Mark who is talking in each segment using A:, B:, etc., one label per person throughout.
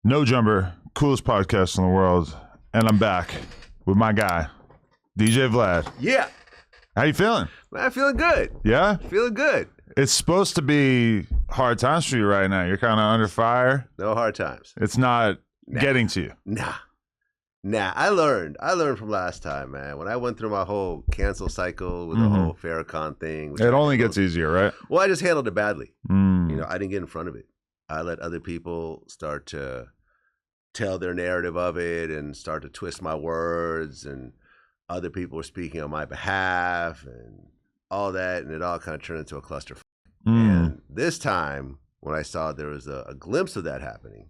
A: No Jumper, coolest podcast in the world, and I'm back with my guy, DJ Vlad.
B: Yeah,
A: How you feeling?
B: man, feeling good.
A: Yeah?
B: Feeling good.
A: It's supposed to be hard times for you right now. You're kind of under fire.
B: No hard times.
A: It's not getting to you.
B: Nah. I learned from last time, man. When I went through my whole cancel cycle with the whole Farrakhan thing.
A: It only gets easier, right?
B: Well, I just handled it badly.
A: Mm.
B: You know, I didn't get in front of it. I let other people start to tell their narrative of it and start to twist my words, and other people were speaking on my behalf and all that, and it all kind of turned into a cluster. And this time, when I saw there was a glimpse of that happening,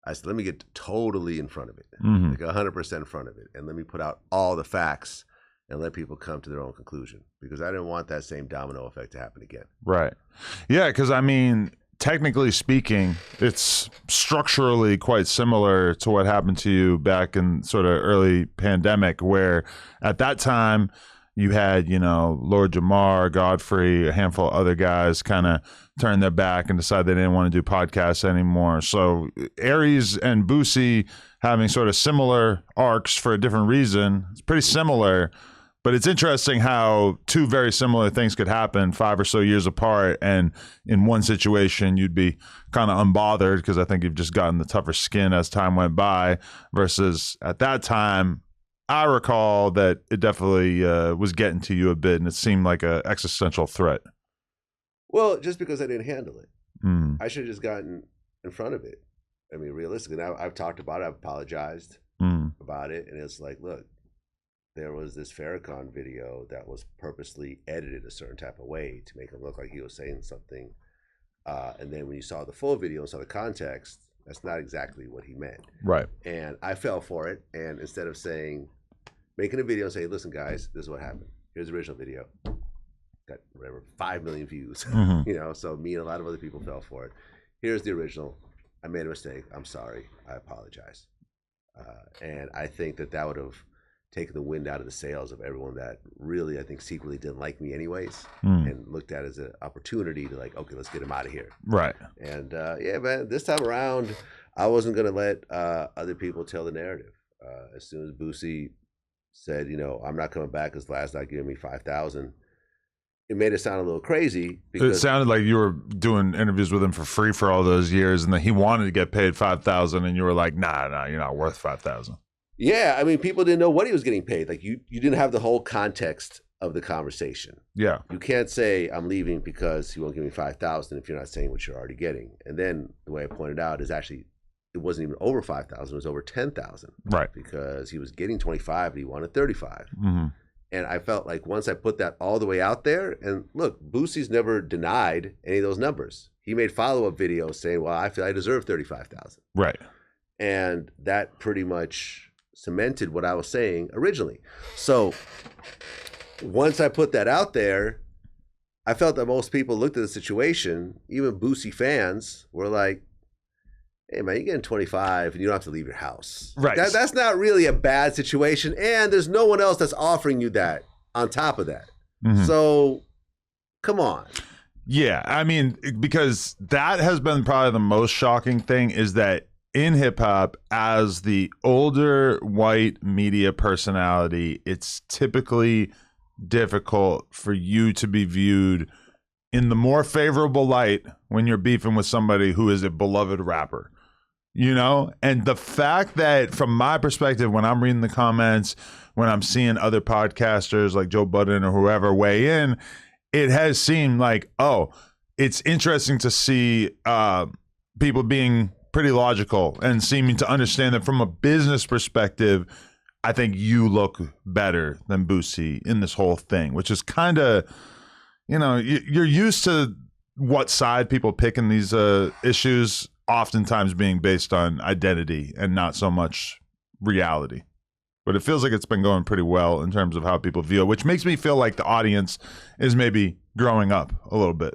B: I said, let me get totally in front of it, like 100% in front of it, and let me put out all the facts and let people come to their own conclusion, because I didn't want that same domino effect to happen again.
A: Right. Yeah, because I mean, technically speaking, it's structurally quite similar to what happened to you back in sort of early pandemic, where at that time you had, you know, Lord Jamar, Godfrey, a handful of other guys kind of turn their back and decide they didn't want to do podcasts anymore. So Aries and Boosie having sort of similar arcs for a different reason. It's pretty similar. But it's interesting how two very similar things could happen 5 or so years apart, and in one situation you'd be kind of unbothered because I think you've just gotten the tougher skin as time went by, versus at that time, I recall that it definitely was getting to you a bit, and it seemed like an existential threat.
B: Well, just because I didn't handle it. I should have just gotten in front of it. I mean, realistically, now I've talked about it, I've apologized about it, and it's like, look, there was this Farrakhan video that was purposely edited a certain type of way to make him look like he was saying something. And then when you saw the full video and saw the context, that's not exactly what he meant.
A: Right.
B: And I fell for it. And instead of making a video and say, listen, guys, this is what happened. Here's the original video. Got whatever, 5 million views. You know, so me and a lot of other people fell for it. Here's the original. I made a mistake. I'm sorry. I apologize. And I think that would have taken the wind out of the sails of everyone that really, I think, secretly didn't like me anyways, and looked at it as an opportunity to, like, okay, let's get him out of here.
A: Right.
B: And yeah, man, this time around, I wasn't going to let other people tell the narrative. As soon as Boosie said, you know, I'm not coming back because Vlad's not giving me 5,000, it made it sound a little crazy. Because
A: it sounded like you were doing interviews with him for free for all those years, and that he wanted to get paid 5,000, and you were like, nah, you're not worth 5,000.
B: Yeah, I mean, people didn't know what he was getting paid. Like, you didn't have the whole context of the conversation.
A: Yeah.
B: You can't say I'm leaving because he won't give me 5,000 if you're not saying what you're already getting. And then the way I pointed out is actually it wasn't even over 5,000; it was over 10,000.
A: Right.
B: Because he was getting 25 and he wanted 35. And I felt like once I put that all the way out there, and look, Boosie's never denied any of those numbers. He made follow-up videos saying, "Well, I feel I deserve 35,000."
A: Right.
B: And that pretty much cemented what I was saying originally. So once I put that out there, I felt that most people looked at the situation, even Boosie fans were like, hey man, you're getting 25 and you don't have to leave your house.
A: Right.
B: That's not really a bad situation, and there's no one else that's offering you that on top of that. So come on.
A: Yeah, I mean, because that has been probably the most shocking thing, is that in hip hop, as the older white media personality, it's typically difficult for you to be viewed in the more favorable light when you're beefing with somebody who is a beloved rapper, you know? And the fact that, from my perspective, when I'm reading the comments, when I'm seeing other podcasters like Joe Budden or whoever weigh in, it has seemed like, oh, it's interesting to see people being pretty logical and seeming to understand that from a business perspective, I think you look better than Boosie in this whole thing, which is kind of, you know, you're used to what side people pick in these issues, oftentimes being based on identity and not so much reality. But it feels like it's been going pretty well in terms of how people view it, which makes me feel like the audience is maybe growing up a little bit.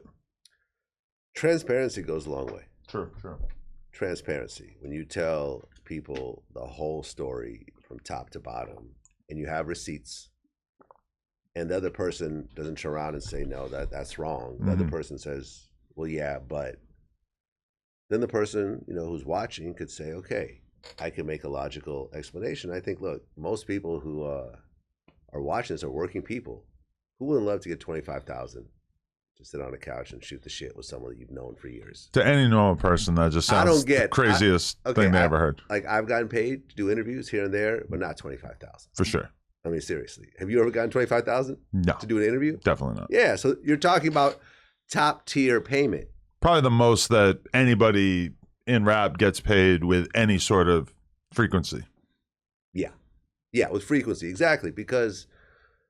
B: Transparency goes a long way.
A: True.
B: Transparency. When you tell people the whole story from top to bottom, and you have receipts, and the other person doesn't turn around and say, no, that's wrong. The other person says, well, yeah, but then the person, who's watching could say, okay, I can make a logical explanation. I think, look, most people who are watching this are working people. Who wouldn't love to get 25,000 to sit on a couch and shoot the shit with someone that you've known for years?
A: To any normal person, that just sounds the craziest thing they ever heard.
B: Like, I've gotten paid to do interviews here and there, but not 25,000
A: for sure.
B: I mean, seriously, have you ever gotten 25,000 to do an interview?
A: Definitely not.
B: Yeah, so you're talking about top tier payment.
A: Probably the most that anybody in rap gets paid with any sort of frequency.
B: Yeah, with frequency, exactly. Because,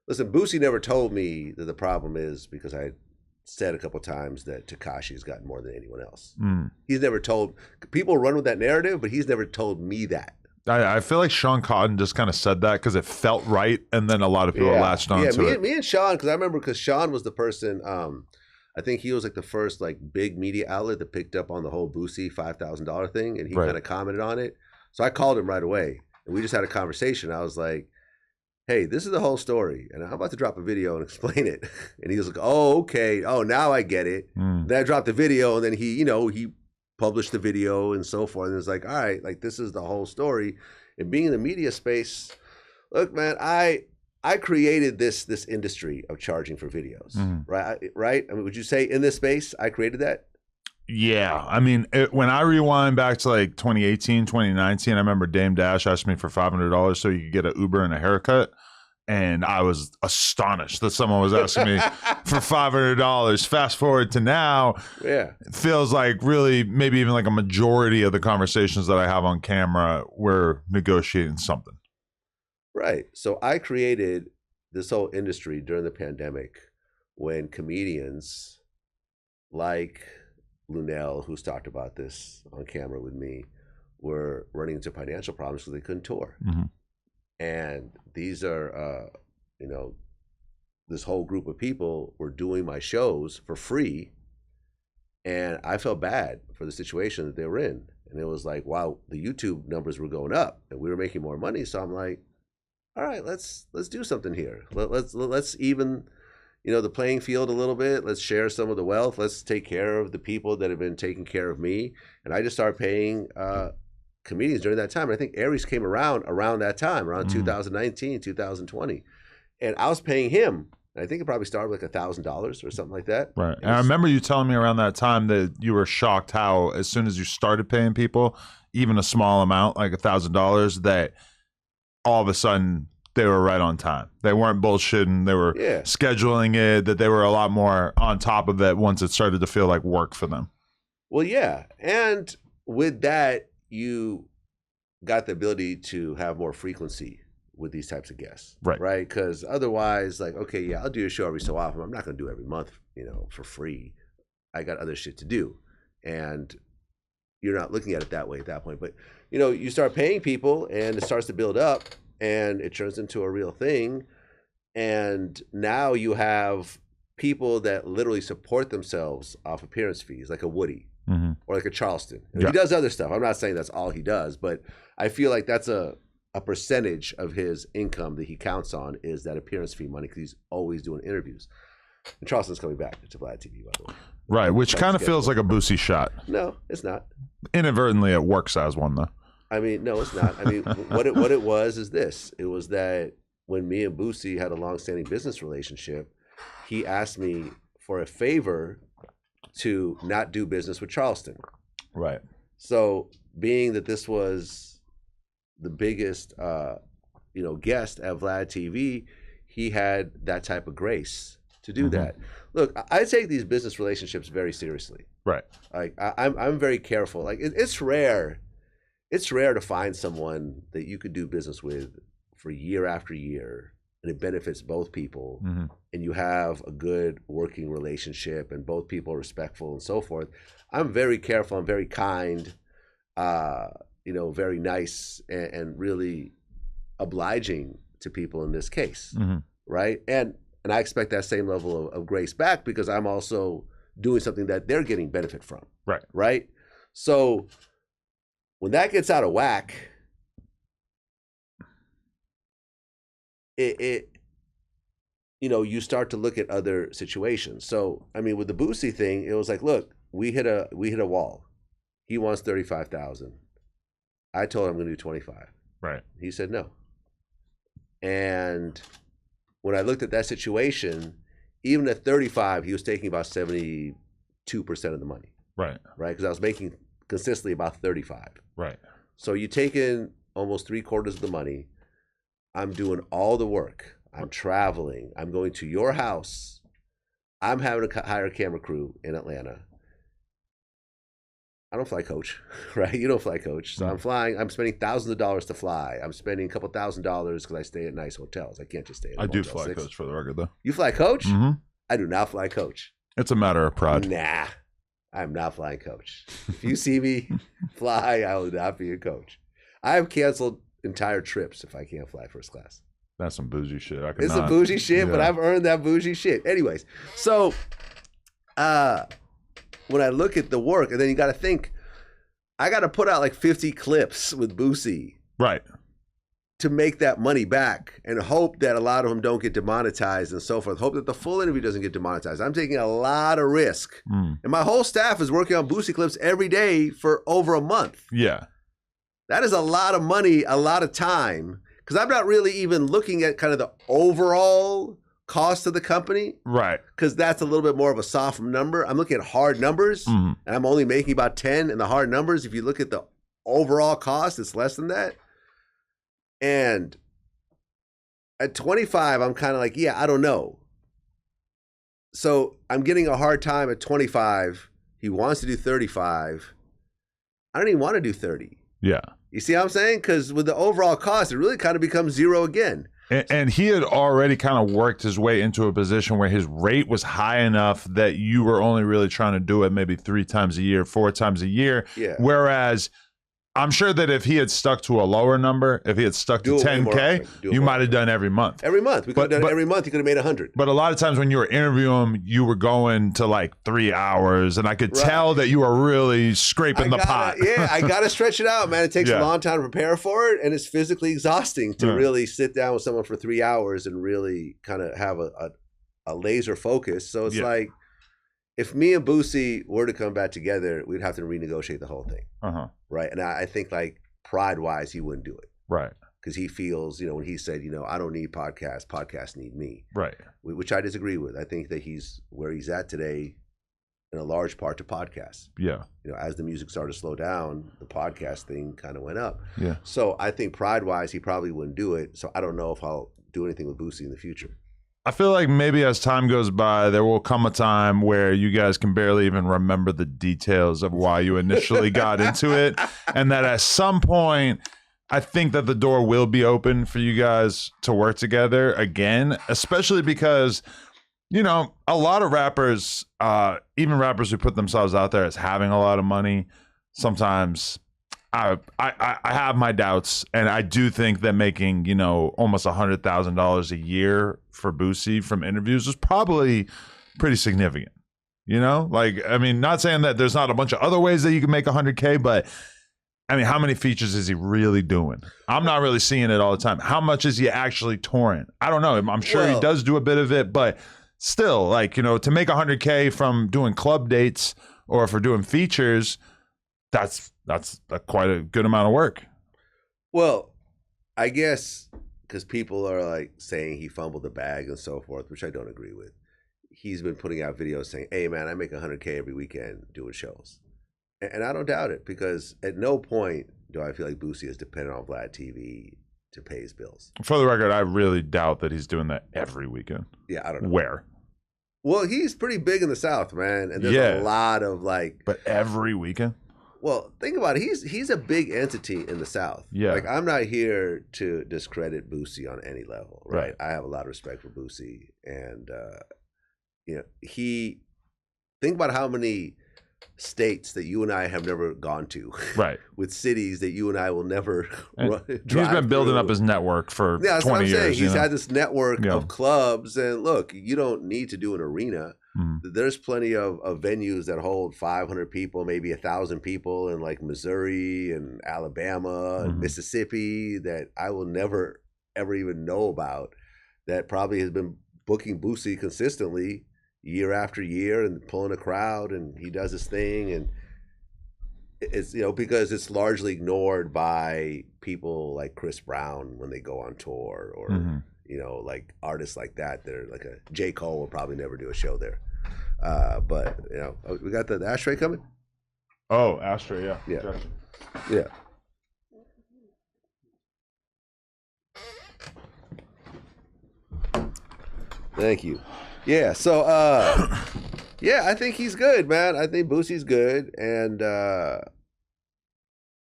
B: listen, Boosie never told me that the problem is because I said a couple of times that Tekashi has gotten more than anyone else. He's never told, people run with that narrative, but he's never told me that.
A: I feel like Sean Cotton just kind of said that because it felt right, and then a lot of people latched on to it.
B: Me and Sean, because I remember Sean was the person, I think he was like the first like big media outlet that picked up on the whole Boosie $5,000 thing, and he kind of commented on it. So I called him right away, and we just had a conversation. I was like, hey, this is the whole story, and I'm about to drop a video and explain it. And he was like, oh, okay. Oh, now I get it. Then I dropped the video, and then he published the video and so forth. And it's like, all right, like this is the whole story. And being in the media space, look, man, I created this industry of charging for videos, right? I mean, would you say in this space, I created that?
A: Yeah. I mean, when I rewind back to like 2018, 2019, I remember Dame Dash asked me for $500 so you could get an Uber and a haircut. And I was astonished that someone was asking me for $500. Fast forward to now, it feels like really maybe even like a majority of the conversations that I have on camera, we're negotiating something.
B: Right. So I created this whole industry during the pandemic when comedians like Lunel, who's talked about this on camera with me, were running into financial problems because they couldn't tour. And these are, this whole group of people were doing my shows for free. And I felt bad for the situation that they were in. And it was like, wow, the YouTube numbers were going up and we were making more money. So I'm like, all right, let's do something here. Let's even, the playing field a little bit. Let's share some of the wealth. Let's take care of the people that have been taking care of me. And I just started paying comedians during that time. And I think Aries came around that time, around 2019, 2020. And I was paying him. And I think it probably started with like $1,000 or something like that.
A: Right. And I remember you telling me around that time that you were shocked how as soon as you started paying people, even a small amount, like $1,000, that all of a sudden they were right on time. They weren't bullshitting. They were scheduling it, that they were a lot more on top of it once it started to feel like work for them.
B: Well, yeah. And with that, you got the ability to have more frequency with these types of guests, right? Because otherwise, like, okay, yeah, I'll do a show every so often. I'm not going to do it every month, for free. I got other shit to do, and you're not looking at it that way at that point. But you start paying people, and it starts to build up, and it turns into a real thing. And now you have people that literally support themselves off appearance fees, like a Woody. Or like a Charleston. He does other stuff. I'm not saying that's all he does, but I feel like that's a percentage of his income that he counts on is that appearance fee money because he's always doing interviews. And Charleston's coming back to Vlad TV, by the way.
A: Right, which kind of feels like a Boosie shot.
B: No, it's not.
A: Inadvertently, it works as one, though.
B: I mean, no, it's not. I mean, what it was is this. It was that when me and Boosie had a long-standing business relationship, he asked me for a favor to not do business with Charleston.
A: Right.
B: So being that this was the biggest, guest at Vlad TV, he had that type of grace to do that. Look, I take these business relationships very seriously.
A: Right.
B: Like I'm very careful. Like it's rare. It's rare to find someone that you could do business with for year after year and it benefits both people and you have a good working relationship and both people are respectful and so forth. I'm very careful. I'm very kind, very nice and really obliging to people in this case, right? And I expect that same level of grace back because I'm also doing something that they're getting benefit from, right? So when that gets out of whack, you start to look at other situations. So I mean, with the Boosie thing, it was like, look, we hit a wall. He wants 35,000. I told him I'm going to do 25.
A: Right.
B: He said no. And when I looked at that situation, even at 35, he was taking about 72% of the money.
A: Right.
B: Right? Because I was making consistently about 35.
A: Right.
B: So you take in almost 3/4 of the money. I'm doing all the work. I'm traveling. I'm going to your house. I'm having to hire a camera crew in Atlanta. I don't fly coach, right? You don't fly coach. So I'm flying. I'm spending thousands of dollars to fly. I'm spending a couple $1,000s because I stay at nice hotels. I can't just stay at
A: I do
B: Motel
A: fly
B: 6.
A: coach for the record, though.
B: You fly coach?
A: Mm-hmm.
B: I do not fly coach.
A: It's a matter of pride.
B: Nah, I'm not flying coach. If you see me fly, I will not be a coach. I have canceled entire trips if I can't fly first class.
A: That's some bougie shit.
B: It's some bougie shit, but I've earned that bougie shit. Anyways, so when I look at the work, and then you got to think, I got to put out like 50 clips with Boosie.
A: Right.
B: To make that money back and hope that a lot of them don't get demonetized and so forth. Hope that the full interview doesn't get demonetized. I'm taking a lot of risk. And my whole staff is working on Boosie clips every day for over a month.
A: Yeah.
B: That is a lot of money, a lot of time, because I'm not really even looking at kind of the overall cost of the company.
A: Right.
B: Because that's a little bit more of a soft number. I'm looking at hard numbers, and I'm only making about 10 in the hard numbers. If you look at the overall cost, it's less than that. And at 25, I'm kind of like, yeah, I don't know. So I'm getting a hard time at 25. He wants to do 35. I don't even want to do 30.
A: Yeah.
B: You see what I'm saying? Because with the overall cost, it really kind of becomes zero again.
A: And he had already kind of worked his way into a position where his rate was high enough that you were only really trying to do it maybe 3 times a year, 4 times a year.
B: Yeah.
A: Whereas I'm sure that if he had stuck to a lower number, if he had stuck to 10K, you might have done every month.
B: Every month. We could have done every month. You could have made 100.
A: But a lot of times when you were interviewing him, you were going to like 3 hours, and I could tell that you were really scraping the pot.
B: Yeah, I got to stretch it out, man. It takes a long time to prepare for it, and it's physically exhausting to really sit down with someone for 3 hours and really kind of have a laser focus. So it's like, if me and Boosie were to come back together, we'd have to renegotiate the whole thing. Right. And I think like pride wise, he wouldn't do it.
A: Right.
B: Because he feels, when he said, I don't need podcasts need me.
A: Right.
B: Which I disagree with. I think that he's where he's at today in a large part to podcasts.
A: Yeah.
B: As the music started to slow down, the podcast thing kind of went up.
A: Yeah.
B: So I think pride wise, he probably wouldn't do it. So I don't know if I'll do anything with Boosie in the future.
A: I feel like maybe as time goes by, there will come a time where you guys can barely even remember the details of why you initially got into it. And that at some point, I think that the door will be open for you guys to work together again, especially because, a lot of rappers, even rappers who put themselves out there as having a lot of money, sometimes I have my doubts, and I do think that making, almost $100,000 a year for Boosie from interviews is probably pretty significant. Not saying that there's not a bunch of other ways that you can make $100K, but how many features is he really doing? I'm not really seeing it all the time. How much is he actually touring? I don't know. I'm sure he does do a bit of it, but still, to make $100K from doing club dates or for doing features, that's quite a good amount of work.
B: Well, I guess because people are like saying he fumbled the bag and so forth, which I don't agree with. He's been putting out videos saying, hey man, I make $100K every weekend doing shows. And I don't doubt it, because at no point do I feel like Boosie is dependent on Vlad TV to pay his bills. For the record, I really doubt that he's doing that every weekend. Yeah, I don't know.
A: Where?
B: Well, he's pretty big in the South, man. And there's a lot of
A: But every weekend?
B: Well, think about it. He's a big entity in the South.
A: Yeah.
B: Like, I'm not here to discredit Boosie on any level, right? I have a lot of respect for Boosie. And, think about how many states that you and I have never gone to. Right. With cities that you and I will never drive
A: He's been building
B: through.
A: up his network for 20 years.
B: That's what I'm saying. He's had this network of clubs. And look, you don't need to do an arena. There's plenty of venues that hold 500 people, maybe 1,000 people in like Missouri and Alabama and Mississippi that I will never, ever even know about, that probably has been booking Boosie consistently year after year and pulling a crowd, and he does his thing. And it's because it's largely ignored by people like Chris Brown when they go on tour, or like artists like that. They're like a J. Cole will probably never do a show there. But we got the Ashtray coming.
A: Oh, Ashtray, yeah.
B: Yeah.
A: Gotcha.
B: Yeah. Thank you. Yeah, so yeah, I think he's good, man. I think Boosie's good. And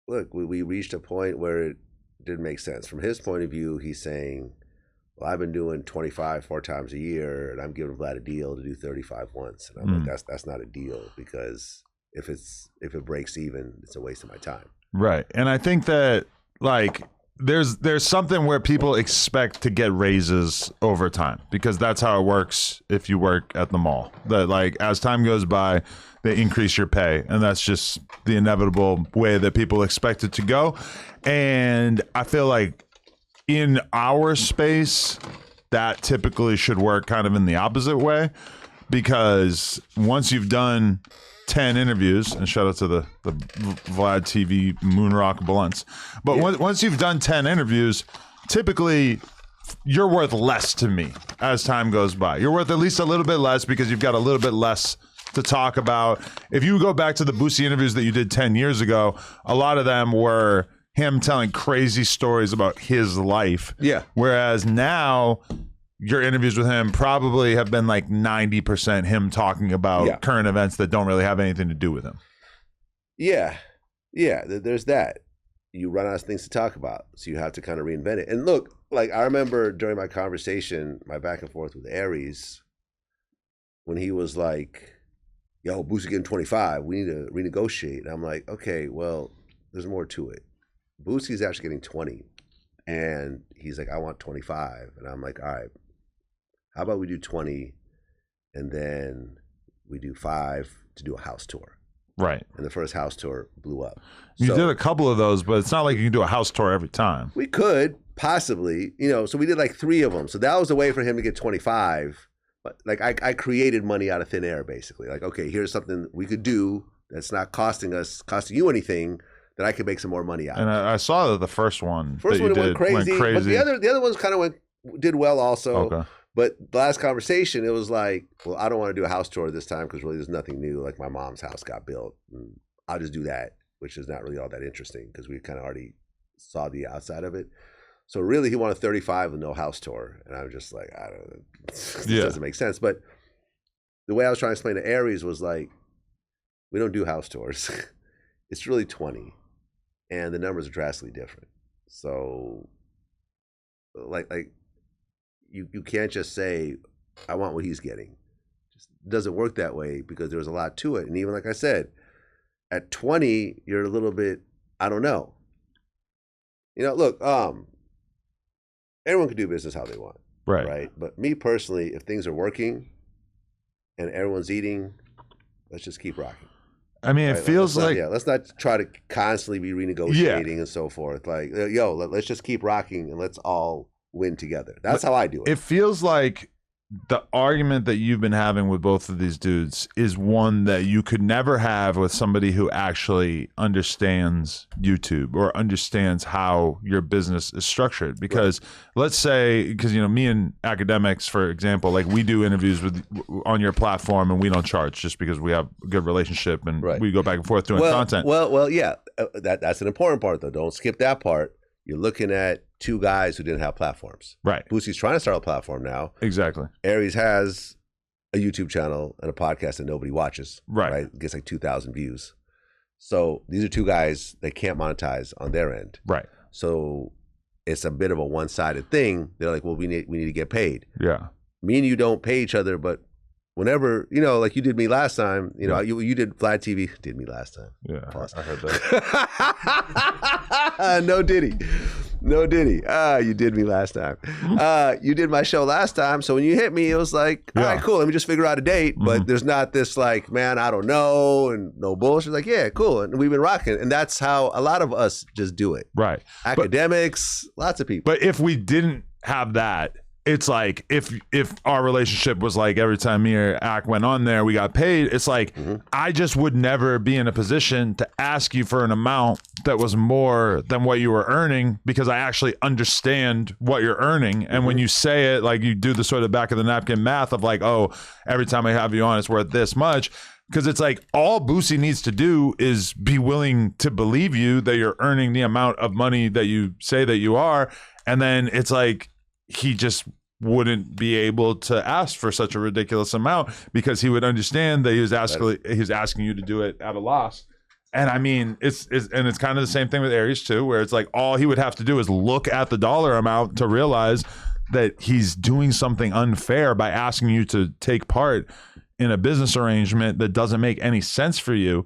B: look, we reached a point where it didn't make sense. From his point of view, he's saying, well, I've been doing 25 4 times a year, and I'm giving Vlad a deal to do 35 once. And I'm like, that's not a deal, because if it breaks even, it's a waste of my time.
A: Right. And I think that, like, there's something where people expect to get raises over time, because that's how it works if you work at the mall. That, like, as time goes by, they increase your pay, and that's just the inevitable way that people expect it to go. And I feel like in our space, that typically should work kind of in the opposite way, because once you've done 10 interviews, and shout out to the Vlad TV Moonrock Blunts, but once you've done 10 interviews, typically you're worth less to me as time goes by. You're worth at least a little bit less, because you've got a little bit less to talk about. If you go back to the Boosie interviews that you did 10 years ago, a lot of them were him telling crazy stories about his life.
B: Yeah.
A: Whereas now, your interviews with him probably have been like 90% him talking about current events that don't really have anything to do with him.
B: Yeah. Yeah, there's that. You run out of things to talk about, so you have to kind of reinvent it. And look, like, I remember during my conversation, my back and forth with Aries, when he was like, yo, Boosie getting 25, we need to renegotiate. And I'm like, okay, well, there's more to it. Boosie's actually getting 20. And he's like, I want 25. And I'm like, all right, how about we do 20 and then we do 5 to do a house tour?
A: Right.
B: And the first house tour blew up.
A: You did a couple of those, but it's not like you can do a house tour every time.
B: We could possibly, so we did like 3 of them. So that was a way for him to get 25. But like, I created money out of thin air, basically. Like, okay, here's something we could do that's not costing you anything, that I could make some more money out of.
A: And I saw that the first one
B: went crazy. But the other ones kind of did well also.
A: Okay.
B: But the last conversation, it was like, well, I don't want to do a house tour this time, because really there's nothing new. Like, my mom's house got built, and I'll just do that, which is not really all that interesting, because we kind of already saw the outside of it. So really, he wanted 35 with no house tour, and I was just like, I don't know, this doesn't make sense. But the way I was trying to explain to Aries was like, we don't do house tours. It's really 20, and the numbers are drastically different. So, like. You can't just say, I want what he's getting. It just doesn't work that way, because there's a lot to it. And even like I said, at 20, you're a little bit, I don't know. Look, everyone can do business how they want. Right. But me personally, if things are working and everyone's eating, let's just keep rocking.
A: I mean, it feels like...
B: let's not try to constantly be renegotiating and so forth. Like, let's just keep rocking, and let's all win together. That's how I do it.
A: It feels like the argument that you've been having with both of these dudes is one that you could never have with somebody who actually understands YouTube or understands how your business is structured. Because let's say, because me and academics, for example, like, we do interviews on your platform, and we don't charge, just because we have a good relationship, and we go back and forth doing content.
B: Well, yeah, that's an important part, though. Don't skip that part. You're looking at 2 guys who didn't have platforms.
A: Right.
B: Boosie's trying to start a platform now.
A: Exactly.
B: Aries has a YouTube channel and a podcast that nobody watches.
A: Right.
B: It gets like 2,000 views. So these are 2 guys that can't monetize on their end.
A: Right.
B: So it's a bit of a one-sided thing. They're like, well, we need to get paid.
A: Yeah.
B: Me and you don't pay each other, but whenever, like you did me last time, you did Vlad TV, did me last time.
A: Yeah,
B: Pause.
A: I heard that.
B: No Diddy. You did me last time. You did my show last time, so when you hit me, it was like, all right, cool, let me just figure out a date. But there's not this like, man, I don't know, and no bullshit. Like, yeah, cool, and we've been rocking. And that's how a lot of us just do it.
A: Right.
B: Academics, lots of people.
A: But if we didn't have that, it's like if our relationship was like every time me or Ak went on there, we got paid. It's like I just would never be in a position to ask you for an amount that was more than what you were earning, because I actually understand what you're earning. And when you say it, like you do the sort of back of the napkin math of like, oh, every time I have you on, it's worth this much. Because it's like all Boosie needs to do is be willing to believe you that you're earning the amount of money that you say that you are. And then it's like, he just wouldn't be able to ask for such a ridiculous amount, because he would understand that he was asking you to do it at a loss. And I mean, it's kind of the same thing with Aries too, where it's like all he would have to do is look at the dollar amount to realize that he's doing something unfair by asking you to take part in a business arrangement that doesn't make any sense for you.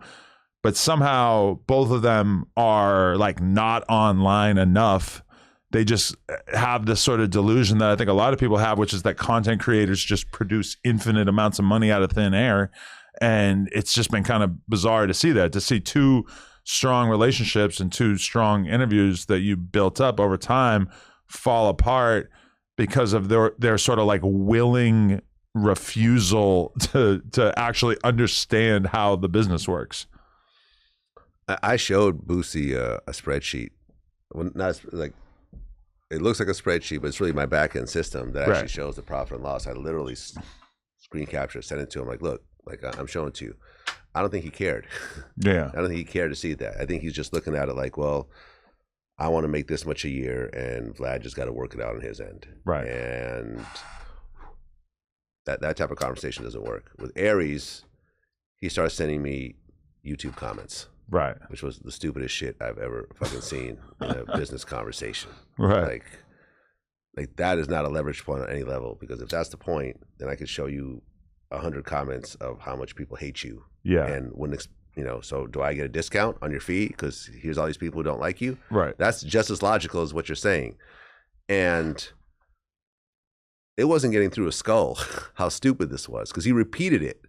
A: But somehow both of them are like not online enough. They just have this sort of delusion that I think a lot of people have, which is that content creators just produce infinite amounts of money out of thin air. And it's just been kind of bizarre to see two strong relationships and two strong interviews that you built up over time fall apart because of their sort of like willing refusal to actually understand how the business works.
B: I showed Boosie a spreadsheet. Well, not like, it looks like a spreadsheet, but it's really my back-end system that actually shows the profit and loss. I literally screen capture, send it to him, like, look, like I'm showing it to you. I don't think he cared.
A: Yeah.
B: I don't think he cared to see that. I think he's just looking at it like, well, I want to make this much a year, and Vlad just got to work it out on his end.
A: Right.
B: And that type of conversation doesn't work. With Aries, he starts sending me YouTube comments.
A: Right.
B: Which was the stupidest shit I've ever fucking seen in a business conversation.
A: Right.
B: Like that is not a leverage point on any level, because if that's the point, then I could show you 100 comments of how much people hate you.
A: Yeah.
B: And wouldn't, so do I get a discount on your fee because here's all these people who don't like you?
A: Right.
B: That's just as logical as what you're saying. And it wasn't getting through his skull how stupid this was, because he repeated it,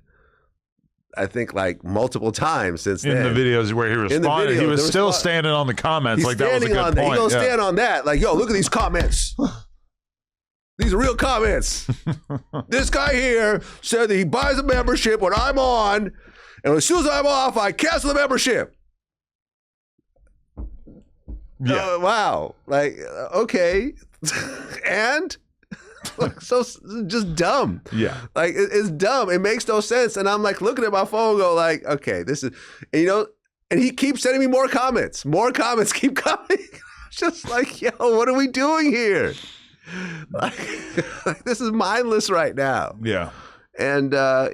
B: I think, like multiple times since then.
A: In the videos where he responded, he was still standing on the comments. Like that was a good point.
B: He's gonna stand on that. Like, yo, look at these comments. These are real comments. This guy here said that he buys a membership when I'm on, and as soon as I'm off, I cancel the membership.
A: Yeah.
B: Wow. Like, okay. And like, so just dumb.
A: Yeah. Like
B: it's dumb. It makes no sense. And I'm like looking at my phone, go like, okay, this is, and he keeps sending me more comments. More comments keep coming. Just like, yo, what are we doing here? Like this is mindless right now.
A: Yeah.
B: And I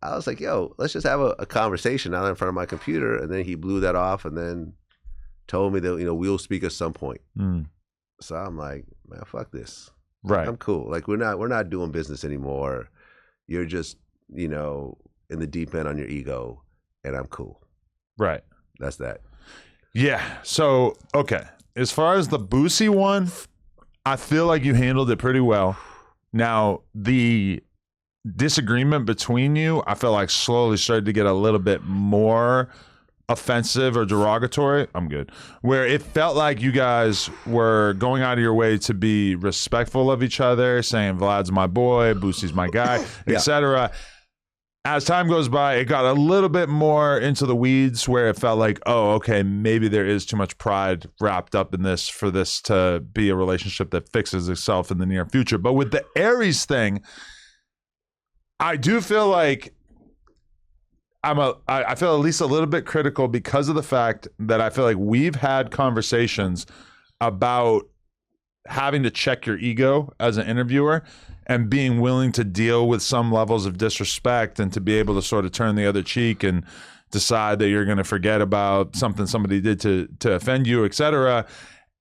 B: was like, yo, let's just have a conversation out in front of my computer. And then he blew that off and then told me that, we'll speak at some point. So I'm like, man, fuck this.
A: Right.
B: I'm cool. Like we're not doing business anymore. You're just, in the deep end on your ego, and I'm cool.
A: Right.
B: That's that.
A: Yeah. So, okay. As far as the Boosie one, I feel like you handled it pretty well. Now, the disagreement between you, I feel like slowly started to get a little bit more offensive or derogatory. I'm good. Where it felt like you guys were going out of your way to be respectful of each other, saying Vlad's my boy, Boosie's my guy, etc. As time goes by, it got a little bit more into the weeds, where it felt like, oh, okay, maybe there is too much pride wrapped up in this for this to be a relationship that fixes itself in the near future. But with the Aries thing, I do feel like I feel at least a little bit critical, because of the fact that I feel like we've had conversations about having to check your ego as an interviewer and being willing to deal with some levels of disrespect, and to be able to sort of turn the other cheek and decide that you're going to forget about something somebody did to offend you, etc.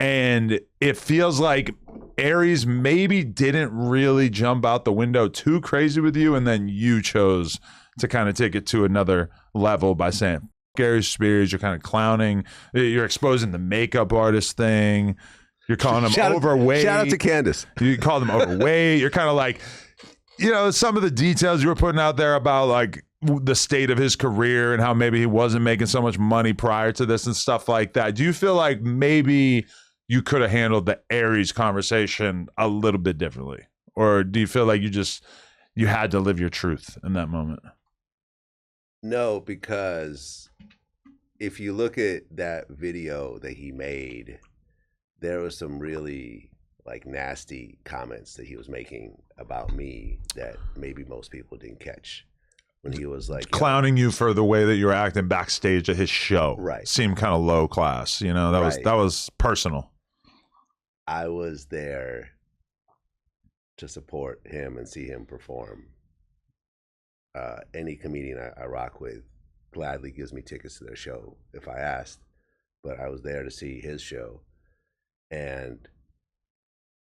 A: And it feels like Aries maybe didn't really jump out the window too crazy with you, and then you chose to kind of take it to another level by saying Aries Spears. You're kind of clowning. You're exposing the makeup artist thing. You're calling them overweight.
B: Shout out to Candace.
A: You call them overweight. You're kind of like, some of the details you were putting out there about like the state of his career and how maybe he wasn't making so much money prior to this and stuff like that. Do you feel like maybe you could have handled the Aries conversation a little bit differently? or do you feel like you had to live your truth in that moment?
B: No, because if you look at that video that he made, there was some really like nasty comments that he was making about me that maybe most people didn't catch. When he was like
A: clowning you for the way that you were acting backstage at his show,
B: right?
A: Seemed kind of low class, you know. That was personal.
B: I was there to support him and see him perform. Any comedian I rock with gladly gives me tickets to their show if I asked, but I was there to see his show, and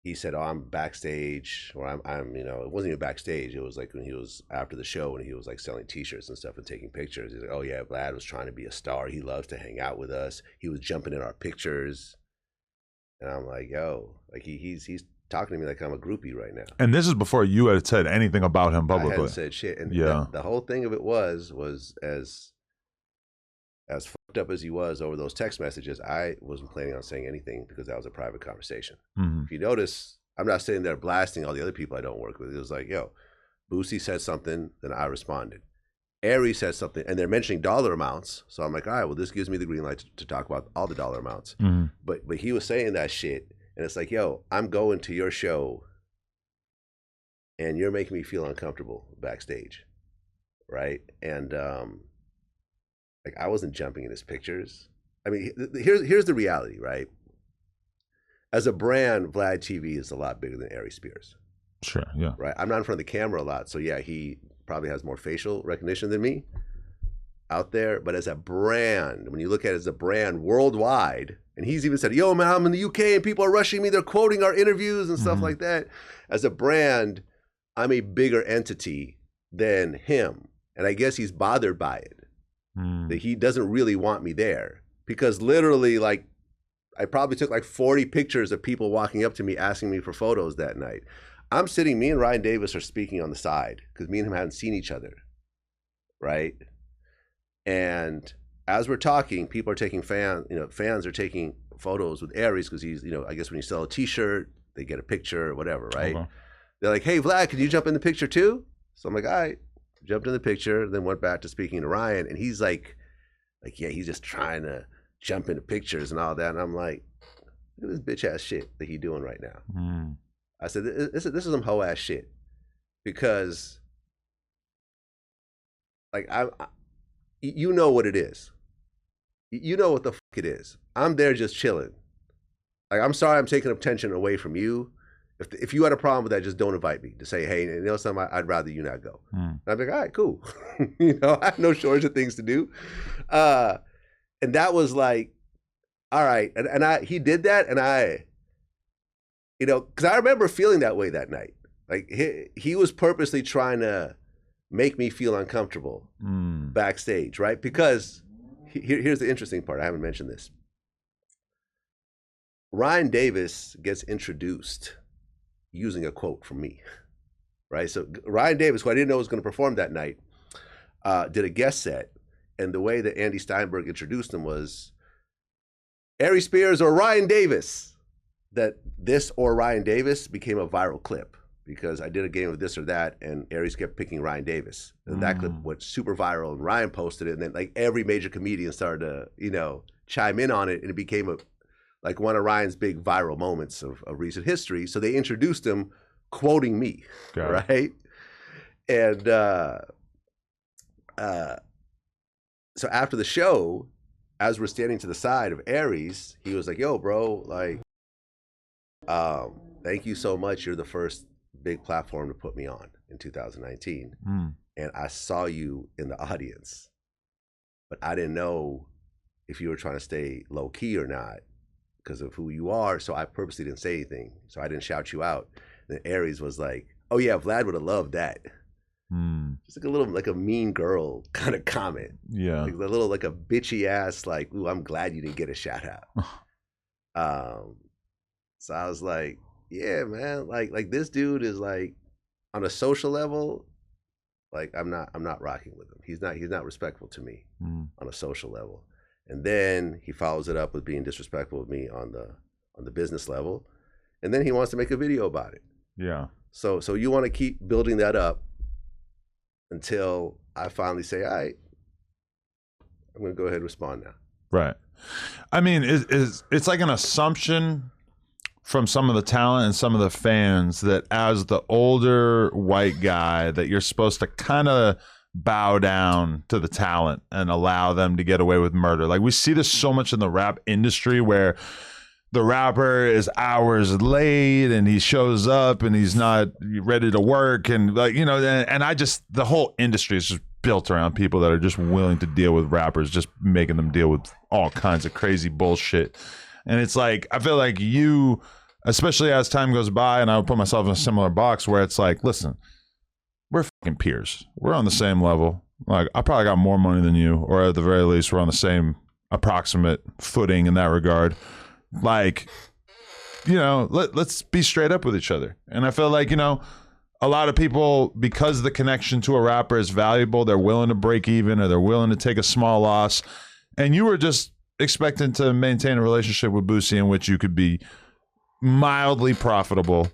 B: he said, "Oh, I'm backstage," or I'm, you know, it wasn't even backstage. It was like when he was after the show and he was like selling T-shirts and stuff and taking pictures. He's like, "Oh yeah, Vlad was trying to be a star. He loves to hang out with us. He was jumping in our pictures," and I'm like, "Yo, like he's talking to me like I'm a groupie right now."
A: And this is before you had said anything about him publicly.
B: I hadn't said shit, and the whole thing of it was as fucked up as he was over those text messages, I wasn't planning on saying anything because that was a private conversation. Mm-hmm. If you notice, I'm not sitting there blasting all the other people I don't work with. It was like, yo, Boosie said something, then I responded. Aries said something, and they're mentioning dollar amounts. So I'm like, all right, well, this gives me the green light to talk about all the dollar amounts. Mm-hmm. But he was saying that shit, and it's like, yo, I'm going to your show, and you're making me feel uncomfortable backstage, right? And like I wasn't jumping in his pictures. I mean, here's the reality, right? As a brand, Vlad TV is a lot bigger than Aries Spears.
A: Sure, yeah.
B: Right? I'm not in front of the camera a lot, so yeah, he probably has more facial recognition than me out there. But as a brand, when you look at it as a brand worldwide, and he's even said, yo, man, I'm in the UK and people are rushing me. They're quoting our interviews and stuff like that. As a brand, I'm a bigger entity than him. And I guess he's bothered by it. That he doesn't really want me there, because literally, like, I probably took like 40 pictures of people walking up to me asking me for photos that night. I'm sitting, me and Ryan Davis are speaking on the side because me and him hadn't seen each other, right? And as we're talking, people are taking fans are taking photos with Aries because he's, I guess when you sell a T-shirt, they get a picture or whatever, right? Okay. They're like, hey, Vlad, can you jump in the picture too? So I'm like, all right. Jumped in the picture, then went back to speaking to Ryan, and he's like, yeah, he's just trying to jump into pictures and all that. And I'm like, look at this bitch ass shit that he doing right now. I said, this is some hoe ass shit, because like you know what it is. You know what the fuck it is. I'm there just chilling. Like, I'm sorry I'm taking attention away from you. If you had a problem with that, just don't invite me. To say, hey, you know something, I'd rather you not go. And I'd be like, all right, cool. I have no shortage of things to do. And that was like, all right. And he did that, and I, because I remember feeling that way that night. Like he was purposely trying to make me feel uncomfortable backstage, right? Because here's the interesting part. I haven't mentioned this. Ryan Davis gets introduced using a quote from me, right? So Ryan Davis, who I didn't know was going to perform that night, did a guest set, and the way that Andy Steinberg introduced him was Aries Spears or Ryan Davis. That this or Ryan Davis became a viral clip because I did a game of this or that, and Aries kept picking Ryan Davis, and that clip went super viral, and Ryan posted it, and then like every major comedian started to chime in on it, and it became like one of Ryan's big viral moments of recent history. So they introduced him quoting me, right? And so after the show, as we're standing to the side of Aries, he was like, yo, bro, like, thank you so much. You're the first big platform to put me on in 2019. And I saw you in the audience, but I didn't know if you were trying to stay low key or not, because of who you are, so I purposely didn't say anything. So I didn't shout you out. And then Aries was like, oh yeah, Vlad would have loved that. Just like a little, like a mean girl kind of comment. Yeah. Like a little, like a bitchy ass, like, ooh, I'm glad you didn't get a shout out. So I was like, yeah, man, like this dude is like, on a social level, like I'm not rocking with him. He's not respectful to me on a social level. And then he follows it up with being disrespectful with me on the business level. And then he wants to make a video about it.
A: Yeah.
B: So you want to keep building that up until I finally say, all right, I'm going to go ahead and respond now.
A: Right. I mean, it's like an assumption from some of the talent and some of the fans that as the older white guy that you're supposed to kind of bow down to the talent and allow them to get away with murder. Like we see this so much in the rap industry where the rapper is hours late and he shows up and he's not ready to work, and like, you know, and I just, the whole industry is just built around people that are just willing to deal with rappers, just making them deal with all kinds of crazy bullshit. And it's like, I feel like you, especially as time goes by, and I would put myself in a similar box where it's like, listen, we're fucking peers. We're on the same level. Like, I probably got more money than you, or at the very least, we're on the same approximate footing in that regard. Like, you know, let's be straight up with each other. And I feel like, you know, a lot of people, because the connection to a rapper is valuable, they're willing to break even or they're willing to take a small loss. And you were just expecting to maintain a relationship with Boosie in which you could be mildly profitable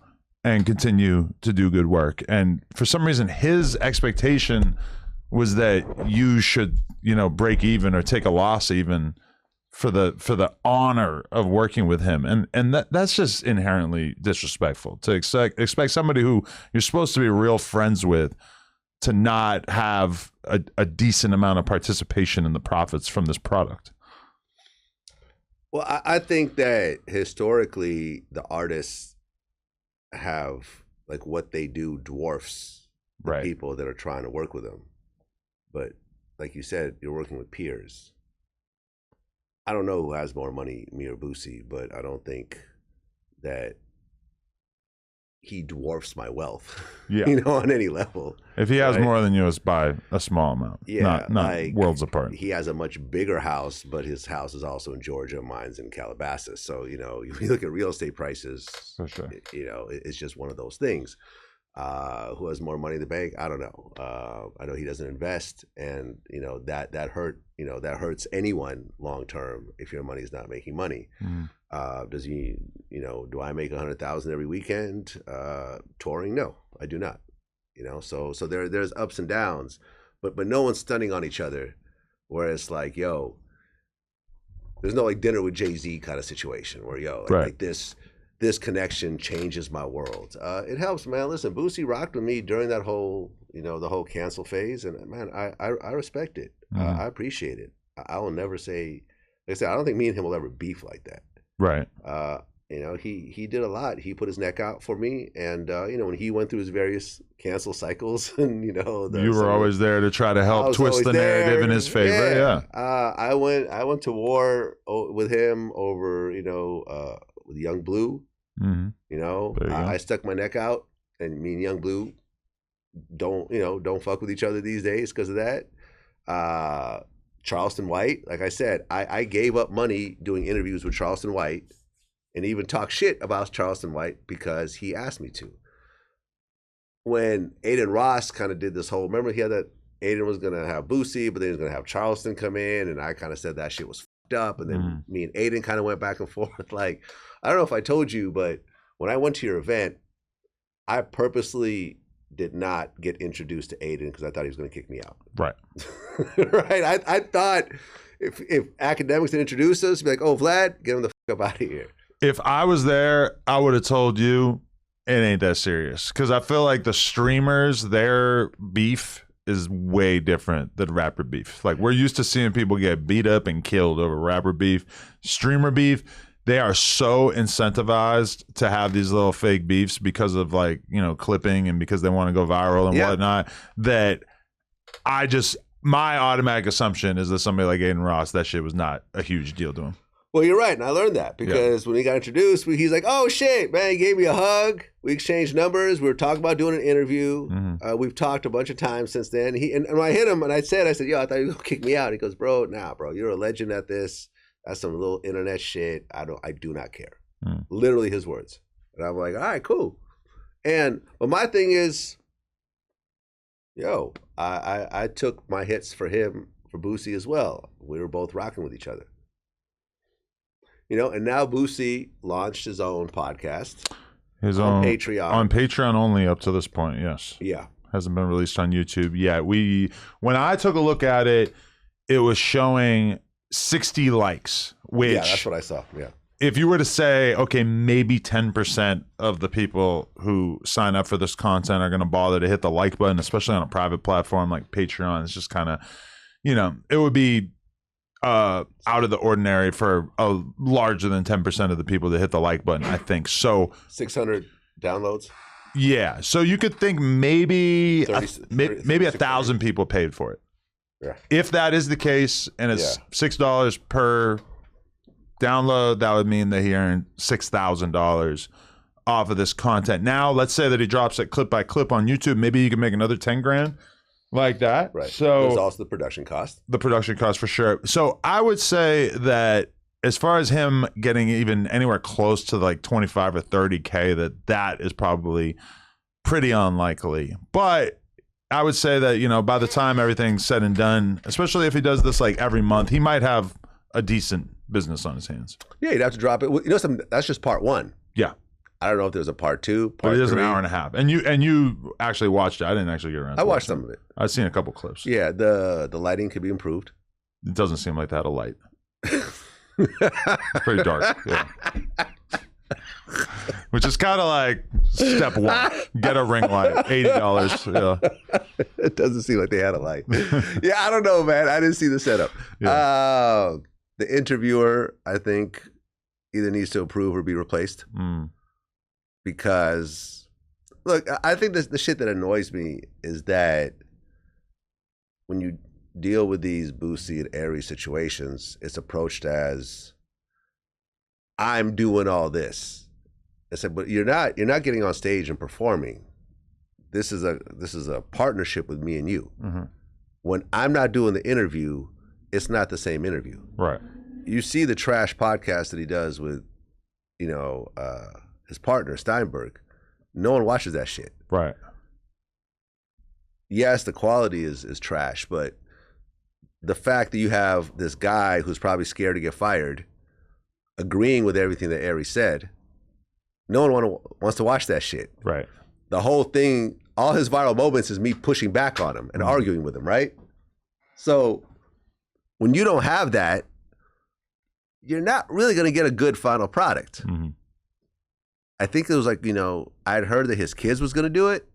A: and continue to do good work. And for some reason, his expectation was that you should, you know, break even or take a loss even for the honor of working with him. And that's just inherently disrespectful to expect somebody who you're supposed to be real friends with to not have a decent amount of participation in the profits from this product.
B: Well, I think that historically the artists have, like, what they do dwarfs the people that are trying to work with them. But like you said, you're working with peers. I don't know who has more money, me or Boosie, but I don't think that he dwarfs my wealth, you know, on any level.
A: If he has more than you, it's by a small amount, not like, worlds apart.
B: He has a much bigger house, but his house is also in Georgia, mine's in Calabasas. So, you know, if you look at real estate prices, for sure, you know, it's just one of those things. Who has more money in the bank? I don't know. I know he doesn't invest, and you know that hurts anyone long term if your money is not making money. Does he? You know, do I make $100,000 every weekend touring? No, I do not. You know, so there's ups and downs, but no one's stunning on each other. Where it's like, yo, there's no like dinner with Jay-Z kind of situation where like this connection changes my world. It helps, man. Listen, Boosie rocked with me during that whole, you know, the whole cancel phase, and man, I respect it. I appreciate it. I will never say, like I said, I don't think me and him will ever beef like that.
A: Right.
B: You know, he did a lot. He put his neck out for me, and you know, when he went through his various cancel cycles, and you know,
A: you were always there to try to help twist the narrative in his favor. Yeah.
B: I went to war with him over, you know, with Young Blue. You know, I stuck my neck out, and me and Young Blue don't fuck with each other these days because of that. Charleston White, like I said, I gave up money doing interviews with Charleston White and even talk shit about Charleston White because he asked me to. When Aiden Ross kind of did this whole, remember he had that Aiden was gonna have Boosie, but then he was gonna have Charleston come in, and I kind of said that shit was fucked up, and then me and Aiden kind of went back and forth. Like, I don't know if I told you, but when I went to your event, I purposely did not get introduced to Aiden because I thought he was going to kick me out.
A: Right.
B: Right. I thought if academics had introduced us, be like, oh, Vlad, get him the fuck up out of here.
A: If I was there, I would have told you it ain't that serious. Because I feel like the streamers, their beef is way different than rapper beef. Like, we're used to seeing people get beat up and killed over rapper beef. Streamer beef, they are so incentivized to have these little fake beefs because of, like, you know, clipping and because they want to go viral and whatnot, that my automatic assumption is that somebody like Aiden Ross, that shit was not a huge deal to him.
B: Well, you're right, and I learned that because when he got introduced, he's like, oh shit, man, he gave me a hug. We exchanged numbers. We were talking about doing an interview. We've talked a bunch of times since then. And when I hit him and I said, yo, I thought he was gonna kick me out. He goes, bro, you're a legend at this. That's some little internet shit. I do not care. Literally his words. And I'm like, all right, cool. But my thing is, yo, I took my hits for him, for Boosie as well. We were both rocking with each other. You know, and now Boosie launched his own podcast.
A: His
B: on
A: own
B: Patreon.
A: On Patreon only up to this point, yes.
B: Yeah.
A: Hasn't been released on YouTube yet. When I took a look at it, it was showing 60 likes, which
B: Yeah, that's what I saw. Yeah.
A: If you were to say, okay, maybe 10% of the people who sign up for this content are going to bother to hit the like button, especially on a private platform like Patreon, it's just kind of, it would be out of the ordinary for a larger than 10% of the people to hit the like button, I think. So
B: 600 downloads.
A: Yeah, so you could think maybe
B: 30,
A: maybe 1,000 people paid for it.
B: Yeah.
A: If that is the case, and it's $6 per download, that would mean that he earned $6,000 off of this content. Now, let's say that he drops it clip by clip on YouTube. Maybe you can make another 10 grand like that.
B: Right.
A: So
B: there's also the production cost.
A: The production cost for sure. So I would say that as far as him getting even anywhere close to like 25 or 30K, that is probably pretty unlikely. But I would say that, by the time everything's said and done, especially if he does this like every month, he might have a decent business on his hands.
B: Yeah, you'd have to drop it. That's just part one.
A: Yeah.
B: I don't know if there's a part two,
A: but it is
B: 3.
A: an hour and a half. And you actually watched it. I didn't actually get around to
B: I watched some of it.
A: I've seen a couple clips.
B: Yeah, the lighting could be improved.
A: It doesn't seem like they had a light. It's pretty dark. Yeah. Which is kind of like step one. Get a ring light. $80. Yeah.
B: It doesn't seem like they had a light. Yeah, I don't know, man. I didn't see the setup. Yeah. The interviewer, I think, either needs to improve or be replaced. Because, look, I think the shit that annoys me is that when you deal with these Boosie and Aries situations, it's approached as, I'm doing all this. I said, but you're not getting on stage and performing. This is a partnership with me and you. Mm-hmm. When I'm not doing the interview, it's not the same interview.
A: Right.
B: You see the trash podcast that he does with, his partner Steinberg. No one watches that shit.
A: Right.
B: Yes, the quality is trash, but the fact that you have this guy who's probably scared to get fired agreeing with everything that Aries said, no one wants to watch that shit.
A: Right.
B: The whole thing, all his viral moments is me pushing back on him and arguing with him, right? So when you don't have that, you're not really going to get a good final product. Mm-hmm. I think it was like, I'd heard that his kids was going to do it,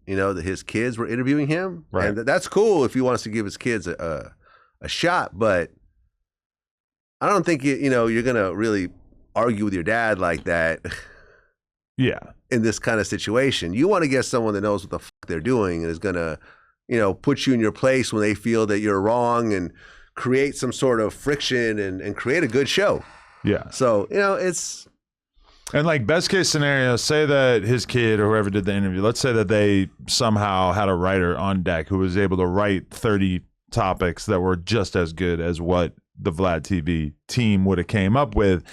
B: that his kids were interviewing him.
A: Right.
B: And that's cool if he wants to give his kids a shot, but I don't think you're going to really argue with your dad like that.
A: Yeah.
B: In this kind of situation, you want to get someone that knows what the fuck they're doing and is going to, put you in your place when they feel that you're wrong and create some sort of friction and create a good show.
A: Yeah.
B: So, it's...
A: And like best case scenario, say that his kid or whoever did the interview, let's say that they somehow had a writer on deck who was able to write 30 topics that were just as good as what the Vlad TV team would have came up with.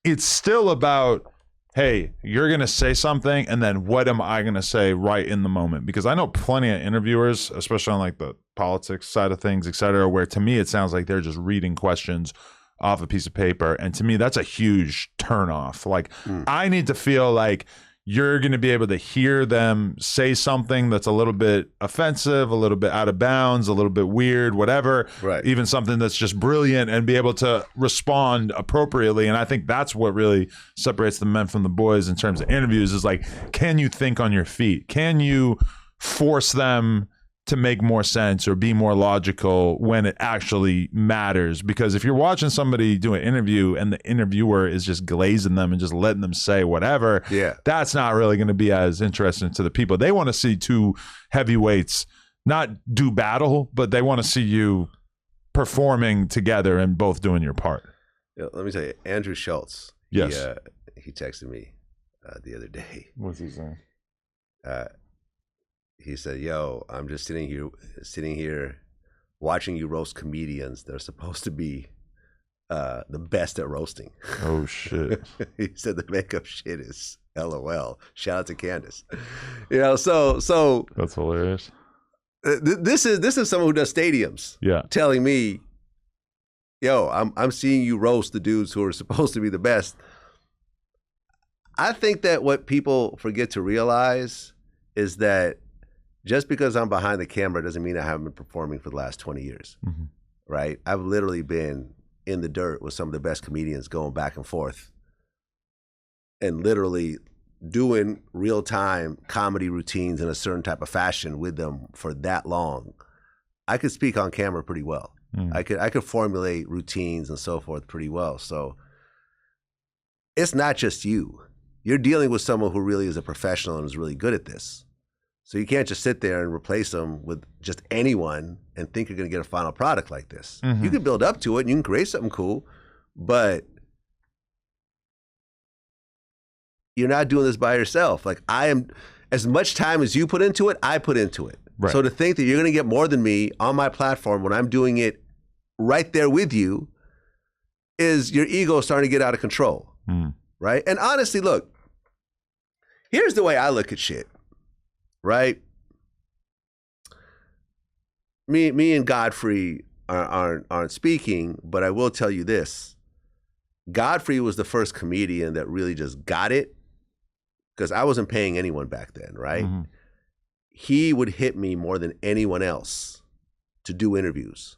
A: It's still about, hey, you're going to say something, and then what am I going to say right in the moment? Because I know plenty of interviewers, especially on like the politics side of things, et cetera, where to me it sounds like they're just reading questions off a piece of paper. And to me, that's a huge turnoff. Like, I need to feel like you're going to be able to hear them say something that's a little bit offensive, a little bit out of bounds, a little bit weird, whatever,
B: right.
A: Even something that's just brilliant, and be able to respond appropriately. And I think that's what really separates the men from the boys in terms of interviews is like, can you think on your feet? Can you force them to make more sense or be more logical when it actually matters? Because if you're watching somebody do an interview and the interviewer is just glazing them and just letting them say whatever, that's not really going to be as interesting to the people. They want to see two heavyweights not do battle, but they want to see you performing together and both doing your part.
B: Yeah, let me tell you, Andrew Schultz,
A: yes,
B: he texted me the other day.
A: What's he saying?
B: He said, yo, I'm just sitting here watching you roast comedians. They're supposed to be the best at roasting.
A: Oh, shit.
B: He said the makeup shit is LOL. Shout out to Candace. So
A: that's hilarious.
B: This is someone who does stadiums.
A: Yeah.
B: Telling me, yo, I'm seeing you roast the dudes who are supposed to be the best. I think that what people forget to realize is that just because I'm behind the camera doesn't mean I haven't been performing for the last 20 years, right? I've literally been in the dirt with some of the best comedians going back and forth and literally doing real-time comedy routines in a certain type of fashion with them for that long. I could speak on camera pretty well. I could formulate routines and so forth pretty well. So it's not just you. You're dealing with someone who really is a professional and is really good at this. So you can't just sit there and replace them with just anyone and think you're going to get a final product like this. You can build up to it and you can create something cool, but you're not doing this by yourself. Like I am, as much time as you put into it, I put into it. Right. So to think that you're going to get more than me on my platform when I'm doing it right there with you is your ego starting to get out of control. Right? And honestly, look, here's the way I look at shit, right? Me and Godfrey aren't speaking, but I will tell you this. Godfrey was the first comedian that really just got it because I wasn't paying anyone back then, right? He would hit me more than anyone else to do interviews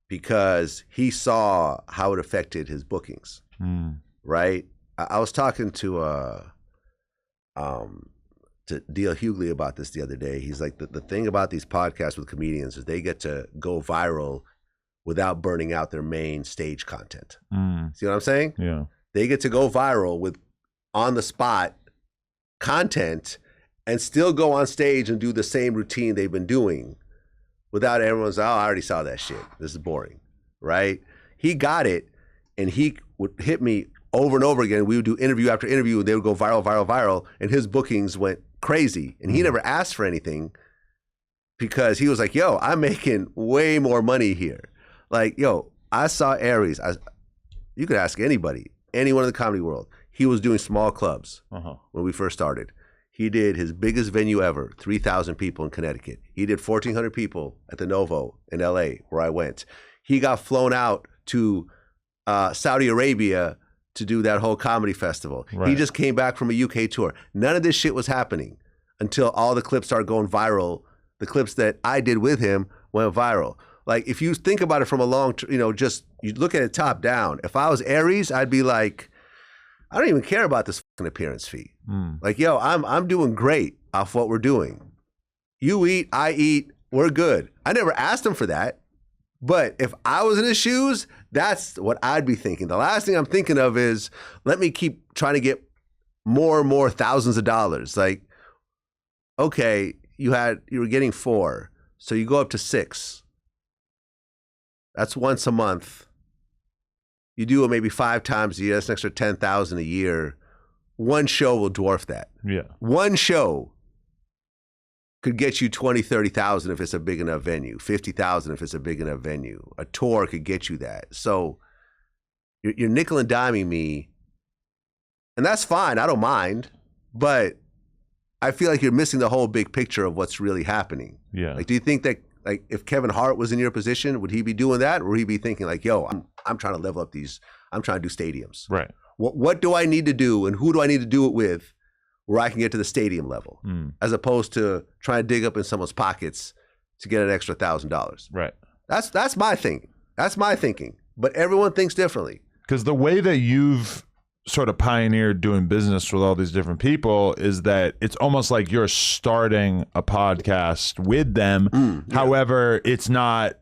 B: because he saw how it affected his bookings, right? I was talking to D.L. Hughley about this the other day. He's like, the thing about these podcasts with comedians is they get to go viral without burning out their main stage content. See what I'm saying?
A: Yeah. They
B: get to go viral with on-the-spot content and still go on stage and do the same routine they've been doing without everyone's, oh, I already saw that shit. This is boring, right? He got it, and he would hit me over and over again. We would do interview after interview, and they would go viral, viral, viral, and his bookings went crazy. And he never asked for anything because he was like, yo, I'm making way more money here. Like, yo, I saw Aries. You could ask anybody, anyone in the comedy world. He was doing small clubs when we first started. He did his biggest venue ever, 3,000 people in Connecticut. He did 1,400 people at the Novo in LA, where I went. He got flown out to Saudi Arabia to do that whole comedy festival. Right. He just came back from a UK tour. None of this shit was happening until all the clips started going viral. The clips that I did with him went viral. Like, if you think about it from a long, just you look at it top down. If I was Aries, I'd be like, I don't even care about this fucking appearance fee. Like, yo, I'm doing great off what we're doing. You eat, I eat, we're good. I never asked him for that. But if I was in his shoes, that's what I'd be thinking. The last thing I'm thinking of is, let me keep trying to get more and more thousands of dollars. Like, okay, you were getting 4, so you go up to 6. That's once a month. You do it maybe 5 times a year. That's an extra 10,000 a year. One show will dwarf that. Yeah. One show could get you 20, 30,000 if it's a big enough venue, 50,000 if it's a big enough venue. A tour could get you that. So you're nickel and diming me, and that's fine. I don't mind, but I feel like you're missing the whole big picture of what's really happening. Yeah. Like, do you think that, like, if Kevin Hart was in your position, would he be doing that, or would he be thinking like, yo, I'm trying to level up these, I'm trying to do stadiums. Right. What do I need to do, and who do I need to do it with, where I can get to the stadium level, as opposed to trying to dig up in someone's pockets to get an extra $1,000. Right. That's my thing. That's my thinking. But everyone thinks differently. Because the way that you've sort of pioneered doing business with all these different people is that it's almost like you're starting a podcast with them. Yeah. However, it's not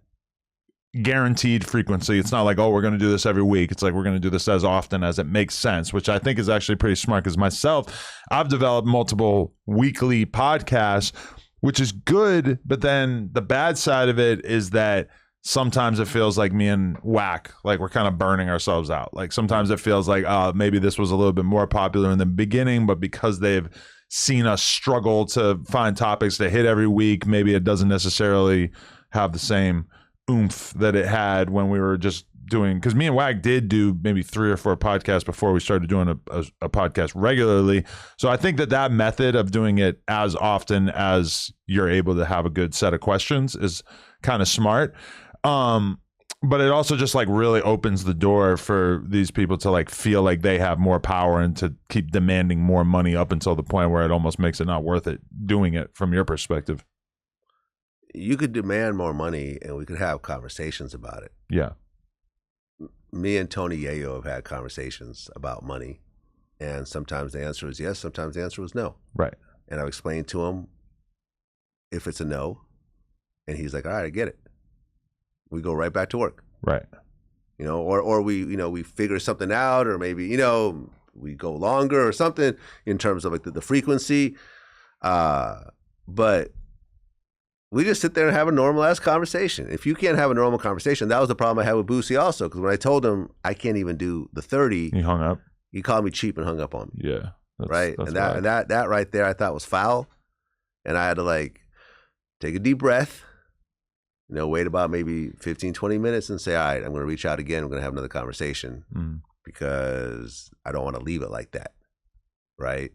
B: guaranteed frequency. It's not like, oh, we're going to do this every week. It's like, we're going to do this as often as it makes sense, which I think is actually pretty smart, because myself, I've developed multiple weekly podcasts, which is good. But then the bad side of it is that sometimes it feels like me and Whack, like we're kind of burning ourselves out. Like sometimes it feels like, maybe this was a little bit more popular in the beginning, but because they've seen us struggle to find topics to hit every week, maybe it doesn't necessarily have the same oomph that it had when we were just doing, because me and Wag did do maybe 3 or 4 podcasts before we started doing a podcast regularly. So I think that method of doing it as often as you're able to have a good set of questions is kind of smart.
A: But it also just like really opens the door for these people to like feel like they have more power and to keep demanding more money up until the point where it almost makes it not worth it doing it from your perspective.
B: You could demand more money and we could have conversations about it.
A: Yeah.
B: Me and Tony Yayo have had conversations about money, and sometimes the answer is yes, sometimes the answer was no.
A: Right.
B: And I've explained to him if it's a no, and he's like, all right, I get it. We go right back to work.
A: Right.
B: You know, or we, you know, we figure something out, or maybe, you know, we go longer or something in terms of like the frequency. But we just sit there and have a normal ass conversation. If you can't have a normal conversation, that was the problem I had with Boosie also. Because when I told him I can't even do the 30,
A: he hung up.
B: He called me cheap and hung up on me.
A: Yeah.
B: Right. And that right there I thought was foul. And I had to like take a deep breath, you know, wait about maybe 15, 20 minutes and say, all right, I'm going to reach out again. We're going to have another conversation because I don't want to leave it like that. Right.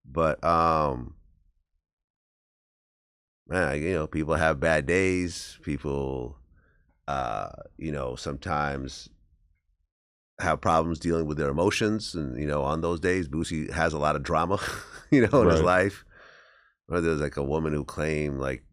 B: But, man, you know, people have bad days. People, you know, sometimes have problems dealing with their emotions. And, you know, on those days, Boosie has a lot of drama, you know, in his life. Or there's like a woman who claimed like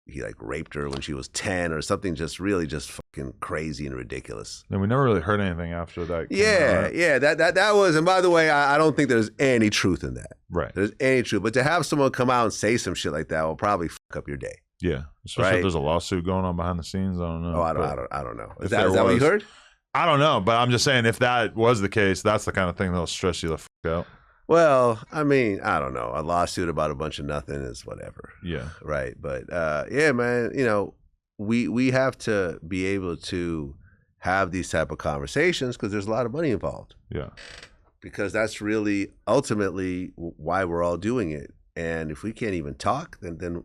B: he like raped her when she was 10 or something just really just fucking crazy and ridiculous.
A: And we never really heard anything after that.
B: Yeah. That was, and by the way, I don't think there's any truth in that.
A: Right.
B: There's any truth. But to have someone come out and say some shit like that will probably fuck up your day.
A: Yeah. Especially if there's a lawsuit going on behind the scenes. I don't know.
B: Oh, I don't know. Is that what you heard?
A: I don't know, but I'm just saying if that was the case, that's the kind of thing that'll stress you the fuck out.
B: Well, I mean, I don't know. A lawsuit about a bunch of nothing is whatever.
A: Yeah.
B: Right. But yeah, man, you know, we have to be able to have these type of conversations because there's a lot of money involved.
A: Yeah.
B: Because that's really ultimately why we're all doing it. And if we can't even talk, then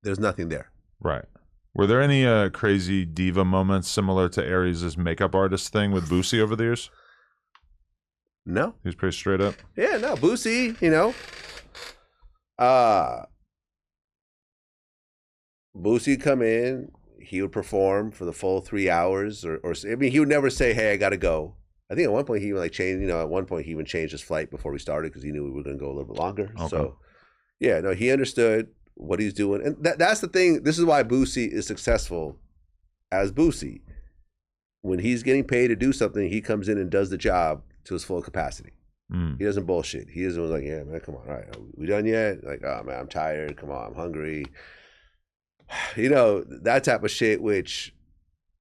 B: there's nothing there.
A: Right. Were there any crazy diva moments similar to Aries' makeup artist thing with Boosie over the years?
B: No.
A: He was pretty straight up.
B: Yeah, no. Boosie, you know. Boosie come in, he would perform for the full 3 hours or I mean, he would never say, hey, I gotta go. I think at one point he even like changed, you know, at one point he even changed his flight before we started because he knew we were gonna go a little bit longer. Okay. So yeah, no, he understood what he's doing. And that's the thing. This is why Boosie is successful as Boosie. When he's getting paid to do something, he comes in and does the job to his full capacity. He doesn't bullshit. He isn't like, yeah, man, come on. All right, are we done yet? Like, oh, man, I'm tired. Come on, I'm hungry. You know, that type of shit, which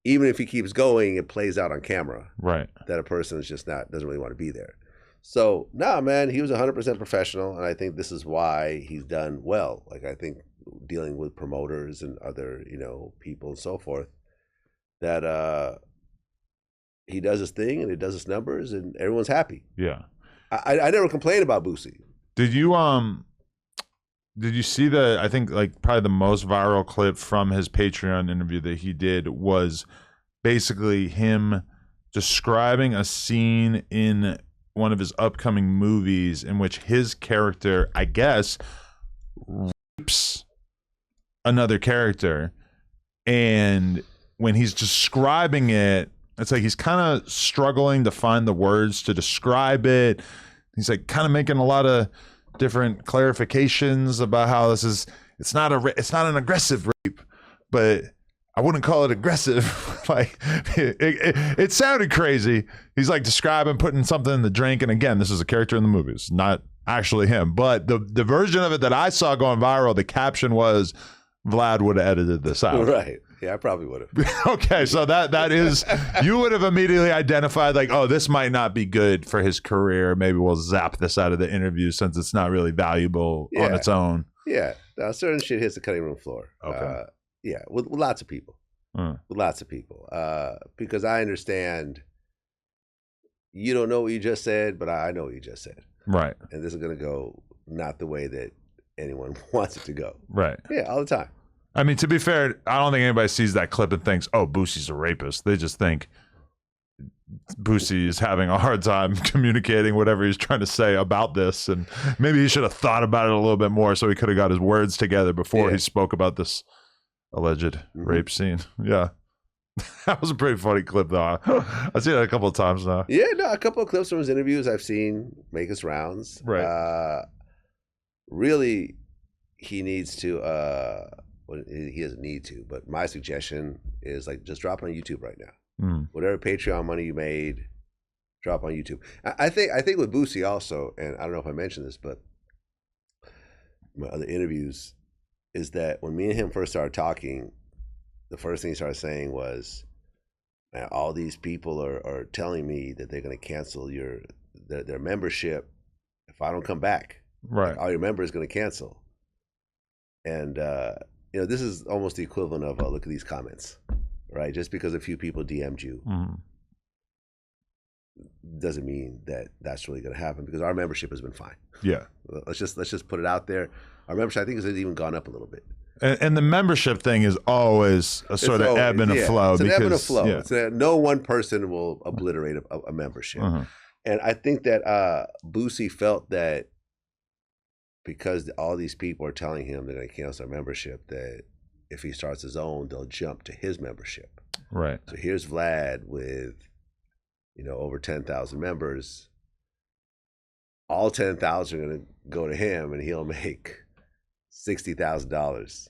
B: even if he keeps going, it plays out on camera.
A: Right.
B: That a person is just doesn't really want to be there. So, nah, man, he was 100% professional. And I think this is why he's done well. Like, I think dealing with promoters and other, you know, people and so forth, that he does his thing and he does his numbers and everyone's happy.
A: Yeah.
B: I never complained about Boosie.
A: Did you see the, I think like probably the most viral clip from his Patreon interview that he did was basically him describing a scene in one of his upcoming movies in which his character, I guess, rapes another character. And when he's describing it, it's like he's kind of struggling to find the words to describe it. He's like kind of making a lot of different clarifications about how this is, it's not an aggressive rape, but I wouldn't call it aggressive. Like it sounded crazy. He's like describing putting something in the drink. And again, this is a character in the movie. It's not actually him, but the version of it that I saw going viral, the caption was, Vlad would have edited this out.
B: Right. Yeah, I probably would have.
A: Okay, so that is, you would have immediately identified like, oh, this might not be good for his career. Maybe we'll zap this out of the interview since it's not really valuable on its own.
B: Yeah, certain shit hits the cutting room floor.
A: Okay.
B: Yeah, with lots of people. With lots of people. Because I understand you don't know what you just said, but I know what you just said. Right. And this is going to go not the way that anyone wants it to go.
A: Right.
B: Yeah, all the time.
A: I mean, to be fair, I don't think anybody sees that clip and thinks, oh, Boosie's a rapist. They just think Boosie is having a hard time communicating whatever he's trying to say about this. And maybe he should have thought about it a little bit more so he could have got his words together before he spoke about this alleged rape scene. Yeah. That was a pretty funny clip, though. I've seen it a couple of times now.
B: Yeah, no, a couple of clips from his interviews I've seen make his rounds.
A: Right.
B: Really, he needs to. Well, he doesn't need to, but my suggestion is like just drop it on YouTube right now. Whatever Patreon money you made, drop on YouTube. I think with Boosie also, and I don't know if I mentioned this, but my other interviews is that when me and him first started talking, the first thing he started saying was, "Man, all these people are telling me that they're going to cancel their membership if I don't come back.
A: Right.
B: Like, all your members going to cancel." And this is almost the equivalent of look at these comments, right? Just because a few people DM'd you doesn't mean that that's really going to happen, because our membership has been fine.
A: Yeah.
B: Let's just put it out there. Our membership, I think, has even gone up a little bit.
A: And the membership thing is always a sort of ebb and a flow.
B: It's an ebb and a flow.
A: Yeah.
B: No one person will obliterate a membership. And I think that Boosie felt that because all these people are telling him they're going to cancel their membership, that if he starts his own, they'll jump to his membership.
A: Right.
B: So here's Vlad with, over 10,000 members. All 10,000 are going to go to him, and he'll make $60,000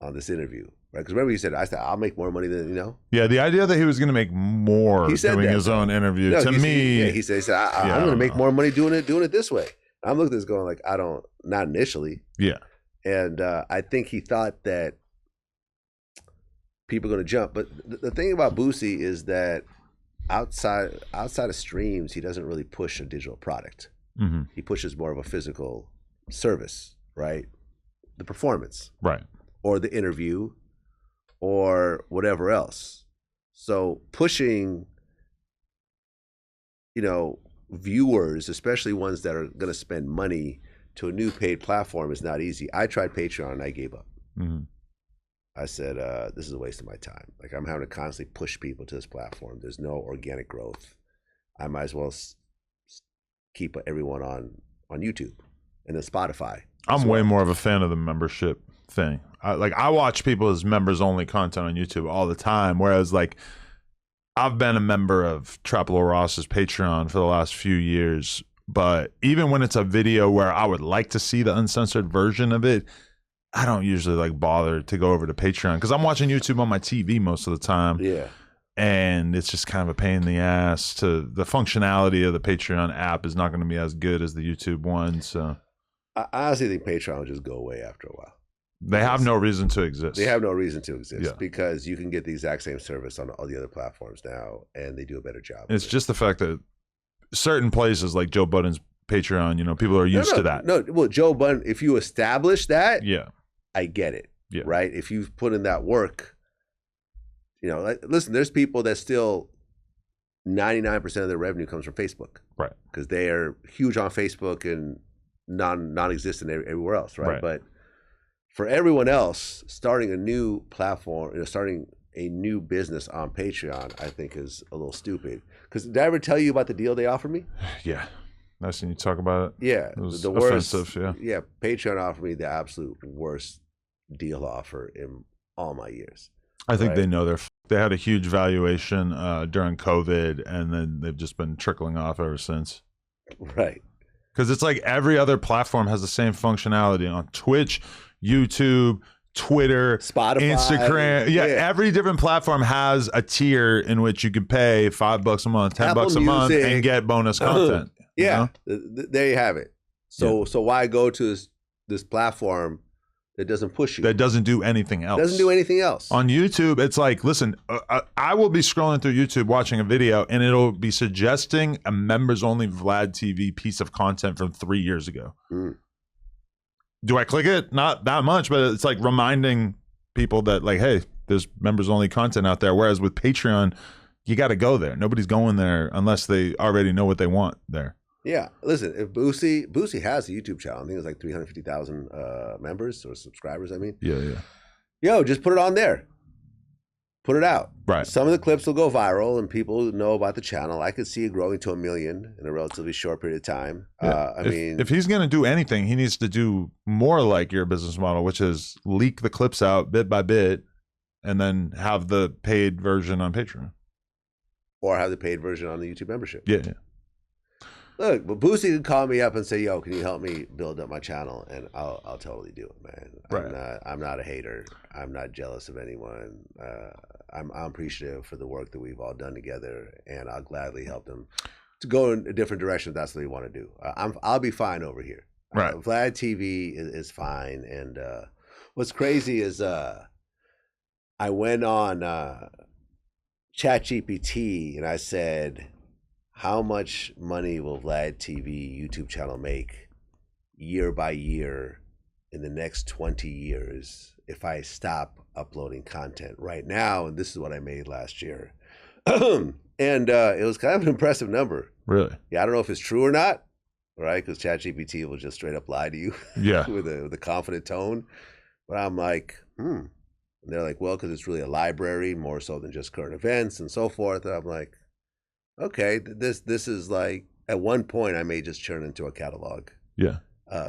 B: on this interview, right? Because remember, I said I'll make more money than
A: Yeah, the idea that he was going to make more doing his own interview, to me,
B: he said I'm going to make more money doing it this way. I'm looking at this going like, not initially. Yeah. And I think he thought that people are going to jump. But the thing about Boosie is that outside of streams, he doesn't really push a digital product. He pushes more of a physical service, right? The performance. Right. Or the interview or whatever else. So pushing, viewers, especially ones that are going to spend money, to a new paid platform is not easy. I tried Patreon and I gave up. I said, this is a waste of my time. Like, I'm having to constantly push people to this platform. There's no organic growth. I might as well keep everyone on YouTube and then Spotify.
A: I'm way more of a fan of the membership thing. I watch people as members only content on YouTube all the time, whereas I've been a member of Trapolo Ross's Patreon for the last few years, but even when it's a video where I would like to see the uncensored version of it, I don't usually bother to go over to Patreon because I'm watching YouTube on my TV most of the time. Yeah. And it's just kind of a pain in the ass. The functionality of the Patreon app is not going to be as good as the YouTube one. So
B: I honestly think Patreon will just go away after a while.
A: They have no reason to exist.
B: They have no reason to exist because you can get the exact same service on all the other platforms now, and they do a better job.
A: It's just the fact that certain places like Joe Budden's Patreon, people are used to that.
B: No, well, Joe Budden, if you establish that, I get it. Yeah. Right? If you've put in that work, listen, there's people that still 99% of their revenue comes from Facebook. Right. Because they are huge on Facebook and non-existent everywhere else, right? But for everyone else, starting a new platform, starting a new business on Patreon, I think is a little stupid. Because did I ever tell you about the deal they offered me?
A: Yeah. I've seen you talk about it.
B: Yeah.
A: It was
B: the
A: offensive,
B: worst, yeah. Patreon offered me the absolute worst deal offer in all my years.
A: I think they know they had a huge valuation during COVID, and then they've just been trickling off ever since.
B: Right.
A: Because it's like every other platform has the same functionality on Twitch, YouTube, Twitter,
B: Spotify,
A: Instagram. Yeah, every different platform has a tier in which you can pay $5 a month, $10 a month, and get bonus content.
B: Yeah, there you have it. So why go to this platform that doesn't push you?
A: That doesn't do anything else.
B: Doesn't do anything else.
A: On YouTube, it's like, listen, I will be scrolling through YouTube watching a video, and it'll be suggesting a members-only Vlad TV piece of content from 3 years ago. Do I click it? Not that much, but it's like reminding people that, hey, there's members-only content out there. Whereas with Patreon, you got to go there. Nobody's going there unless they already know what they want there.
B: Yeah, listen, if Boosie has a YouTube channel, I think it's like 350,000 members or subscribers, I mean.
A: Yeah.
B: Yo, just put it on there. Put it out.
A: Right.
B: Some of the clips will go viral and people know about the channel. I could see it growing to 1 million in a relatively short period of time.
A: Yeah. If he's going to do anything, he needs to do more like your business model, which is leak the clips out bit by bit and then have the paid version on Patreon.
B: Or have the paid version on the YouTube membership.
A: Yeah.
B: Look, but Boosie can call me up and say, "Yo, can you help me build up my channel?" And I'll totally do it, man.
A: Right.
B: I'm not a hater. I'm not jealous of anyone. I'm appreciative for the work that we've all done together, and I'll gladly help them to go in a different direction if that's what they want to do. I'll be fine over here.
A: Right.
B: Vlad TV is fine, and what's crazy is I went on ChatGPT and I said, how much money will Vlad TV YouTube channel make year by year in the next 20 years if I stop uploading content right now? And this is what I made last year. And it was kind of an impressive number.
A: Really?
B: Yeah, I don't know if it's true or not, right? Because ChatGPT will just straight up lie to you with a confident tone. But I'm like, And they're like, well, because it's really a library more so than just current events and so forth. And I'm like, okay, this is like, at one point I may just turn into a catalog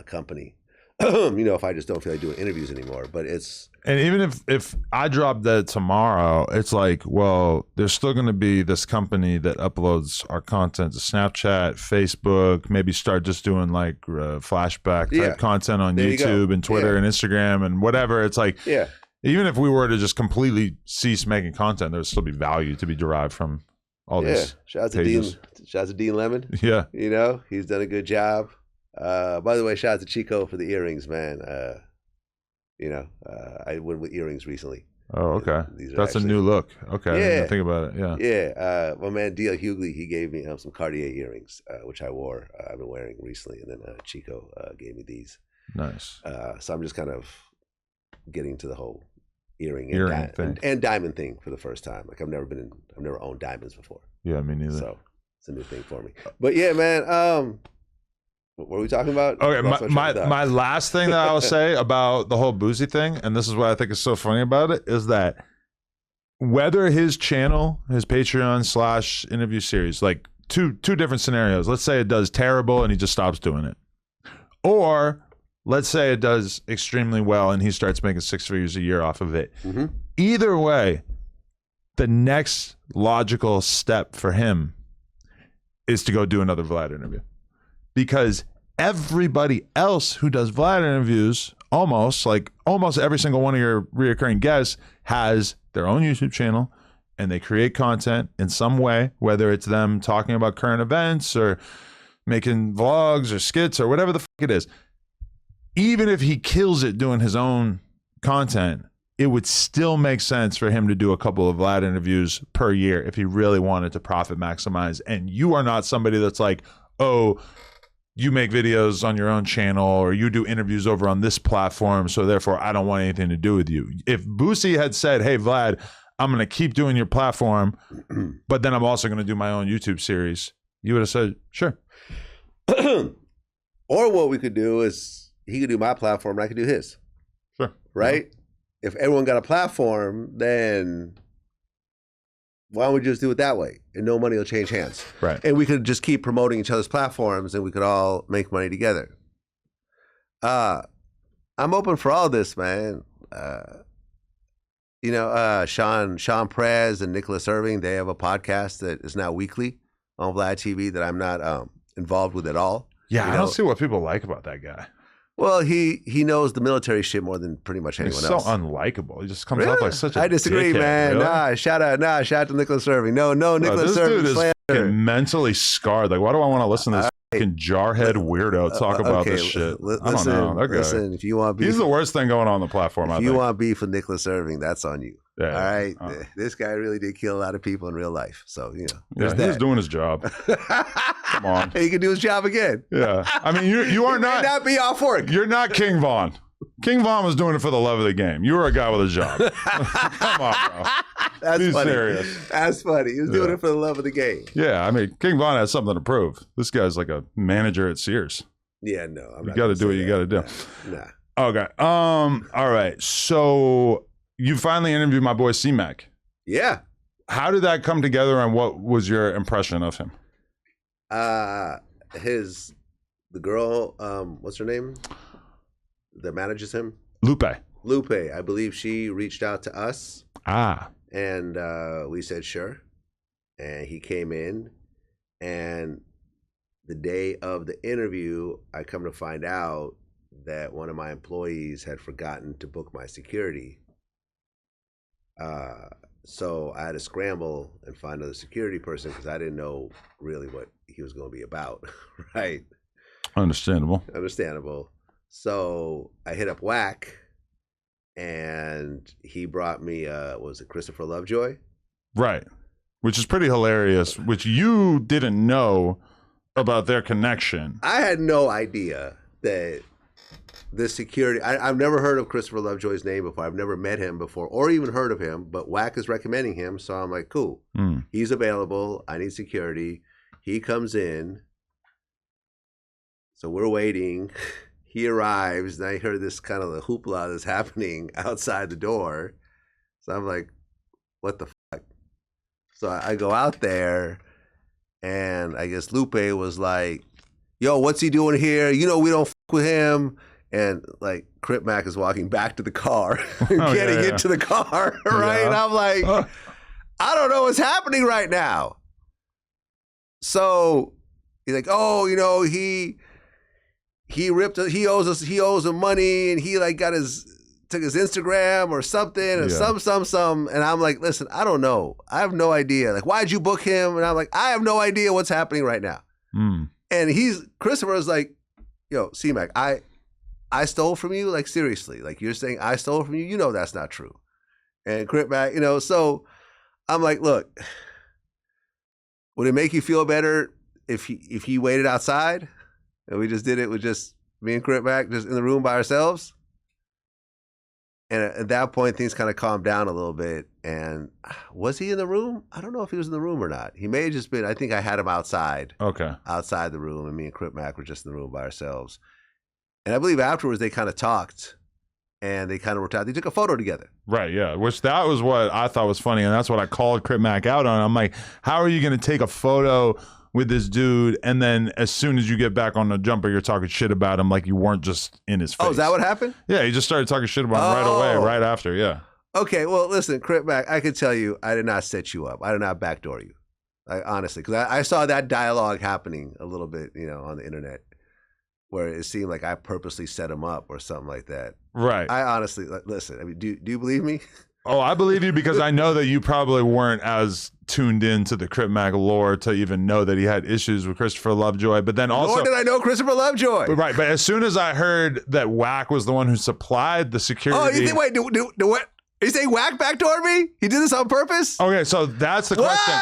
B: company. If I just don't feel like doing interviews anymore. But it's,
A: and even if I drop that tomorrow, it's like, well, there's still going to be this company that uploads our content to Snapchat, Facebook, maybe start just doing like flashback type content on YouTube and Twitter and Instagram and whatever. It's like, even if we were to just completely cease making content, there would still be value to be derived from all these
B: Shout out to Dean Lemon.
A: Yeah.
B: He's done a good job. By the way, shout out to Chico for the earrings, man. I went with earrings recently.
A: Oh, okay. That's actually a new look. Okay, I didn't even think about it.
B: Yeah. My man D.L. Hughley, he gave me some Cartier earrings, which I wore. I've been wearing recently, and then Chico gave me these.
A: Nice.
B: So I'm just kind of getting to the whole earring
A: thing
B: and diamond thing for the first time. Like I've never owned diamonds before.
A: Yeah, me neither.
B: So it's a new thing for me. But yeah, man. What were we talking about?
A: Okay, my last thing that I will say about the whole Boosie thing, and this is what I think is so funny about it, is that whether his channel, his Patreon / interview series, like two different scenarios. Let's say it does terrible and he just stops doing it, or let's say it does extremely well and he starts making 6 figures a year off of it.
B: Mm-hmm.
A: Either way, the next logical step for him is to go do another Vlad interview. Because everybody else who does Vlad interviews, almost every single one of your reoccurring guests has their own YouTube channel, and they create content in some way, whether it's them talking about current events or making vlogs or skits or whatever the fuck it is. Even if he kills it doing his own content, it would still make sense for him to do a couple of Vlad interviews per year if he really wanted to profit maximize. And you are not somebody that's like, oh, you make videos on your own channel or you do interviews over on this platform, so therefore I don't want anything to do with you. If Boosie had said, hey, Vlad, I'm going to keep doing your platform, but then I'm also going to do my own YouTube series, you would have said, sure.
B: Or what we could do is he could do my platform and I could do his.
A: Sure.
B: Right? Yeah. If everyone got a platform, then why don't we just do it that way? And no money will change hands.
A: Right.
B: And we could just keep promoting each other's platforms and we could all make money together. I'm open for all this, man. Sean Prez and Nicholas Irving, they have a podcast that is now weekly on Vlad TV that I'm not involved with at all.
A: Yeah, I don't see what people like about that guy.
B: Well, he knows the military shit more than pretty much anyone else.
A: He's so unlikable. He just comes off like such a
B: I disagree,
A: dickhead,
B: man.
A: Really?
B: Shout out to Nicholas Irving. No, Nicholas Irving.
A: This dude is fucking mentally scarred. Like, why do I want to listen to this fucking jarhead weirdo talk about this shit? I don't know. Okay.
B: Listen, if you want beef,
A: he's the worst thing going on the platform.
B: If you want beef with Nicholas Irving, that's on you.
A: Yeah,
B: all right. This guy really did kill a lot of people in real life. So,
A: he's doing his job. Come on.
B: He can do his job again.
A: Yeah. I mean, you are not.
B: May not be off work.
A: You're not King Von. King Von was doing it for the love of the game. You were a guy with a job. Come on, bro.
B: That's
A: Be
B: funny.
A: serious.
B: That's funny. He was doing it for the love of the game.
A: Yeah. I mean, King Von has something to prove. This guy's like a manager at Sears.
B: Yeah, no.
A: You got to do what you got to do.
B: Nah.
A: Okay. All right. So you finally interviewed my boy C-Mac.
B: Yeah.
A: How did that come together and what was your impression of him?
B: The girl, what's her name? That manages him?
A: Lupe.
B: I believe she reached out to us.
A: Ah.
B: And we said, sure. And he came in, and the day of the interview, I come to find out that one of my employees had forgotten to book my security. So I had to scramble and find another security person because I didn't know really what he was going to be about, right?
A: Understandable.
B: So I hit up Whack, and he brought me, was it Christopher Lovejoy?
A: Right. Which is pretty hilarious, which you didn't know about their connection.
B: I had no idea that this security, I've never heard of Christopher Lovejoy's name before. I've never met him before or even heard of him, but Whack is recommending him. So I'm like, cool. He's available. I need security. He comes in. So we're waiting. He arrives, and I heard this kind of the hoopla that's happening outside the door. So I'm like, what the fuck? So I go out there, and I guess Lupe was like, yo, what's he doing here? You know we don't fuck with him. And like Crip Mac is walking back to the car, getting into the car, right? And I'm like, I don't know what's happening right now. So he's like, oh, you know, he owes him money, and he like took his Instagram or something, and some. And I'm like, listen, I don't know. I have no idea. Like, why'd you book him? And I'm like, I have no idea what's happening right now. And Christopher is like, yo, C-Mac, I stole from you? Like, seriously, like you're saying I stole from you? You know that's not true. And Crip Mac, you know, so I'm like, look, would it make you feel better if he waited outside and we just did it with just me and Crip Mac just in the room by ourselves? And at that point, things kind of calmed down a little bit. And was he in the room? I don't know if he was in the room or not. He may have just been, I think I had him outside.
A: Okay.
B: Outside the room, and me and Crip Mac were just in the room by ourselves. And I believe afterwards they kind of talked, and they kind of worked out. They took a photo together.
A: Right, yeah. Which that was what I thought was funny, and that's what I called Crip Mac out on. I'm like, how are you going to take a photo with this dude, and then as soon as you get back on the jumper, you're talking shit about him like you weren't just in his face?
B: Oh, is that what happened?
A: Yeah, he just started talking shit about him right away, right after, yeah.
B: Okay, well, listen, Crip Mac, I can tell you, I did not set you up. I did not backdoor you. Honestly, because I saw that dialogue happening a little bit, you know, on the internet, where it seemed like I purposely set him up or something like that.
A: Right.
B: I honestly, listen, I mean, do you believe me?
A: Oh, I believe you because I know that you probably weren't as tuned into the Crip Mac lore to even know that he had issues with Christopher Lovejoy. But then also,
B: nor did I know Christopher Lovejoy.
A: Right, but as soon as I heard that Whack was the one who supplied the security.
B: Oh, you think? Wait, do what? Is he Whack backdoored me? He did this on purpose?
A: Okay, so that's the question.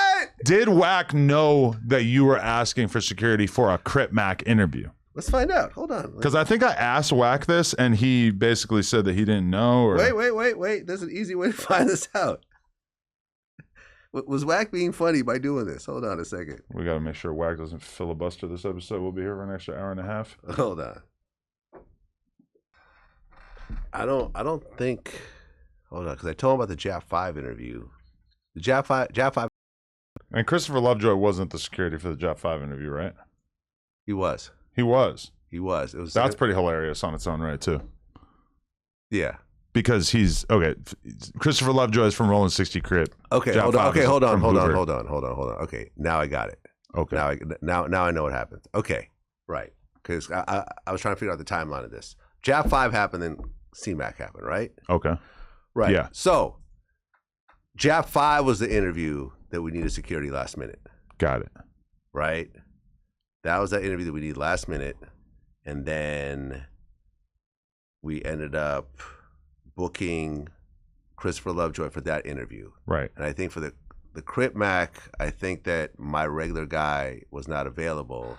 A: Did Whack know that you were asking for security for a Crip Mac interview?
B: Let's find out. Hold on.
A: Because I think I asked Whack this, and he basically said that he didn't know. Or...
B: Wait. There's an easy way to find this out. Was Whack being funny by doing this? Hold on a second.
A: We got to make sure Whack doesn't filibuster this episode. We'll be here for an extra hour and a half.
B: Hold on. I don't think... Hold on, because I told him about the Jap 5 interview. The Jap 5...
A: And Christopher Lovejoy wasn't the security for the Jap 5 interview, right?
B: He was.
A: He was.
B: It was.
A: That's pretty hilarious on its own right, too.
B: Yeah.
A: Because he's... Okay, Christopher Lovejoy is from Rolling 60 Crip.
B: Okay, hold on. Okay, now I got it.
A: Okay.
B: Now I know what happened. Okay, right. Because I was trying to figure out the timeline of this. Jap 5 happened, then C-Mac happened, right?
A: Okay.
B: Right.
A: Yeah.
B: So, Jap 5 was the interview that we needed security last minute.
A: Got it.
B: Right? That was that interview that we needed last minute. And then we ended up booking Christopher Lovejoy for that interview.
A: Right.
B: And I think for the Crip Mac, I think that my regular guy was not available.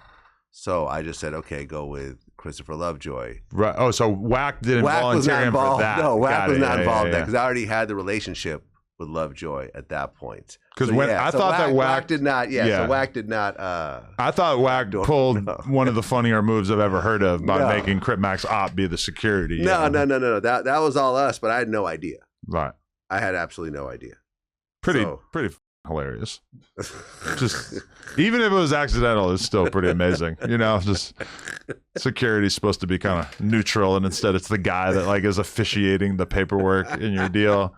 B: So I just said, okay, go with Christopher Lovejoy.
A: Right. Oh, so Whack didn't volunteer him for that.
B: No, Whack was not involved in that because I already had the relationship with Lovejoy at that point.
A: Because I thought that Whack
B: did not. Yeah. So Whack did not.
A: I thought Whack pulled one of the funnier moves I've ever heard of by making Crip Mac's op be the security.
B: No. That was all us, but I had no idea.
A: Right.
B: I had absolutely no idea.
A: Pretty hilarious. Just even if it was accidental, it's still pretty amazing. You know, just security's supposed to be kind of neutral, and instead it's the guy that like is officiating the paperwork in your deal.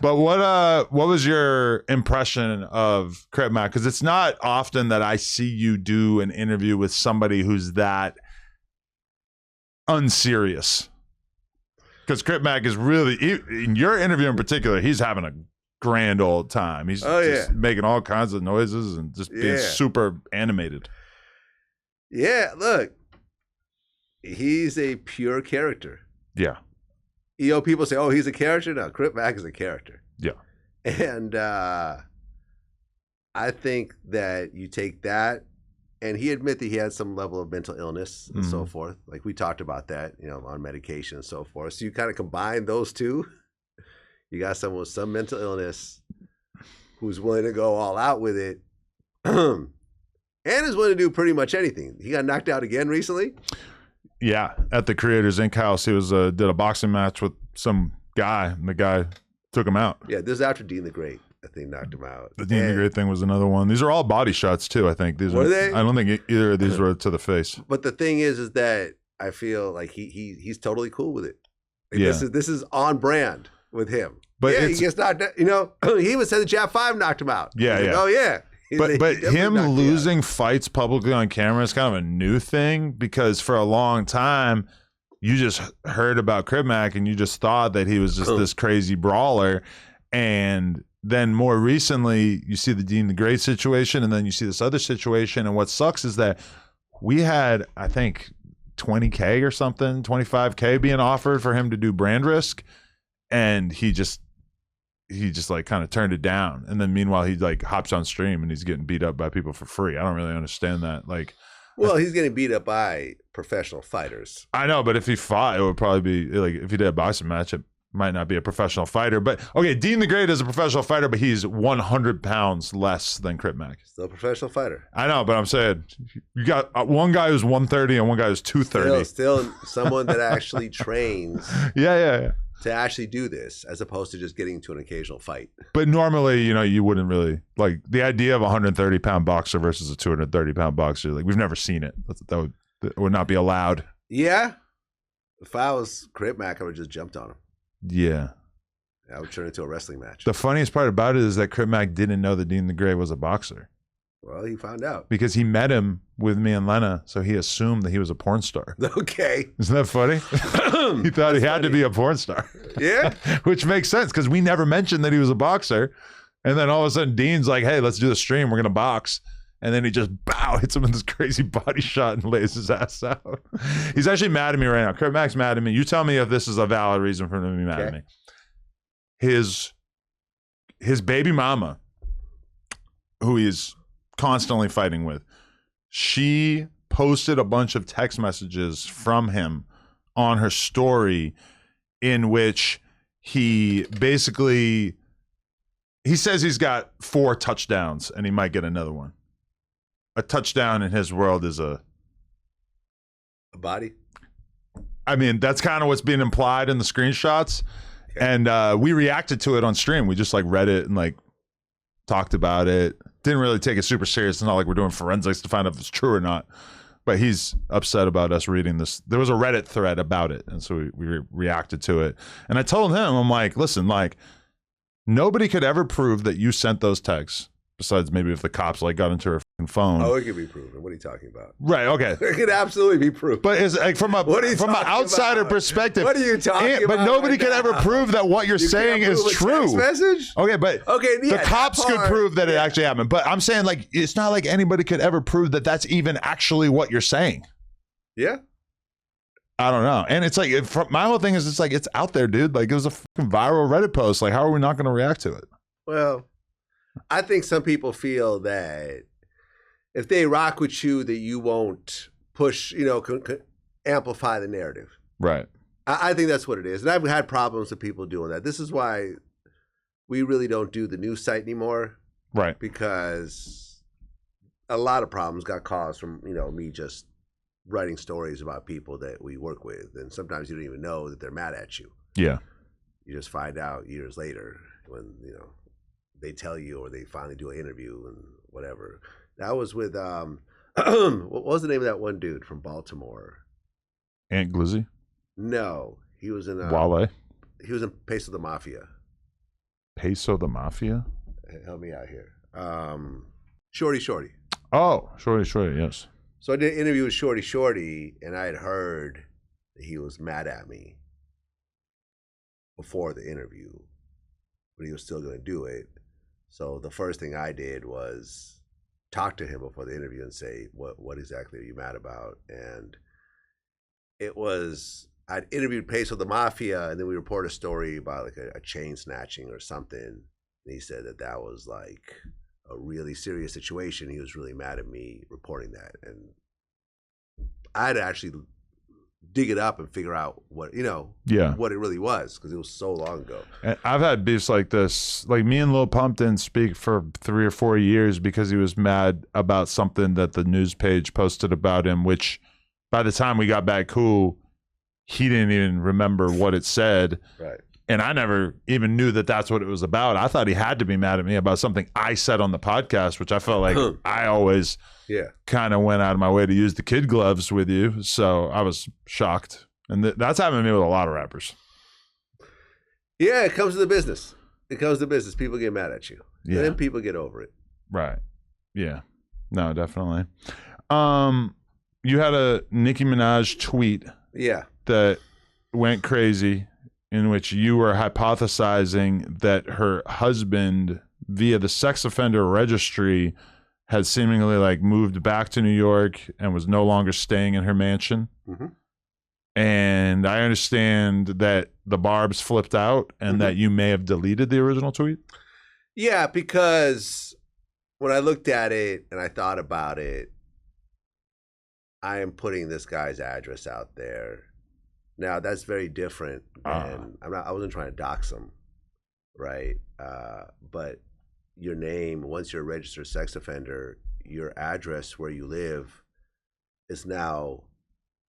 A: But what was your impression of Crip Mac? Because it's not often that I see you do an interview with somebody who's that unserious. Because Crip Mac is really, in your interview in particular, he's having a grand old time. He's just making all kinds of noises and just being super animated.
B: Yeah, look, he's a pure character.
A: Yeah.
B: You know, people say, oh, he's a character. No, Crip Mac is a character.
A: Yeah.
B: And I think that you take that, and he admitted he had some level of mental illness and so forth. Like we talked about that, you know, on medication and so forth. So you kind of combine those two. You got someone with some mental illness who's willing to go all out with it and is willing to do pretty much anything. He got knocked out again recently.
A: Yeah, at the Creators Inc. house, he was did a boxing match with some guy, and the guy took him out.
B: Yeah, this is after Dean the Great. I think knocked him out.
A: The Dean the Great thing was another one. These are all body shots too. I think these
B: were they?
A: I don't think either of these were to the face.
B: But the thing is that I feel like he's totally cool with it. Like
A: Yeah.
B: This is on brand with him.
A: But
B: yeah,
A: it's,
B: he gets knocked out. You know, he even said the Jab 5 knocked him out.
A: Yeah,
B: He's
A: yeah.
B: Like, oh yeah.
A: But him losing fights publicly on camera is kind of a new thing, because for a long time you just heard about Crip Mac and you just thought that he was just this crazy brawler, and then more recently you see the Dean the Great situation, and then you see this other situation, and what sucks is that we had, I think, 20K or something, 25K being offered for him to do brand risk, and he just like kind of turned it down. And then meanwhile he like hops on stream and he's getting beat up by people for free. I don't really understand that. Like,
B: well, he's getting beat up by professional fighters.
A: I know, but if he fought, it would probably be like, if he did a boxing match, it might not be a professional fighter. But okay, Dean the Great is a professional fighter, but he's 100 pounds less than Crip Mac.
B: Still a professional fighter.
A: I know, but I'm saying you got one guy who's 130 and one guy who's 230.
B: Still someone that actually trains.
A: Yeah.
B: To actually do this, as opposed to just getting into an occasional fight.
A: But normally, you know, you wouldn't really like the idea of a 130-pound boxer versus a 230-pound boxer. Like, we've never seen it. That would not be allowed.
B: Yeah. If I was Crip Mac, I would just jumped on him.
A: Yeah.
B: I would turn it into a wrestling match.
A: The funniest part about it is that Crip Mac didn't know that Dean the Great was a boxer.
B: Well, he found out.
A: Because he met him with me and Lena, so he assumed that he was a porn star.
B: Okay.
A: Isn't that funny? He thought he had to be a porn star.
B: Yeah.
A: Which makes sense, because we never mentioned that he was a boxer. And then all of a sudden, Dean's like, hey, let's do the stream. We're going to box. And then he just, hits him with this crazy body shot and lays his ass out. He's actually mad at me right now. Crip Mac's mad at me. You tell me if this is a valid reason for him to be mad at me. His baby mama, who he's constantly fighting with, she posted a bunch of text messages from him on her story in which he basically, he says he's got 4 touchdowns and he might get another one. A touchdown in his world is a
B: body.
A: I mean, that's kind of what's being implied in the screenshots. Okay. And we reacted to it on stream. We just like read it and like talked about it. Didn't really take it super serious. It's not like we're doing forensics to find out if it's true or not. But he's upset about us reading this. There was a Reddit thread about it, and so we reacted to it. And I told him, I'm like, listen, like, nobody could ever prove that you sent those texts, besides maybe if the cops like got into her phone.
B: Oh, it could be proven. What are you talking about?
A: Right, okay.
B: It could absolutely be proven.
A: But it's like from an outsider perspective.
B: What are you talking about?
A: But nobody could ever prove that what you're saying is true.
B: Text message?
A: Okay, but the cops could prove that it actually happened. But I'm saying, like, it's not like anybody could ever prove that that's even actually what you're saying.
B: Yeah.
A: I don't know. And it's like, my whole thing is, it's like, it's out there, dude. Like, it was a fucking viral Reddit post. Like, how are we not going to react to it?
B: Well, I think some people feel that if they rock with you, that you won't push, amplify the narrative.
A: Right.
B: I think that's what it is. And I've had problems with people doing that. This is why we really don't do the news site anymore.
A: Right.
B: Because a lot of problems got caused from, me just writing stories about people that we work with. And sometimes you don't even know that they're mad at you.
A: Yeah.
B: You just find out years later when, they tell you, or they finally do an interview and whatever. That was with what was the name of that one dude from Baltimore?
A: Ant Glizzy?
B: No, he was in
A: Wale?
B: He was in Peso the Mafia.
A: Peso the Mafia?
B: Help me out here. Shorty.
A: Oh, Shorty, yes.
B: So I did an interview with Shorty, and I had heard that he was mad at me before the interview, but he was still going to do it. So the first thing I did was talk to him before the interview and say, what exactly are you mad about? And it was, I'd interviewed Peso the Mafia, and then we reported a story about like a chain snatching or something. And he said that was like a really serious situation. He was really mad at me reporting that. And I had to actually dig it up and figure out what, what it really was, because it was so long ago.
A: And I've had beefs like this. Like me and Lil Pump didn't speak for 3 or 4 years because he was mad about something that the news page posted about him, which by the time we got back cool, he didn't even remember what it said.
B: Right.
A: And I never even knew that that's what it was about. I thought he had to be mad at me about something I said on the podcast, which I felt like I always kind of went out of my way to use the kid gloves with you. So I was shocked. And that's happened to me with a lot of rappers.
B: Yeah, it comes to the business. People get mad at you. Yeah. And then people get over it.
A: Right. Yeah. No, definitely. You had a Nicki Minaj tweet that went crazy, in which you were hypothesizing that her husband, via the sex offender registry, had seemingly like moved back to New York and was no longer staying in her mansion. Mm-hmm. And I understand that the barbs flipped out and that you may have deleted the original tweet.
B: Yeah, because when I looked at it and I thought about it, I am putting this guy's address out there. Now that's very different than I wasn't trying to dox him, right? But your name, once you're a registered sex offender, your address where you live is now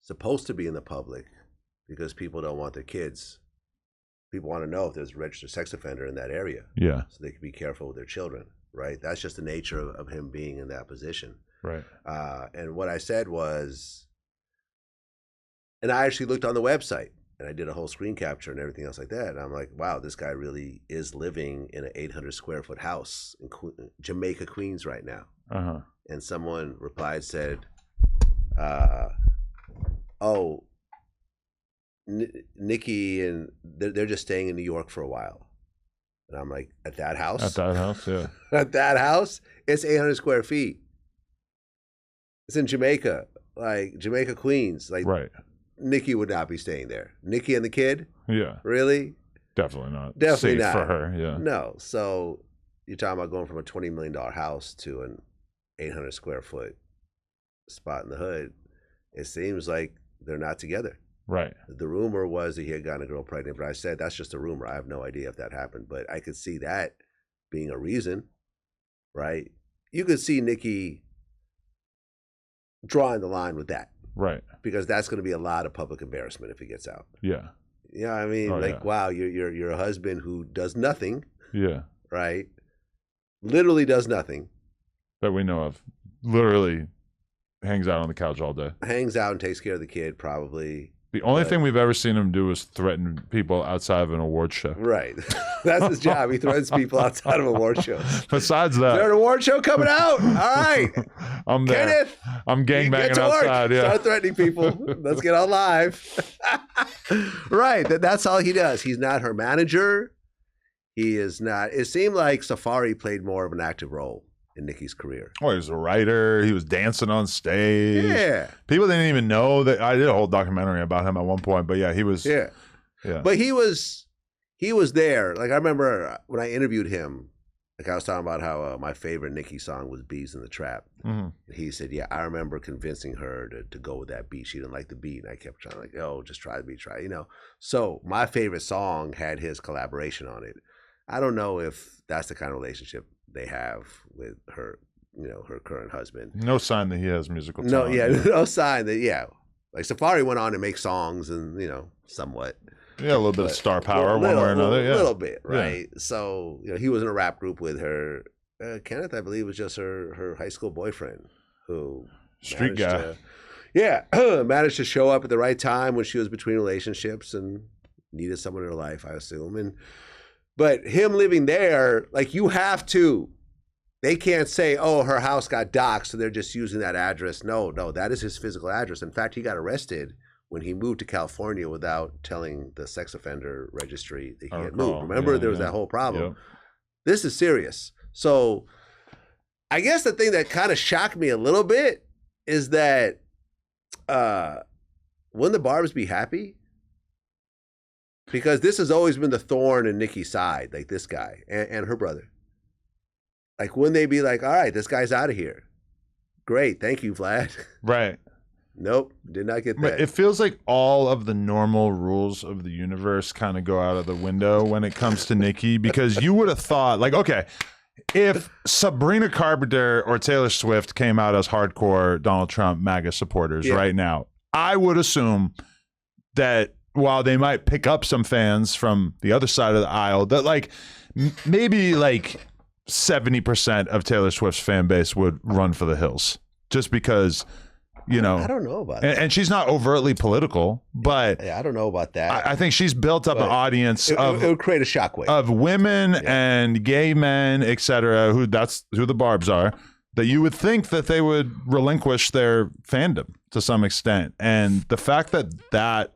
B: supposed to be in the public, because people don't want their kids. People want to know if there's a registered sex offender in that area.
A: Yeah.
B: So they can be careful with their children, right? That's just the nature of him being in that position.
A: Right.
B: And what I said was, and I actually looked on the website and I did a whole screen capture and everything else like that. And I'm like, wow, this guy really is living in an 800 square foot house in Jamaica, Queens right now. Uh-huh. And someone replied, said, Nicki and they're just staying in New York for a while. And I'm like, at that house?
A: At that house, yeah.
B: At that house? It's 800 square feet. It's in Jamaica, like Jamaica, Queens. Like,
A: right.
B: Nicki would not be staying there. Nicki and the kid?
A: Yeah.
B: Really?
A: Definitely not.
B: Definitely
A: safe
B: not.
A: For her, yeah.
B: No. So you're talking about going from a $20 million house to an 800 square foot spot in the hood. It seems like they're not together.
A: Right.
B: The rumor was that he had gotten a girl pregnant, but I said that's just a rumor. I have no idea if that happened, but I could see that being a reason, right? You could see Nicki drawing the line with that.
A: Right.
B: Because that's going to be a lot of public embarrassment if it gets out.
A: Yeah.
B: You know what I mean? Wow, you're a husband who does nothing.
A: Yeah.
B: Right? Literally does nothing.
A: That we know of. Literally hangs out on the couch all day.
B: Hangs out and takes care of the kid, probably.
A: The only thing we've ever seen him do is threaten people outside of an award show.
B: Right. That's his job. He threatens people outside of award shows.
A: Besides that.
B: Is there an award show coming out? All right.
A: I'm there.
B: Kenneth,
A: I'm gangbanging outside. Yeah.
B: Start threatening people. Let's get on live. Right. That's all he does. He's not her manager. He is not. It seemed like Safari played more of an active role in Nicki's career.
A: Oh, he was a writer. He was dancing on stage.
B: Yeah.
A: People didn't even know that. I did a whole documentary about him at one point, but yeah, he was.
B: Yeah.
A: Yeah.
B: But he was there. Like I remember when I interviewed him, like I was talking about how my favorite Nicki song was Bees in the Trap. Mm-hmm. And he said, yeah, I remember convincing her to go with that beat. She didn't like the beat. And I kept trying like, oh, just try the beat, try, So my favorite song had his collaboration on it. I don't know if that's the kind of relationship they have with her, her current husband.
A: No sign that he has musical talent.
B: No sign that, Like Safari went on to make songs and, somewhat.
A: Yeah, a little bit of star power, one way or another. Yeah,
B: a little bit, right? Yeah. So he was in a rap group with her. Kenneth, I believe, was just her high school boyfriend who
A: street guy.
B: Managed to show up at the right time when she was between relationships and needed someone in her life, I assume. But him living there, like you have to. They can't say, oh, her house got doxxed, so they're just using that address. No, that is his physical address. In fact, he got arrested when he moved to California without telling the sex offender registry that he had moved. Remember, there was that whole problem. Yep. This is serious. So I guess the thing that kind of shocked me a little bit is that wouldn't the Barbs be happy? Because this has always been the thorn in Nicki's side, like this guy and her brother. Like, wouldn't they be like, all right, this guy's out of here. Great. Thank you, Vlad.
A: Right.
B: Nope. Did not get that.
A: It feels like all of the normal rules of the universe kind of go out of the window when it comes to Nicki, because you would have thought, like, okay, if Sabrina Carpenter or Taylor Swift came out as hardcore Donald Trump MAGA supporters right now, I would assume that while they might pick up some fans from the other side of the aisle, that like maybe like 70% of Taylor Swift's fan base would run for the hills just because, you know,
B: I don't know about that.
A: And she's not overtly political, but
B: I don't know about that.
A: I think she's built up an audience
B: it would create a shockwave
A: of women and gay men, etc. That's who the Barbs are, that you would think that they would relinquish their fandom to some extent. And the fact that that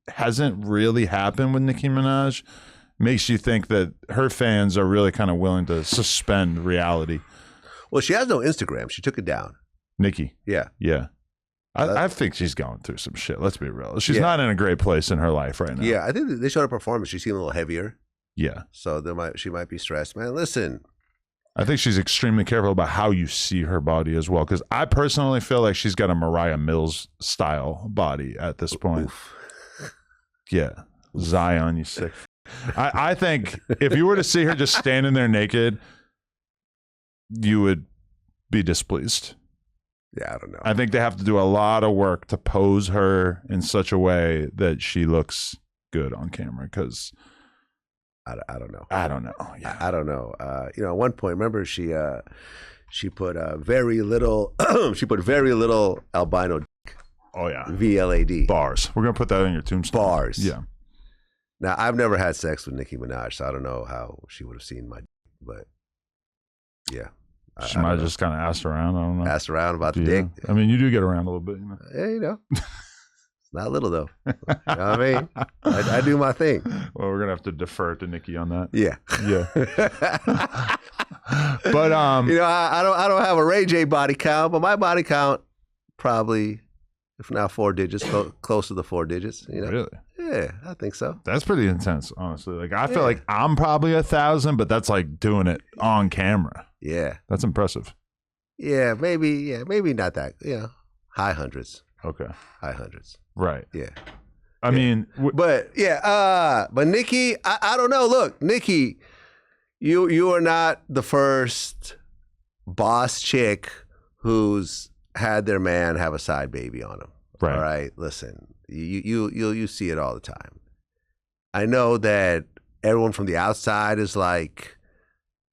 A: hasn't really happened with Nicki Minaj makes you think that her fans are really kind of willing to suspend reality.
B: Well, she has no Instagram. She took it down.
A: Nicki.
B: Yeah.
A: Yeah. I think she's going through some shit. Let's be real. She's not in a great place in her life right now.
B: Yeah. I think they showed her performance. She seemed a little heavier.
A: Yeah.
B: So she might be stressed. Man, listen.
A: I think she's extremely careful about how you see her body as well. Because I personally feel like she's got a Mariah Mills style body at this point. Oof. Yeah. Zion, you sick. I think if you were to see her just standing there naked, you would be displeased.
B: Yeah, I don't know.
A: I think they have to do a lot of work to pose her in such a way that she looks good on camera. Because
B: I don't know.
A: I don't know. Yeah.
B: I don't know. At one point, remember she put very little. She put very little albino.
A: Oh yeah.
B: VLAD.
A: Bars. We're gonna put that on your tombstone.
B: Bars.
A: Yeah.
B: Now, I've never had sex with Nicki Minaj, so I don't know how she would have seen my, but yeah.
A: She might have just kind of asked around. I don't know.
B: Asked around about the dick.
A: I mean, you do get around a little bit, you know.
B: Yeah, you know. It's not little, though. You know what I mean? I do my thing.
A: Well, we're going to have to defer to Nicki on that.
B: Yeah.
A: Yeah. But,
B: I don't have a Ray J body count, but my body count probably, if not 4 digits, close to the 4 digits. You know?
A: Really?
B: Yeah, I think so.
A: That's pretty intense, honestly. Like, I feel like I'm probably 1,000, but that's like doing it on camera.
B: Yeah.
A: That's impressive.
B: Yeah, maybe not that. High hundreds.
A: Okay.
B: High hundreds.
A: Right.
B: Yeah.
A: I mean.
B: But Nicki, I don't know. Look, Nicki, you are not the first boss chick who's had their man have a side baby on him.
A: Right.
B: All right. Listen, you see it all the time. I know that everyone from the outside is like,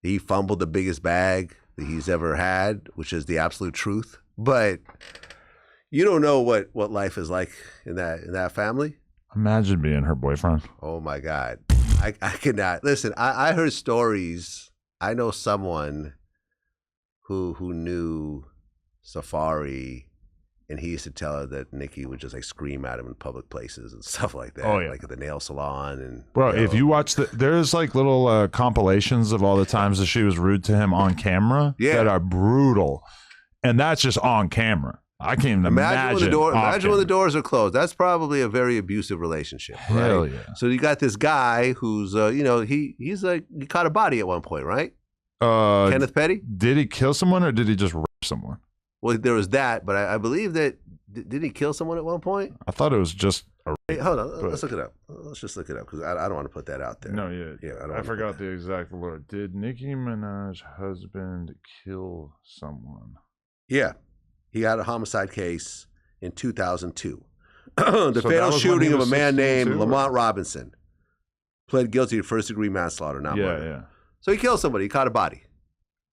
B: he fumbled the biggest bag that he's ever had, which is the absolute truth. But you don't know what life is like in that family.
A: Imagine being her boyfriend.
B: Oh my God. I cannot. Listen, I heard stories. I know someone who knew Safari, and he used to tell her that Nicki would just like scream at him in public places and stuff like that.
A: Oh yeah,
B: like at the nail salon and.
A: Bro, if you watch there's like little compilations of all the times that she was rude to him on camera that are brutal, and that's just on camera. I can't even imagine.
B: Imagine when the doors are closed. That's probably a very abusive relationship. Right?
A: Hell yeah.
B: So you got this guy who's he's like, he caught a body at one point, right? Kenneth Petty.
A: Did he kill someone or did he just rape someone?
B: Well, there was that, but I believe that did he kill someone at one point?
A: I thought it was just a rape.
B: Hey, hold on, let's look it up. Let's just look it up because I don't want to put that out there.
A: No, yeah. I forgot the exact word. Did Nicki Minaj's husband kill someone?
B: Yeah, he had a homicide case in 2002. The
A: So that
B: fatal
A: was when
B: shooting
A: he
B: of a
A: was
B: man
A: 16
B: named
A: too,
B: Lamont
A: or-
B: Robinson. Pled guilty to first-degree manslaughter, not murder.
A: Yeah.
B: So he killed somebody. He caught a body.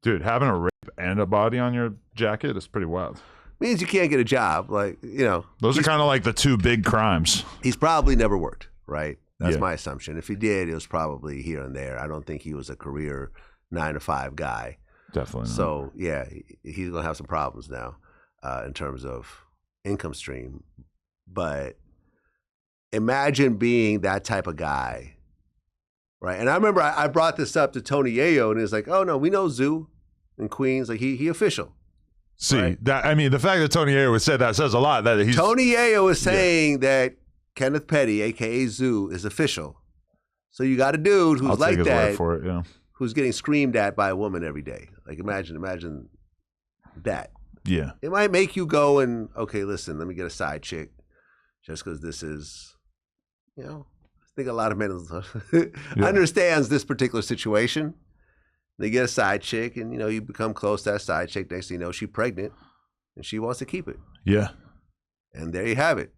A: Dude, having a rape and a body on your jacket is pretty wild.
B: Means you can't get a job. Like,
A: Those are kind of like the two big crimes.
B: he's probably never worked, right? That's
A: Yeah.
B: my assumption. If he did, it was probably here and there. I don't think he was a career 9-to-5 guy.
A: Definitely not.
B: So, yeah, he's going to have some problems now in terms of income stream. But imagine being that type of guy, right? And I remember I brought this up to Tony Yayo, and he was like, oh, no, we know Zoo in Queens. Like, he official.
A: See,
B: right.
A: the fact that Tony Ayer would say that says a lot. That he's
B: Tony Yayo is saying that Kenneth Petty, a.k.a. Zoo, is official. So you got a dude who's
A: I'll
B: like
A: take his
B: that.
A: word for it, yeah.
B: Who's getting screamed at by a woman every day. Like, imagine that.
A: Yeah.
B: It might make you go and, okay, listen, let me get a side chick just because this is, I think a lot of men understands this particular situation. They get a side chick and, you become close to that side chick. Next thing you know, she's pregnant and she wants to keep it.
A: Yeah.
B: And there you have it.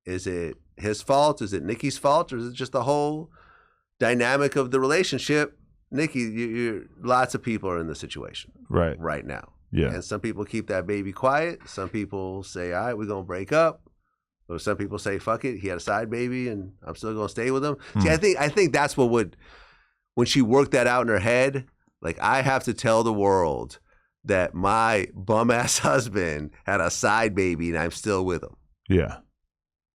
B: Is it his fault? Is it Nicki's fault? Or is it just the whole dynamic of the relationship? Nicki, lots of people are in this situation right now.
A: Yeah.
B: And some people keep that baby quiet. Some people say, all right, we're going to break up. Or some people say, fuck it, he had a side baby and I'm still going to stay with him. See, I think that's what when she worked that out in her head, like, I have to tell the world that my bum-ass husband had a side baby and I'm still with him.
A: Yeah.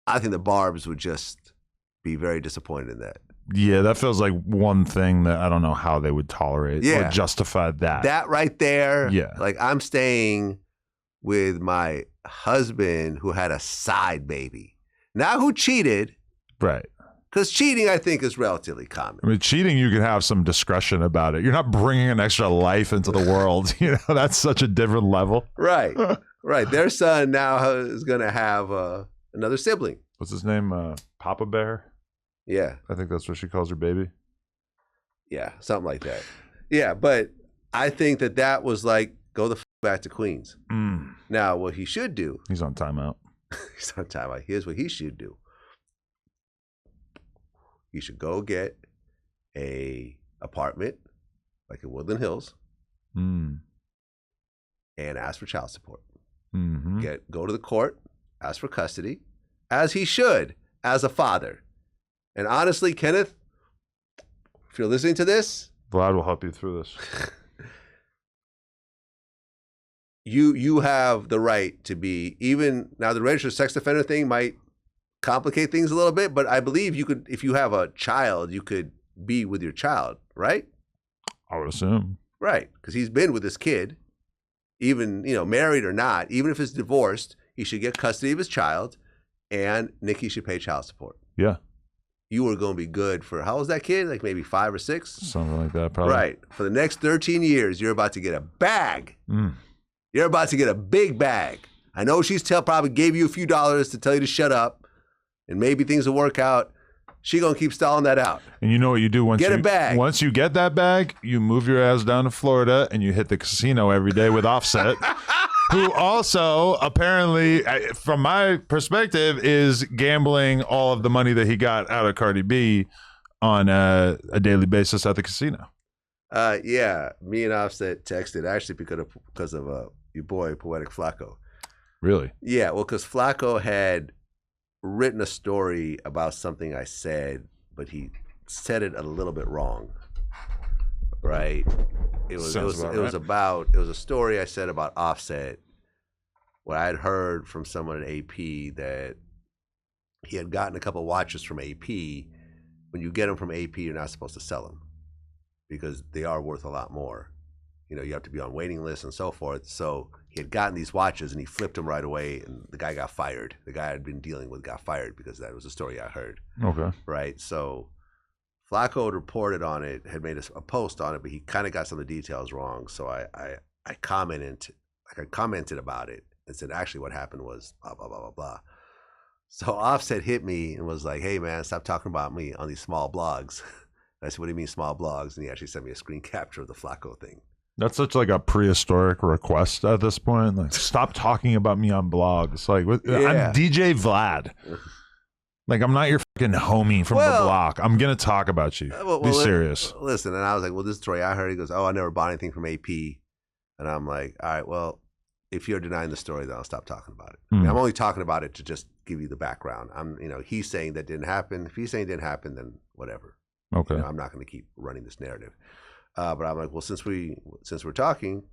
B: I think the Barbs would just be very disappointed in that.
A: Yeah, that feels like one thing that I don't know how they would tolerate
B: Yeah.
A: or justify that.
B: That right there,
A: Yeah.
B: like, I'm staying with my husband who had a side baby. Not who cheated,
A: Right.
B: because cheating, I think, is relatively common.
A: I mean, cheating, you can have some discretion about it. You're not bringing an extra life into the world. That's such a different level.
B: Right, right. Their son now is going to have another sibling.
A: What's his name? Papa Bear?
B: Yeah,
A: I think that's what she calls her baby.
B: yeah, something like that. Yeah, but I think that was like, go the back to Queens. Now, what he should do,
A: He's on timeout.
B: he's on timeout. Here's what he should do. He should go get a apartment, like in Woodland Hills, and ask for child support.
A: Mm-hmm.
B: Go to the court, ask for custody, as he should, as a father. And honestly, Kenneth, if you're listening to this,
A: Vlad will help you through this.
B: you have the right to be, even now the registered sex offender thing might complicate things a little bit, but I believe you could, if you have a child, you could be with your child, right?
A: I would assume.
B: Right, because he's been with this kid, even, married or not, even if it's divorced, he should get custody of his child, and Nicki should pay child support.
A: Yeah.
B: You were going to be good for, how old was that kid? Like maybe 5 or 6?
A: Something like that, probably.
B: Right. For the next 13 years, you're about to get a bag. You're about to get a big bag. I know she's probably gave you a few dollars to tell you to shut up, and maybe things will work out. She gonna keep stalling that out.
A: And you know what you do once
B: Get
A: you
B: a bag.
A: Once you get that bag, you move your ass down to Florida and you hit the casino every day with Offset, who also apparently, from my perspective, is gambling all of the money that he got out of Cardi B on a daily basis at the casino.
B: Yeah, me and Offset texted actually because of your boy Poetic Flacco.
A: Really?
B: Yeah, well, because Flacco had written a story about something I said, but he said it a little bit wrong. Right? It was a story I said about Offset, where I had heard from someone at AP that he had gotten a couple watches from AP. When you get them from AP, you're not supposed to sell them because they are worth a lot more. You have to be on waiting lists and so forth. So he had gotten these watches and he flipped them right away, and the guy got fired. The guy I'd been dealing with got fired because that was a story I heard.
A: Okay.
B: Right? So Flacco had reported on it, had made a post on it, but he kind of got some of the details wrong. So I commented about it and said, actually what happened was blah, blah, blah, blah, blah. So Offset hit me and was like, hey man, stop talking about me on these small blogs. I said, what do you mean small blogs? And he actually sent me a screen capture of the Flacco thing.
A: That's such like a prehistoric request at this point. Like, stop talking about me on blogs. Like, I'm DJ Vlad. Like, I'm not your fucking homie from the block. I'm gonna talk about you. Be serious.
B: Listen, and I was like, well, this story I heard. He goes, oh, I never bought anything from AP, and I'm like, all right, well, if you're denying the story, then I'll stop talking about it. I mean, I'm only talking about it to just give you the background. He's saying that didn't happen. If he's saying it didn't happen, then whatever.
A: Okay.
B: I'm not going to keep running this narrative. But I'm like, well, since we're talking,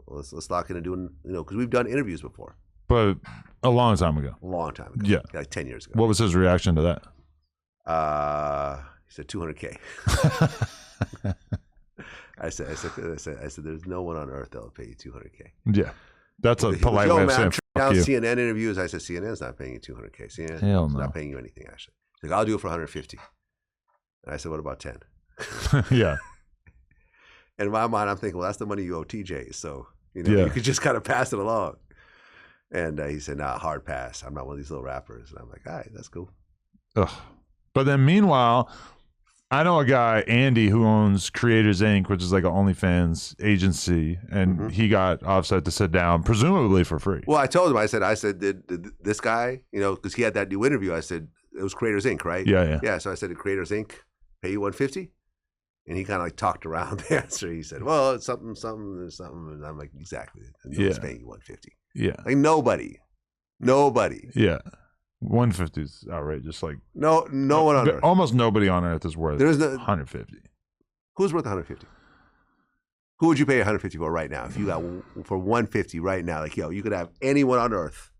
B: let's lock in and doing, because we've done interviews before.
A: But a long time ago.
B: A long time ago.
A: Yeah.
B: Like 10 years ago.
A: What was his reaction to that?
B: He said $200K. I said, there's no one on earth that'll pay you $200K.
A: Yeah. That's a polite way of saying fuck you.
B: CNN interviews. I said, CNN's not paying you $200K. CNN's not paying you anything, actually. He's like, I'll do it for $150. And I said, what about 10?
A: Yeah.
B: In my mind, I'm thinking, well, that's the money you owe TJ. So, you could just kind of pass it along. And he said, nah, hard pass. I'm not one of these little rappers. And I'm like, all right, that's cool.
A: Ugh. But then meanwhile, I know a guy, Andy, who owns Creators Inc., which is like an OnlyFans agency, and he got Offset to sit down, presumably for free.
B: Well, I told him, I said, did this guy, because he had that new interview, I said, it was Creators Inc., right?
A: Yeah.
B: Yeah, so I said, did Creators Inc. pay you $150? And he kind of like talked around the answer. He said, well, it's something. And I'm like, exactly. No one's paying you $150.
A: Yeah.
B: Like nobody.
A: Yeah. 150 is outrageous. Like
B: no one on earth.
A: Almost nobody on earth is worth 150.
B: Who's worth 150? Who would you pay 150 for right now? If you got for 150 right now, like, yo, you could have anyone on earth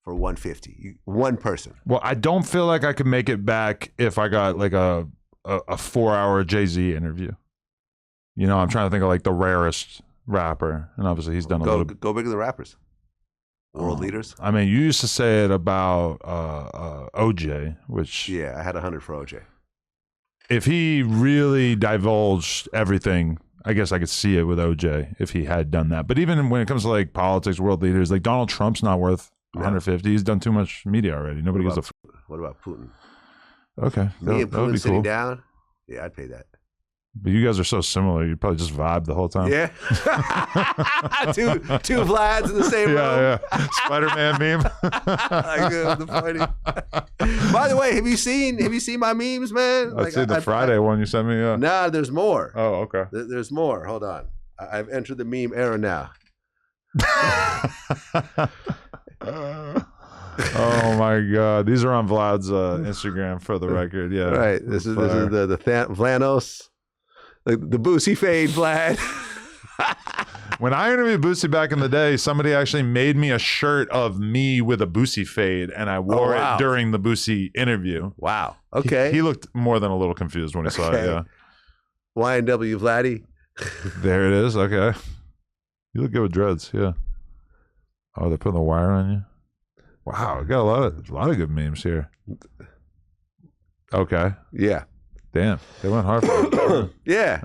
B: for 150. One person.
A: Well, I don't feel like I could make it back if I got like a 4-hour Jay-Z interview. I'm trying to think of like the rarest rapper, and obviously he's done a little.
B: Go bigger than rappers. World leaders.
A: I mean, you used to say it about OJ, which
B: I had 100 for OJ.
A: If he really divulged everything, I guess I could see it with OJ if he had done that. But even when it comes to like politics, world leaders, like Donald Trump's not worth 150. He's done too much media already. Nobody gives a.
B: What about Putin?
A: Okay,
B: me and Putin sitting down. Yeah, I'd pay that.
A: But you guys are so similar. You probably just vibe the whole time.
B: Yeah. two Vlads in the same room.
A: Yeah. Spider-Man meme.
B: The funny. By the way, have you seen my memes, man?
A: I'd say the Friday one you sent me.
B: Nah, there's more.
A: Oh, okay.
B: There's more. Hold on. I've entered the meme era now.
A: Oh my God! These are on Vlad's Instagram for the record. Yeah,
B: right. This is the Vlanos. The Boosie fade, Vlad.
A: When I interviewed Boosie back in the day, somebody actually made me a shirt of me with a Boosie fade, and I wore it during the Boosie interview.
B: Wow. Okay.
A: He looked more than a little confused when he saw it. Yeah.
B: YNW Vladdy.
A: There it is. Okay. You look good with dreads. Yeah. Oh, they're putting the wire on you. Wow, got a lot of good memes here. Okay.
B: Yeah.
A: Damn, they went hard for it.
B: Yeah.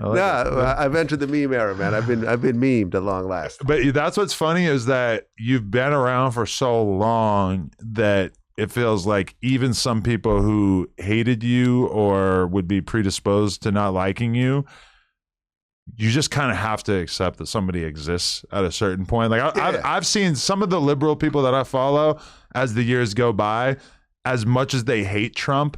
B: I've entered the meme era, man. I've been memed at long last.
A: But that's what's funny is that you've been around for so long that it feels like even some people who hated you or would be predisposed to not liking you, you just kind of have to accept that somebody exists at a certain point. Like I've seen some of the liberal people that I follow as the years go by, as much as they hate Trump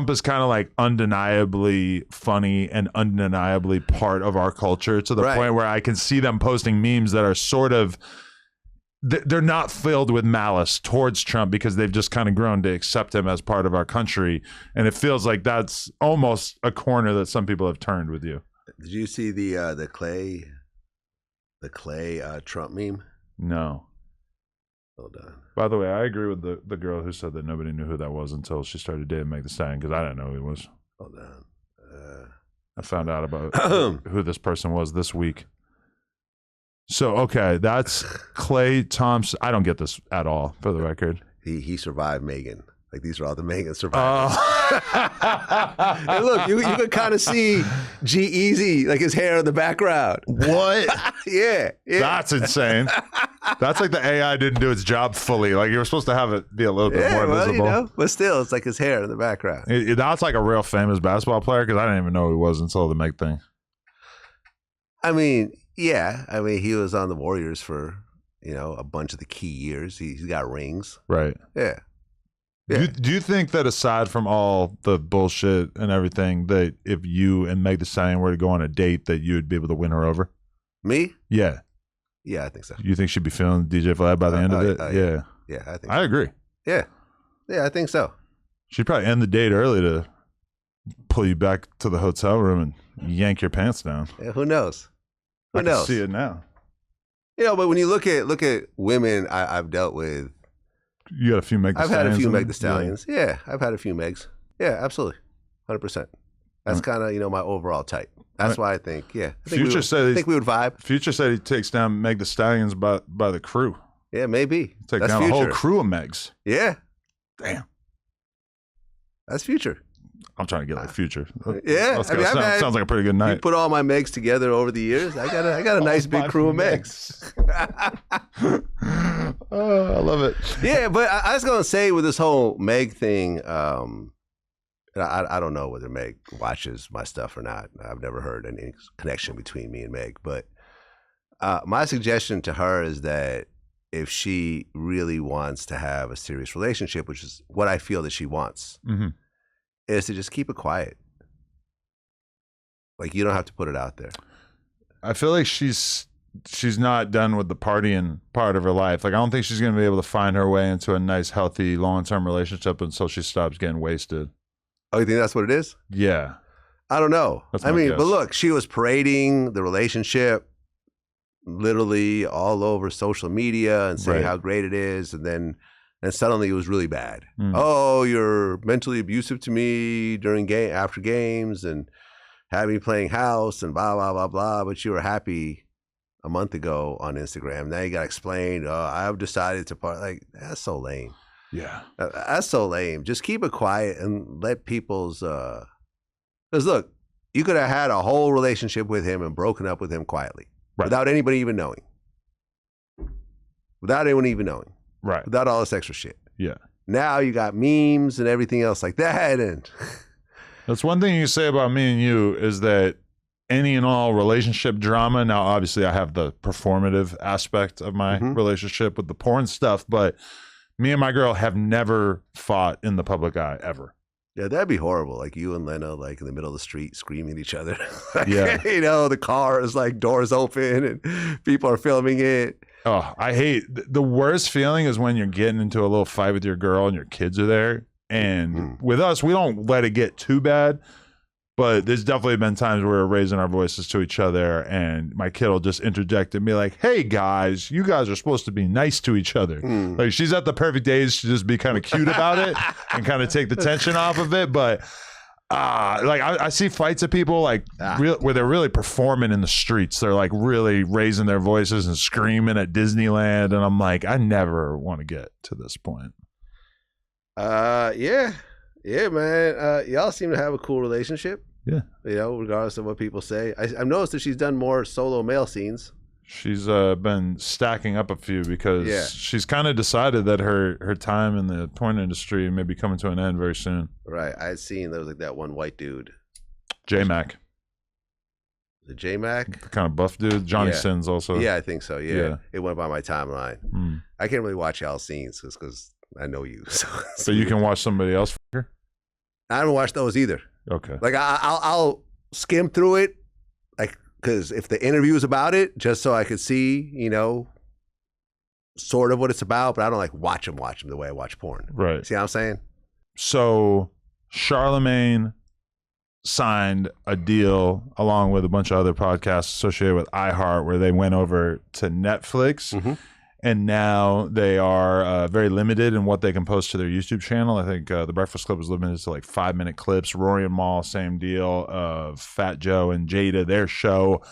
A: is kind of like undeniably funny and undeniably part of our culture to the point where I can see them posting memes that are sort of, they're not filled with malice towards Trump because they've just kind of grown to accept him as part of our country. And it feels like that's almost a corner that some people have turned with you.
B: Did you see the Clay Trump meme?
A: No.
B: Hold on.
A: By the way, I agree with the girl who said that nobody knew who that was until she started dating Meg Thee Stallion, because I didn't know who he was.
B: Hold on.
A: I found out about who this person was this week. So, okay, that's Clay Thompson. I don't get this at all, for the record.
B: He survived Megan. Like, these are all the Megan survivors. And look, you can kind of see G-Eazy, like his hair in the background.
A: What?
B: Yeah.
A: That's insane. That's like the AI didn't do its job fully. Like, you were supposed to have it be a little bit more visible.
B: But still, it's like his hair in the background.
A: That's like a real famous basketball player, because I didn't even know who he was until the Meg thing.
B: I mean, yeah. I mean, he was on the Warriors for, a bunch of the key years. He's got rings.
A: Right.
B: Yeah.
A: Do you think that aside from all the bullshit and everything, that if you and Meg Thee Stallion were to go on a date, that you would be able to win her over?
B: Me?
A: Yeah.
B: Yeah, I think so.
A: You think she'd be feeling DJ Vlad by the end of it? Yeah.
B: Yeah, I think
A: I agree.
B: Yeah. Yeah, I think so.
A: She'd probably end the date early to pull you back to the hotel room and yank your pants down.
B: Yeah, who knows?
A: I can see it now.
B: But when you look at women I've dealt with,
A: you got a few Meg Thee Stallions.
B: I've had a few Meg Thee Stallions. Yeah, I've had a few Megs. Yeah, absolutely, 100%. That's kind of my overall type. That's why I think I think we would vibe.
A: Future said he takes down Meg Thee Stallions by the crew.
B: Yeah, maybe
A: take down Future. A whole crew of Megs.
B: Yeah,
A: damn,
B: that's Future.
A: I'm trying to get like Future.
B: Yeah,
A: sounds like a pretty good night.
B: You put all my Megs together over the years. I got a nice big crew of Megs.
A: Oh, I love it.
B: Yeah, but I was gonna say with this whole Meg thing, I don't know whether Meg watches my stuff or not. I've never heard any connection between me and Meg. But my suggestion to her is that if she really wants to have a serious relationship, which is what I feel that she wants, is to just keep it quiet. Like, you don't have to put it out there.
A: I feel like she's not done with the partying part of her life. Like, I don't think she's going to be able to find her way into a nice, healthy, long-term relationship until she stops getting wasted.
B: Oh, you think that's what it is?
A: Yeah.
B: I don't know.
A: That's
B: I mean,
A: guess.
B: But look, she was parading the relationship literally all over social media and saying how great it is. And suddenly it was really bad. Oh, you're mentally abusive to me after games and had me playing house and blah, blah, blah, blah. But you were happy a month ago on Instagram. Now you got to explain, I've decided to party. Like, that's so lame.
A: Yeah.
B: That's so lame. Just keep it quiet and let people's, because look, you could have had a whole relationship with him and broken up with him quietly without anybody even knowing. Without anyone even knowing.
A: Right.
B: Without all this extra shit.
A: Yeah.
B: Now you got memes and everything else like that. And
A: that's one thing you say about me and you is that any and all relationship drama. Now, obviously, I have the performative aspect of my relationship with the porn stuff, but me and my girl have never fought in the public eye ever.
B: Yeah, that'd be horrible. Like you and Lena, like in the middle of the street, screaming at each other.
A: Yeah,
B: the car is like doors open and people are filming it.
A: Oh, I hate the worst feeling is when you're getting into a little fight with your girl and your kids are there. And with us, we don't let it get too bad. But there's definitely been times where we're raising our voices to each other and my kid will just interject and be like, hey guys, you guys are supposed to be nice to each other. Like, she's at the perfect age to just be kind of cute about it and kind of take the tension off of it. But like I see fights of people like where they're really performing in the streets. They're like really raising their voices and screaming at Disneyland. And I'm like, I never want to get to this point.
B: Yeah, man. Y'all seem to have a cool relationship.
A: Yeah.
B: Regardless of what people say. I've noticed that she's done more solo male scenes.
A: She's been stacking up a few because she's kind of decided that her time in the porn industry may be coming to an end very soon.
B: Right. I had seen there was like that one white dude.
A: J-Mac.
B: The J-Mac?
A: The kind of buff dude. Johnny Sins also.
B: Yeah, I think so. Yeah. It went by my timeline. I can't really watch y'all scenes because I know you.
A: So you can watch somebody else.
B: I haven't watched those either.
A: Okay.
B: Like I'll skim through it, like, because if the interview is about it, just so I could see, sort of what it's about. But I don't like watch them the way I watch porn.
A: Right.
B: See what I'm saying?
A: So Charlemagne signed a deal along with a bunch of other podcasts associated with iHeart, where they went over to Netflix. And now they are very limited in what they can post to their YouTube channel. I think The Breakfast Club was limited to like 5-minute clips. Rory and Mal, same deal. Fat Joe and Jada, their show.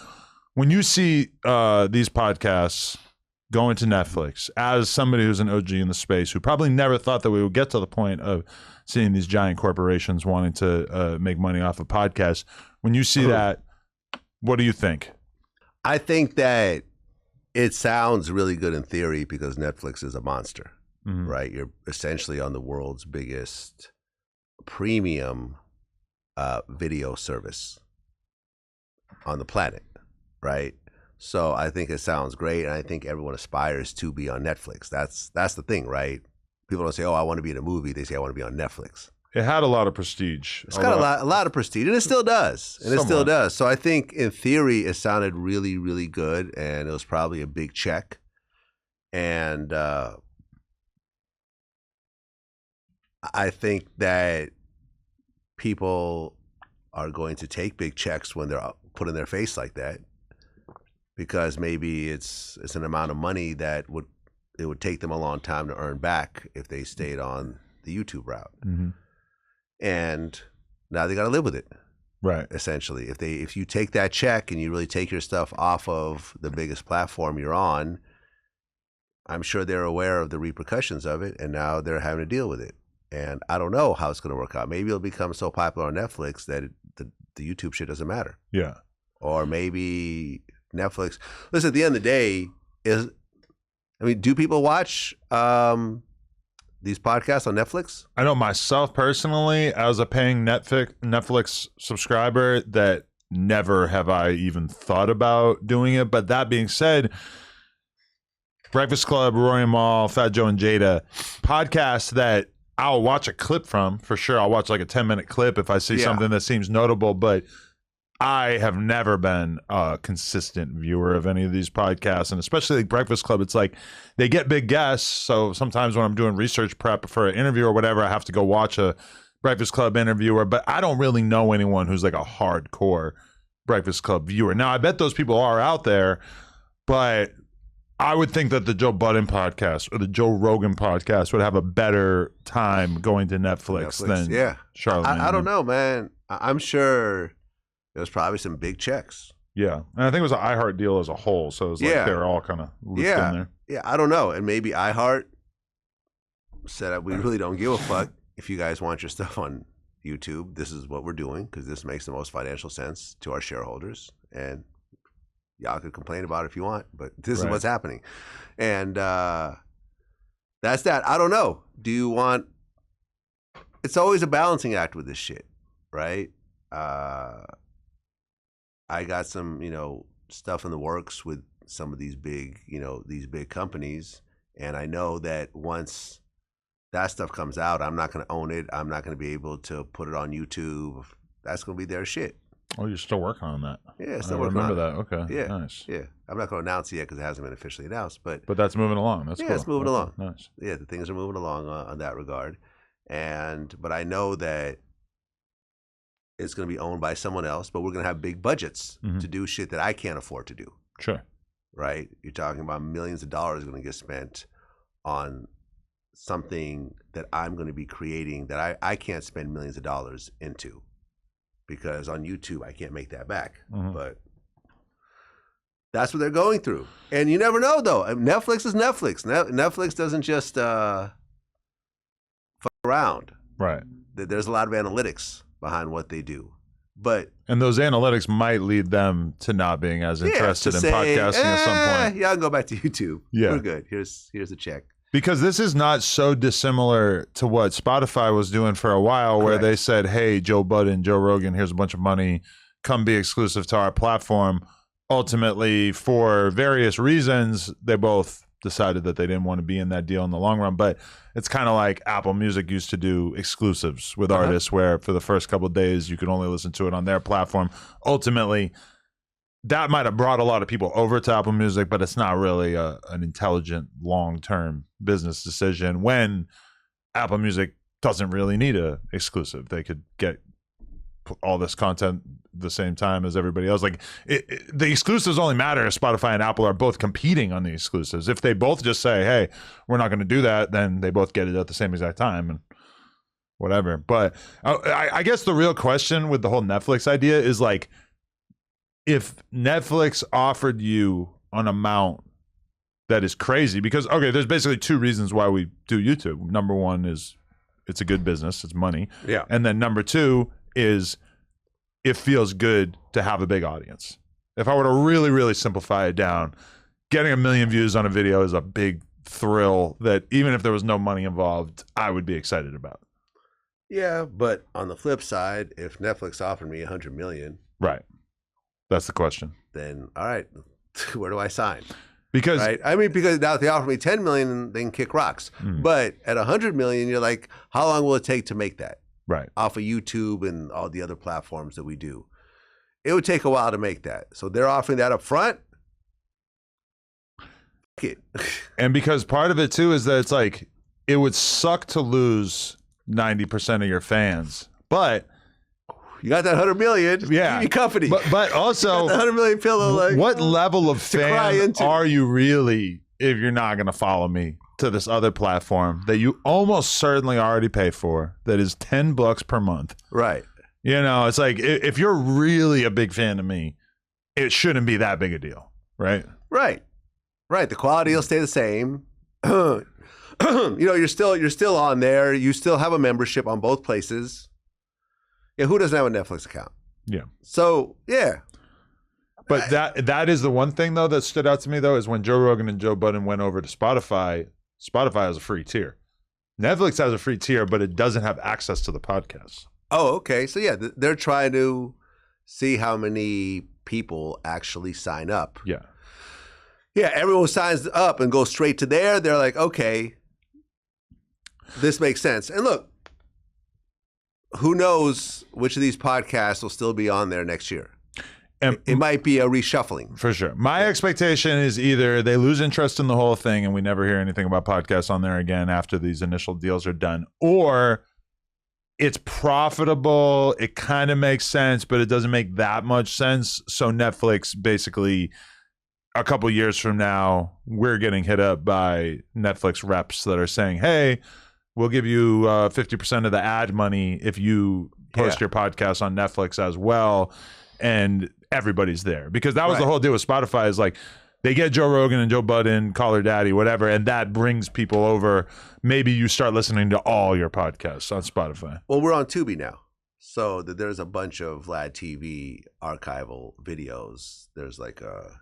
A: When you see these podcasts going to Netflix, as somebody who's an OG in the space, who probably never thought that we would get to the point of seeing these giant corporations wanting to make money off of podcasts, when you see that, what do you think?
B: I think that it sounds really good in theory because Netflix is a monster, right? You're essentially on the world's biggest premium video service on the planet. right? So I think it sounds great, and I think everyone aspires to be on Netflix. That's the thing, right? People don't say, "Oh, I want to be in a movie." They say, "I want to be on Netflix."
A: It had a lot of prestige.
B: It's got a lot of prestige, and it still does, and it still does. So I think, in theory, it sounded really, really good, and it was probably a big check. And I think that people are going to take big checks when they're put in their face like that, because maybe it's an amount of money that it would take them a long time to earn back if they stayed on the YouTube route.
A: Mm-hmm.
B: And now they got to live with it,
A: right?
B: Essentially, if you take that check and you really take your stuff off of the biggest platform you're on, I'm sure they're aware of the repercussions of it, and now they're having to deal with it. And I don't know how it's going to work out. Maybe it'll become so popular on Netflix that the YouTube shit doesn't matter.
A: Yeah.
B: Or maybe Netflix. Listen, at the end of the day, do people watch these podcasts on Netflix?
A: I know myself personally, as a paying Netflix subscriber, that never have I even thought about doing it. But that being said, Breakfast Club, Rory and Mal, Fat Joe and Jada, podcasts that I'll watch a clip from, for sure. I'll watch like a 10-minute clip if I see something that seems notable, but I have never been a consistent viewer of any of these podcasts, and especially like Breakfast Club. It's like they get big guests, so sometimes when I'm doing research prep for an interview or whatever, I have to go watch a Breakfast Club interviewer, but I don't really know anyone who's like a hardcore Breakfast Club viewer. Now, I bet those people are out there, but I would think that the Joe Budden podcast or the Joe Rogan podcast would have a better time going to Netflix than Charlamagne.
B: I don't know, man. I'm sure there's probably some big checks.
A: Yeah. And I think it was an iHeart deal as a whole. So it was like they were all kind of looped in there.
B: Yeah, I don't know. And maybe iHeart said, we really don't give a fuck if you guys want your stuff on YouTube. This is what we're doing because this makes the most financial sense to our shareholders. And y'all could complain about it if you want, but this is what's happening. And that's that. I don't know. Do you want... It's always a balancing act with this shit, right? I got some, stuff in the works with some of these big, these big companies. And I know that once that stuff comes out, I'm not going to own it. I'm not going to be able to put it on YouTube. That's going to be their shit.
A: Oh, you're still working on that?
B: Yeah, still working on it.
A: I remember that. Okay,
B: yeah,
A: nice.
B: Yeah, I'm not going to announce it yet because it hasn't been officially announced. But
A: that's moving along. That's cool.
B: It's moving along.
A: Nice.
B: Yeah, the things are moving along on that regard. But I know that it's going to be owned by someone else, but we're going to have big budgets to do shit that I can't afford to do.
A: Sure.
B: Right? You're talking about millions of dollars going to get spent on something that I'm going to be creating that I can't spend millions of dollars into, because on YouTube I can't make that back. But that's what they're going through. And you never know, though. Netflix is Netflix. Netflix doesn't just fuck around.
A: Right.
B: There's a lot of analytics behind what they do.
A: And those analytics might lead them to not being as interested in podcasting at some point.
B: Yeah, I'll go back to YouTube.
A: Yeah.
B: We're good. Here's a check.
A: Because this is not so dissimilar to what Spotify was doing for a while, where they said, hey, Joe Budden, Joe Rogan, here's a bunch of money, come be exclusive to our platform. Ultimately, for various reasons, they both decided that they didn't want to be in that deal in the long run. But it's kind of like Apple Music used to do exclusives with artists, where for the first couple of days you could only listen to it on their platform. Ultimately, that might have brought a lot of people over to Apple Music, but it's not really an intelligent long-term business decision when Apple Music doesn't really need a exclusive. They could get all this content the same time as everybody else. Like the exclusives only matter if Spotify and Apple are both competing on the exclusives. If they both just say, hey, we're not going to do that, then they both get it at the same exact time and whatever. But I guess the real question with the whole Netflix idea is like, if Netflix offered you an amount that is crazy, because, okay, there's basically two reasons why we do YouTube. Number one is it's a good business, it's money.
B: Yeah.
A: And then number two is it feels good to have a big audience. If I were to really, really simplify it down, getting 1 million views on a video is a big thrill that even if there was no money involved, I would be excited about.
B: Yeah, but on the flip side, if Netflix offered me 100 million.
A: Right. That's the question.
B: then all right, where do I sign?
A: Because
B: right? I mean, because now if they offer me 10 million, they can kick rocks. But at 100 million, you're like, how long will it take to make that?
A: Right.
B: Off of YouTube and all the other platforms that we do. It would take a while to make that. So they're offering that up front.
A: And because part of it too is that it's like, it would suck to lose 90% of your fans, but
B: you got that 100 million.
A: Yeah.
B: Keep your company.
A: But also,
B: 100 million pillow. Like,
A: what level of
B: to cry
A: fan
B: into.
A: are you really if you're not going to follow me to this other platform that you almost certainly already pay for that is $10 per month?
B: Right.
A: You know, it's like if you're really a big fan of me, it shouldn't be that big a deal, right?
B: Right. Right. The quality will stay the same. You know, you're still on there. You still have a membership on both places. Yeah, who doesn't have a Netflix account?
A: Yeah.
B: So, yeah.
A: But that is the one thing, though, that stood out to me, though, is when Joe Rogan and Joe Budden went over to Spotify, Spotify has a free tier. Netflix has a free tier, but it doesn't have access to the podcast.
B: Oh, okay. So, yeah, they're trying to see how many people actually sign up.
A: Yeah.
B: Yeah, everyone signs up and goes straight to there. They're like, okay, this makes sense. And look, who knows which of these podcasts will still be on there next year? And it might be a reshuffling.
A: For sure. My expectation is either they lose interest in the whole thing and we never hear anything about podcasts on there again after these initial deals are done, or it's profitable, it kind of makes sense, but it doesn't make that much sense. So Netflix basically, a couple years from now, we're getting hit up by Netflix reps that are saying, hey, we'll give you 50% of the ad money if you post your podcast on Netflix as well. And everybody's there. Because that was the whole deal with Spotify is like, they get Joe Rogan and Joe Budden, Call Her Daddy, whatever, and that brings people over. Maybe you start listening to all your podcasts on Spotify.
B: Well, we're on Tubi now. So there's a bunch of Vlad TV archival videos. There's like a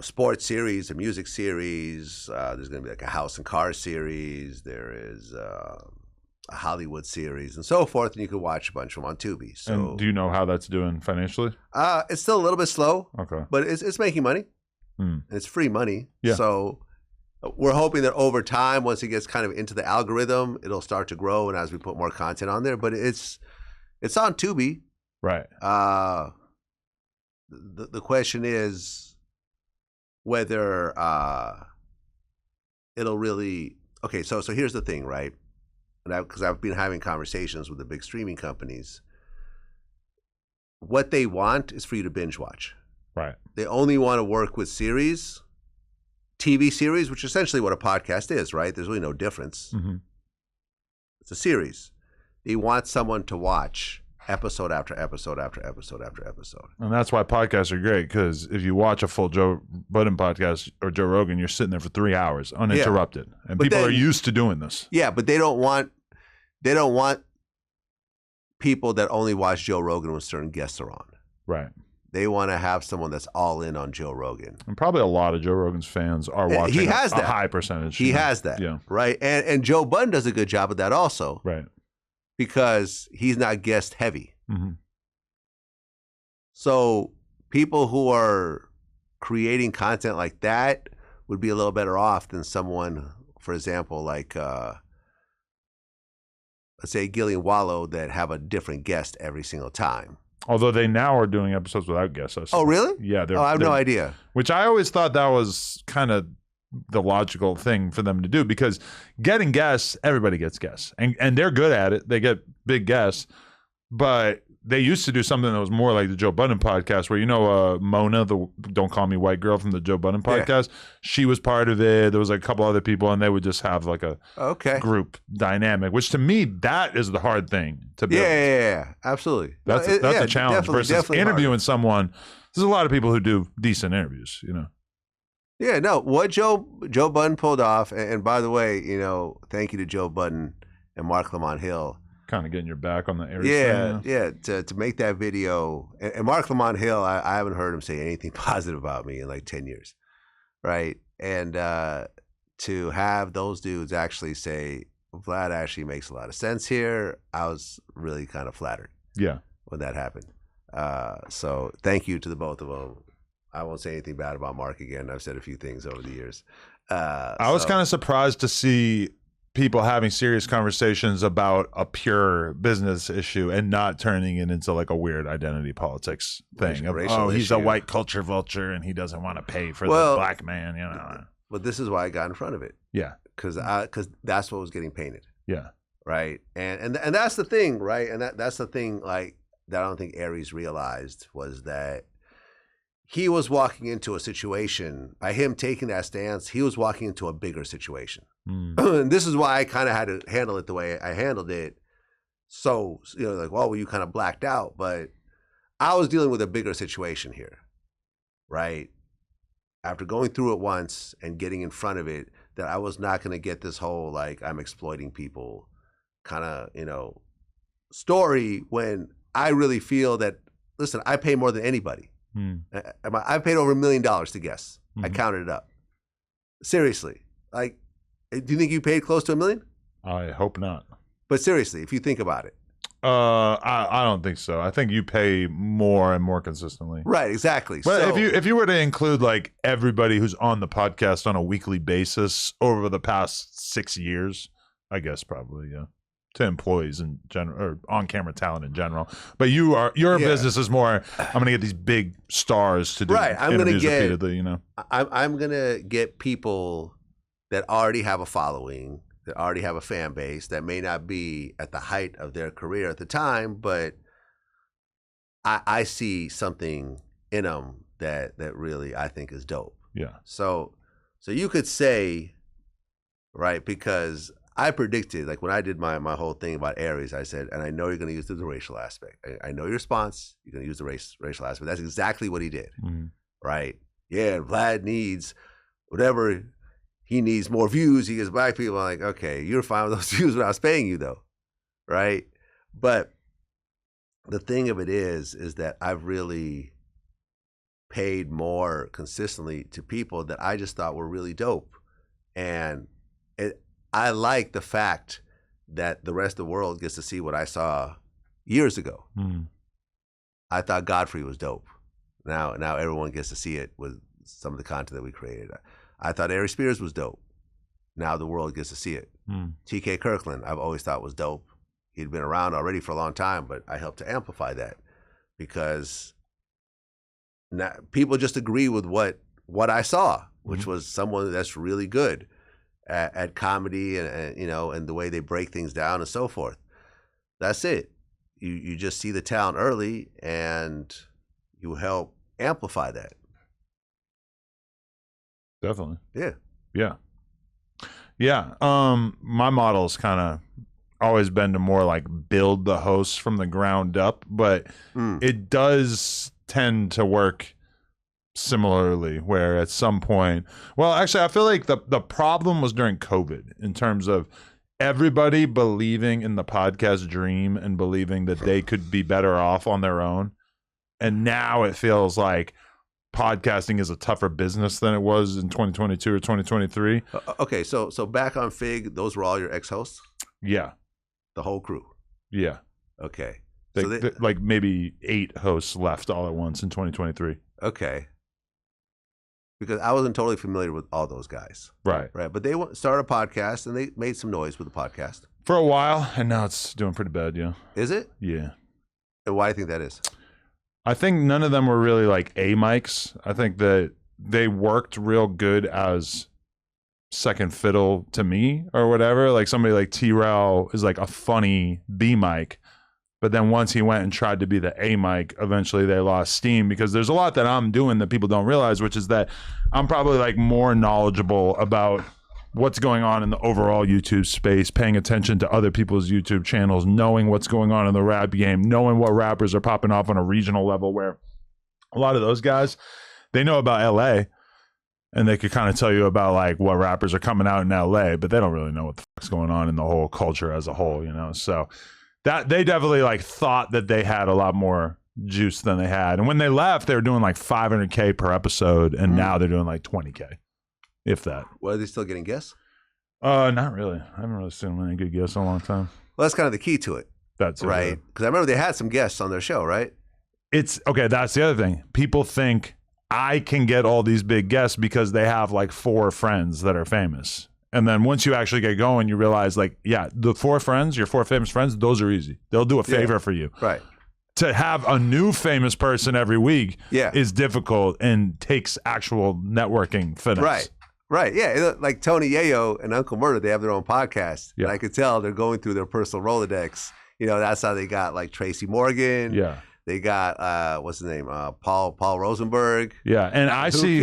B: sports series, a music series. There's going to be like a house and car series. There is a Hollywood series and so forth. And you can watch a bunch of them on Tubi. So,
A: and do you know how that's doing financially?
B: It's still a little bit slow.
A: Okay.
B: But it's making money. And it's free money.
A: Yeah.
B: So we're hoping that over time, once it gets kind of into the algorithm, it'll start to grow. And as we put more content on there, but it's on Tubi.
A: Right.
B: The question is whether it'll really okay. So here's the thing, right? And because I've been having conversations with the big streaming companies, what they want is for you to binge watch.
A: Right.
B: They only want to work with series, TV series, which is essentially what a podcast is, right? There's really no difference.
A: Mm-hmm.
B: It's a series. They want someone to watch episode after episode after episode after episode.
A: And that's why podcasts are great, because if you watch a full Joe Budden podcast or Joe Rogan, you're sitting there for 3 hours uninterrupted. Yeah. And people are used to doing this.
B: Yeah, but they don't want people that only watch Joe Rogan when certain guests are on.
A: Right.
B: They want to have someone that's all in on Joe Rogan.
A: And probably a lot of Joe Rogan's fans are watching.
B: He has
A: a high percentage.
B: He has that.
A: Yeah.
B: Right. And Joe Budden does a good job of that also.
A: Right.
B: Because he's not guest heavy.
A: Mm-hmm.
B: So people who are creating content like that would be a little better off than someone, for example, like let's say Gillian Wallow, that have a different guest every single time.
A: Although they now are doing episodes without guests.
B: Oh, really?
A: Yeah.
B: I have no idea.
A: Which I always thought that was kind of the logical thing for them to do, because getting guests, everybody gets guests, and they're good at it. They get big guests, but they used to do something that was more like the Joe Budden podcast, where Mona, the Don't Call Me White girl from the Joe Budden podcast, she was part of it. There was like a couple other people, and they would just have like a group dynamic, which to me, that is the hard thing to build.
B: Yeah, absolutely.
A: That's a challenge versus interviewing
B: hard.
A: Someone. There's a lot of people who do decent interviews,
B: Yeah, no, what Joe Budden pulled off, and by the way, thank you to Joe Budden and Mark Lamont Hill.
A: Kind of getting your back on the Aries.
B: Yeah, to make that video. And Mark Lamont Hill, I haven't heard him say anything positive about me in like 10 years, right? And to have those dudes actually say, Vlad actually makes a lot of sense here, I was really kind of flattered.
A: Yeah.
B: When that happened. So thank you to the both of them. I won't say anything bad about Mark again. I've said a few things over the years.
A: I was kind of surprised to see people having serious conversations about a pure business issue and not turning it into like a weird identity politics thing. He's a white culture vulture and he doesn't want to pay for the black man, you know.
B: But this is why I got in front of it.
A: Yeah.
B: Because that's what was getting painted.
A: Yeah.
B: Right. And that's the thing, right? And that's the thing, like, that I don't think Aries realized was that he was walking into a situation, by him taking that stance, he was walking into a bigger situation. And this is why I kind of had to handle it the way I handled it. So, you know, like, well, you kind of blacked out, but I was dealing with a bigger situation here, right? After going through it once and getting in front of it, that I was not going to get this whole, like, I'm exploiting people kind of, you know, story, when I really feel that, listen, I pay more than anybody. I paid over $1 million to guests. I counted it up. Seriously. Like, do you think you paid close to $1 million?
A: I hope not.
B: But seriously, if you think about it.
A: I don't think so. I think you pay more and more consistently.
B: Right, exactly.
A: But so, if you were to include like everybody who's on the podcast on a weekly basis over the past 6 years, I guess probably, yeah. To employees in general, or on-camera talent in general, but your business is more. I'm going to get these big stars to do interviews repeatedly. You know,
B: I'm going to get people that already have a following, that already have a fan base, that may not be at the height of their career at the time, but I see something in them that really I think is dope.
A: Yeah.
B: So you could say, right, because I predicted, like when I did my whole thing about Aries, I said, and I know you're going to use the racial aspect. I know your response, you're going to use the racial aspect. That's exactly what he did, right? Yeah, Vlad needs whatever, he needs more views. He gets black people. I'm like, okay, you're fine with those views when I was paying you though, right? But the thing of it is that I've really paid more consistently to people that I just thought were really dope. And I like the fact that the rest of the world gets to see what I saw years ago. I thought Godfrey was dope. Now everyone gets to see it with some of the content that we created. I thought Aries Spears was dope. Now the world gets to see it. TK Kirkland, I've always thought was dope. He'd been around already for a long time, but I helped to amplify that because now people just agree with what I saw, which was someone that's really good at comedy and you know, and the way they break things down and so forth. That's it. You just see the talent early and you help amplify that.
A: Definitely.
B: Yeah.
A: My model's kind of always been to more like build the hosts from the ground up, but it does tend to work similarly, where at some point, well, actually I feel like the problem was during COVID in terms of everybody believing in the podcast dream and believing that they could be better off on their own. And now it feels like podcasting is a tougher business than it was in 2022 or 2023.
B: Okay, so back on Fig, those were all your ex-hosts?
A: Yeah.
B: The whole crew?
A: Yeah.
B: Okay.
A: Like maybe 8 hosts left all at once in 2023.
B: Okay. Because I wasn't totally familiar with all those guys.
A: Right.
B: But they started a podcast and they made some noise with the podcast.
A: For a while, and now it's doing pretty bad, yeah.
B: Is it?
A: Yeah.
B: And why do you think that is?
A: I think none of them were really like A mics. I think that they worked real good as second fiddle to me or whatever. Like somebody like T-Rail is like a funny B mic. But then once he went and tried to be the A mic, eventually they lost steam, because there's a lot that I'm doing that people don't realize, which is that I'm probably like more knowledgeable about what's going on in the overall YouTube space, paying attention to other people's YouTube channels, knowing what's going on in the rap game, knowing what rappers are popping off on a regional level, where a lot of those guys, they know about LA and they could kind of tell you about like what rappers are coming out in LA, but they don't really know what the fuck's going on in the whole culture as a whole, you know? So that they definitely like thought that they had a lot more juice than they had. And when they left, they were doing like 500K per episode, and now they're doing like 20K. If that.
B: Well, are they still getting guests?
A: Not really. I haven't really seen many good guests in a long time.
B: Well, that's kind of the key to it.
A: That's it,
B: right. Because I remember they had some guests on their show, right?
A: it's okay. That's the other thing. People think I can get all these big guests because they have like 4 friends that are famous. And then once you actually get going, you realize like, yeah, the 4 friends, your 4 famous friends, those are easy. They'll do a favor for you.
B: Right.
A: To have a new famous person every week is difficult and takes actual networking finesse.
B: Right. Yeah. Like Tony Yayo and Uncle Murder, they have their own podcast. Yeah. And I could tell they're going through their personal Rolodex. You know, that's how they got like Tracy Morgan.
A: Yeah.
B: They got what's his name? Paul Rosenberg.
A: Yeah, and I see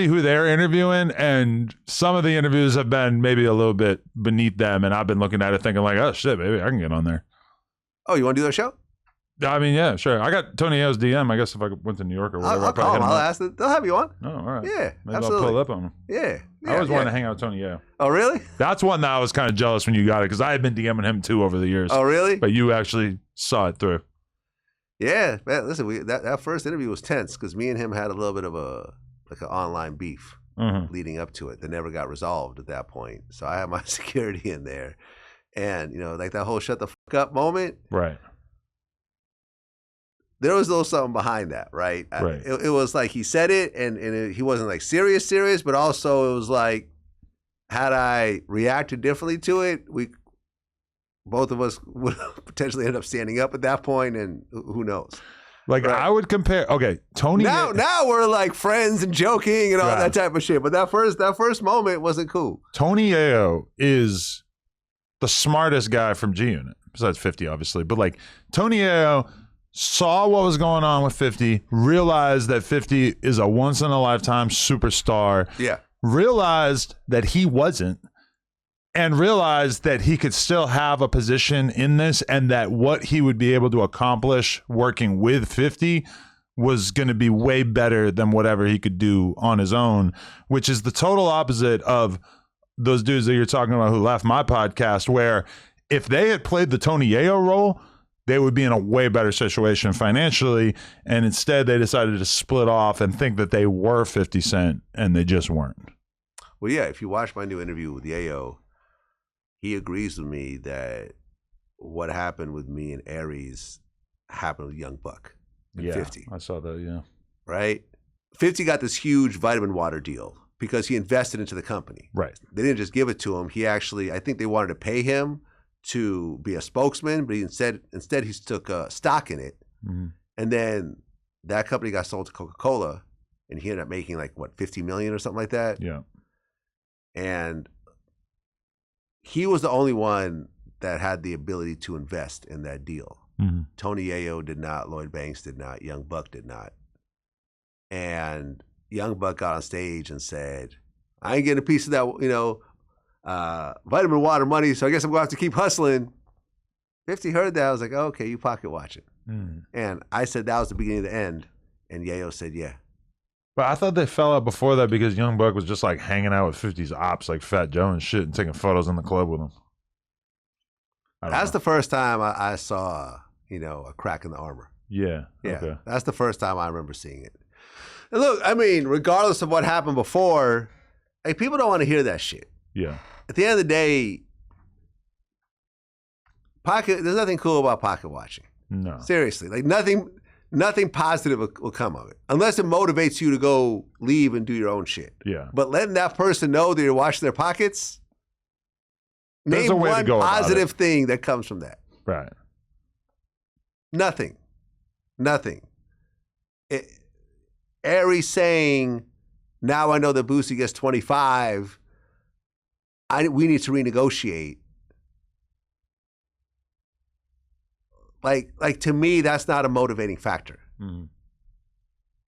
A: who they're interviewing, and some of the interviews have been maybe a little bit beneath them, and I've been looking at it thinking like, oh shit, maybe I can get on there.
B: Oh, you want to do their show?
A: I mean, yeah, sure. I got Tony Ayo's DM. I guess if I went to New York or whatever,
B: I'll call them. I'll ask them. They'll have you on.
A: Oh, all right.
B: Yeah,
A: maybe
B: absolutely.
A: I'll pull up on them.
B: Yeah.
A: I always wanted to hang out with Tony Ayo.
B: Oh, really?
A: That's one that I was kind of jealous when you got it because I had been DMing him too over the years.
B: Oh, really?
A: But you actually saw it through.
B: Yeah, man. Listen, that first interview was tense because me and him had a little bit of an online beef leading up to it that never got resolved at that point. So I had my security in there, and you know, like that whole "shut the fuck up" moment.
A: Right.
B: There was a little something behind that, right?
A: Right.
B: It was like he said it, and he wasn't like serious, but also it was like, had I reacted differently to it, both of us would potentially end up standing up at that point, and who knows?
A: Like I would compare. Okay, Tony.
B: Now we're like friends and joking and all that type of shit. But that first moment wasn't cool.
A: Tony Ayo is the smartest guy from G Unit, besides 50, obviously. But like Tony Ayo saw what was going on with 50, realized that 50 is a once in a lifetime superstar.
B: Yeah.
A: Realized that he wasn't. And realized that he could still have a position in this and that what he would be able to accomplish working with 50 was going to be way better than whatever he could do on his own, which is the total opposite of those dudes that you're talking about who left my podcast, where if they had played the Tony Yayo role, they would be in a way better situation financially. And instead they decided to split off and think that they were 50 Cent and they just weren't.
B: Well, yeah, if you watch my new interview with Yayo, he agrees with me that what happened with me and Aries happened with Young Buck and 50.
A: I saw that, yeah.
B: Right? 50 got this huge vitamin water deal because he invested into the company.
A: Right.
B: They didn't just give it to him. He actually, I think they wanted to pay him to be a spokesman, but instead he took stock in it. Mm-hmm. And then that company got sold to Coca-Cola, and he ended up making like, what, $50 million or something like that?
A: Yeah.
B: And he was the only one that had the ability to invest in that deal. Mm-hmm. Tony Yayo did not. Lloyd Banks did not. Young Buck did not. And Young Buck got on stage and said, I ain't getting a piece of that, vitamin water money, so I guess I'm going to have to keep hustling. 50 heard that. I was like, oh, okay, you pocket watch it. Mm. And I said that was the beginning of the end. And Yayo said, yeah.
A: But I thought they fell out before that because Young Buck was just like hanging out with 50's ops like Fat Joe and shit and taking photos in the club with him.
B: That's the first time I saw, a crack in the armor.
A: Yeah.
B: Yeah.
A: Okay.
B: That's the first time I remember seeing it. And look, I mean, regardless of what happened before, like, people don't want to hear that shit.
A: Yeah.
B: At the end of the day, there's nothing cool about pocket watching.
A: No.
B: Seriously. Like nothing positive will come of it unless it motivates you to go leave and do your own shit.
A: Yeah.
B: But letting that person know that you're watching their pockets,
A: there's
B: name
A: a way
B: one
A: to go
B: positive thing that comes from that.
A: Right.
B: Nothing. Aries saying, now I know that Boosie gets 25, we need to renegotiate. Like to me, that's not a motivating factor. Mm-hmm.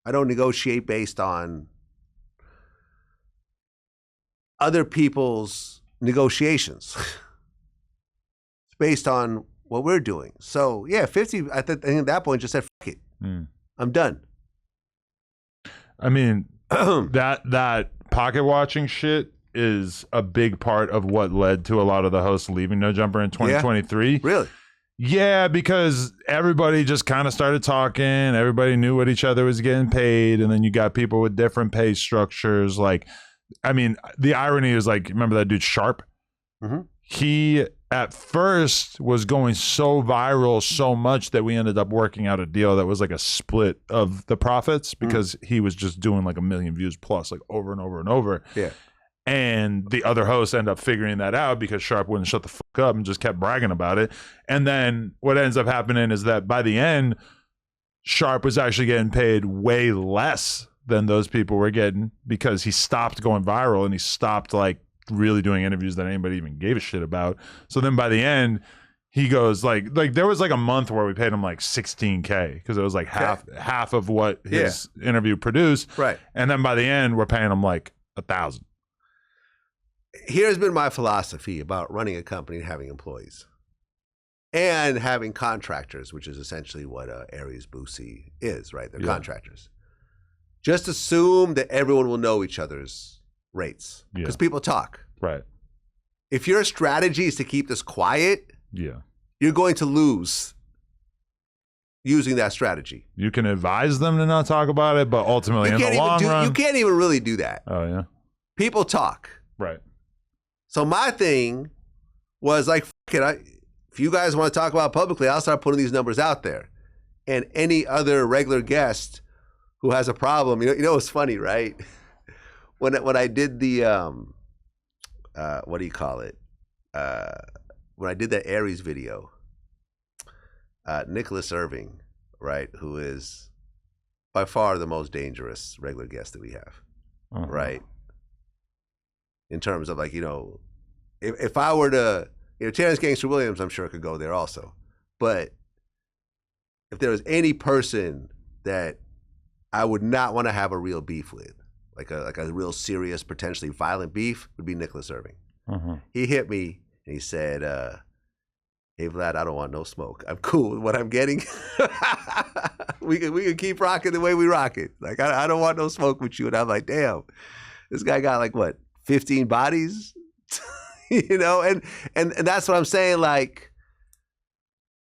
B: I don't negotiate based on other people's negotiations. It's based on what we're doing. So yeah, 50, I think at that point just said, fuck it. I'm done.
A: I mean, that pocket watching shit is a big part of what led to a lot of the hosts leaving No Jumper in 2023.
B: Yeah. Really?
A: Yeah, because everybody just kind of started talking. Everybody knew what each other was getting paid. And then you got people with different pay structures. Like, I mean, the irony is like, remember that dude Sharp? Mm-hmm. he at first was going so viral so much that we ended up working out a deal that was like a split of the profits because he was just doing like 1 million views plus, like over and over and over.
B: Yeah.
A: And the other hosts end up figuring that out because Sharp wouldn't shut the fuck up and just kept bragging about it. And then what ends up happening is that by the end, Sharp was actually getting paid way less than those people were getting because he stopped going viral and he stopped like really doing interviews that anybody even gave a shit about. So then by the end, he goes like there was like a month where we paid him like $16K because it was like half of what his interview produced.
B: Right.
A: And then by the end, we're paying him like $1,000.
B: Here's been my philosophy about running a company and having employees and having contractors, which is essentially what Aries Boosie is, right? They're contractors. Just assume that everyone will know each other's rates because people talk.
A: Right.
B: If your strategy is to keep this quiet,
A: you're
B: going to lose using that strategy.
A: You can advise them to not talk about it, but ultimately in the long run,
B: you can't even really do that.
A: Oh yeah.
B: People talk.
A: Right.
B: So my thing was like, if you guys want to talk about it publicly, I'll start putting these numbers out there. And any other regular guest who has a problem, you know, it's funny, right? When I did the, what do you call it? When I did that Aries video, Nicholas Irving, right, who is by far the most dangerous regular guest that we have, right? In terms of like, you know, if I were to, you know, Terrence Gangster Williams, I'm sure could go there also. But if there was any person that I would not want to have a real beef with, like a real serious, potentially violent beef, would be Nicholas Irving. He hit me and he said, hey Vlad, I don't want no smoke. I'm cool with what I'm getting. we can keep rocking the way we rock it. Like I don't want no smoke with you. And I'm like, damn, this guy got like what, 15 bodies? You know, and that's what I'm saying. Like,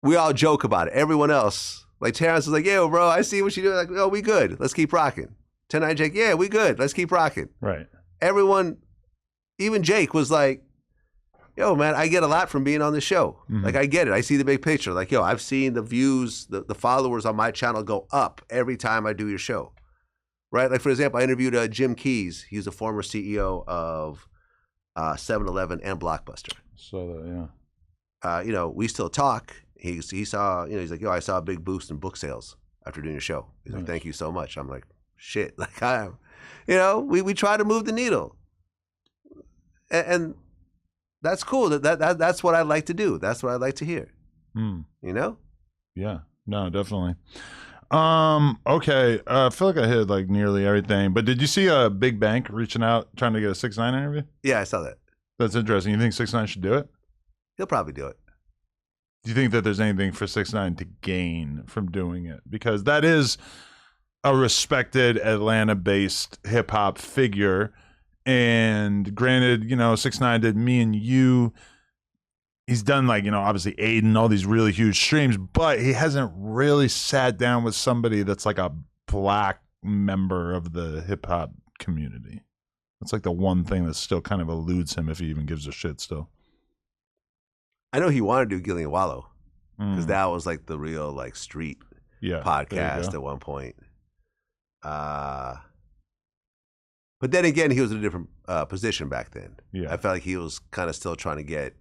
B: we all joke about it. Everyone else, like Terrence was like, yo, bro, I see what you do. Like, oh, we good. Let's keep rocking. 10-9 Jake, yeah, we good. Let's keep rocking.
A: Right.
B: Everyone, even Jake was like, yo, man, I get a lot from being on the show. Like, I get it. I see the big picture. Like, yo, I've seen the views, the followers on my channel go up every time I do your show. Right? Like, for example, I interviewed Jim Keys. He's a former CEO of 7-Eleven and Blockbuster.
A: So
B: you know, we still talk. He saw, you know, he's like, yo, I saw a big boost in book sales after doing your show. He's like, thank you so much. I'm like, shit. Like you know, we try to move the needle. And that's cool. That's what I like to do. That's what I like to hear. You know? Yeah.
A: No, definitely. Okay. I feel like I hit like nearly everything, but did you see a big bank reaching out trying to get a 6ix9ine interview?
B: Yeah, I saw that.
A: That's interesting. You think 6ix9ine should do it?
B: He'll probably do it.
A: Do you think that there's anything for 6ix9ine to gain from doing it? Because that is a respected Atlanta-based hip-hop figure. And granted, you know, 6ix9ine did Me and You. He's done like, you know, obviously Aiden, all these really huge streams, but he hasn't really sat down with somebody that's like a black member of the hip hop community. That's like the one thing that still kind of eludes him if he even gives a shit still.
B: I know he wanted to do Gillian Wallow because that was like the real like street podcast at one point. But then again, he was in a different position back then. I felt like he was kind of still trying to get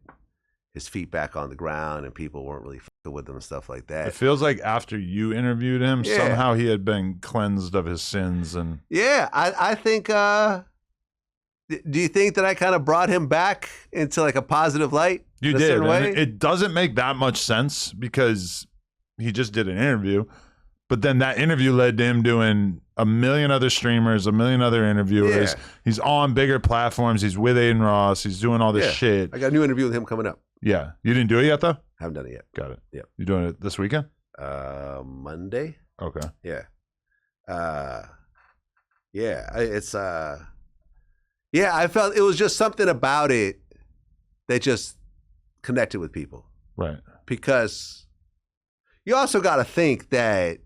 B: his feet back on the ground and people weren't really fucking with him and stuff like that.
A: It feels like after you interviewed him, somehow he had been cleansed of his sins. And
B: I think, do you think that I kind of brought him back into like a positive light?
A: You did. It doesn't make that much sense because he just did an interview, but then that interview led to him doing a million other streamers, a million other interviewers. He's on bigger platforms. He's with Aiden Ross. He's doing all this shit.
B: I got a new interview with him coming up.
A: Yeah. You didn't do it yet, though?
B: Haven't done it yet.
A: Got it.
B: Yeah.
A: You doing it this weekend?
B: Monday.
A: Okay.
B: Yeah. It's I felt it was just something about it that just connected with people.
A: Right.
B: Because you also got to think that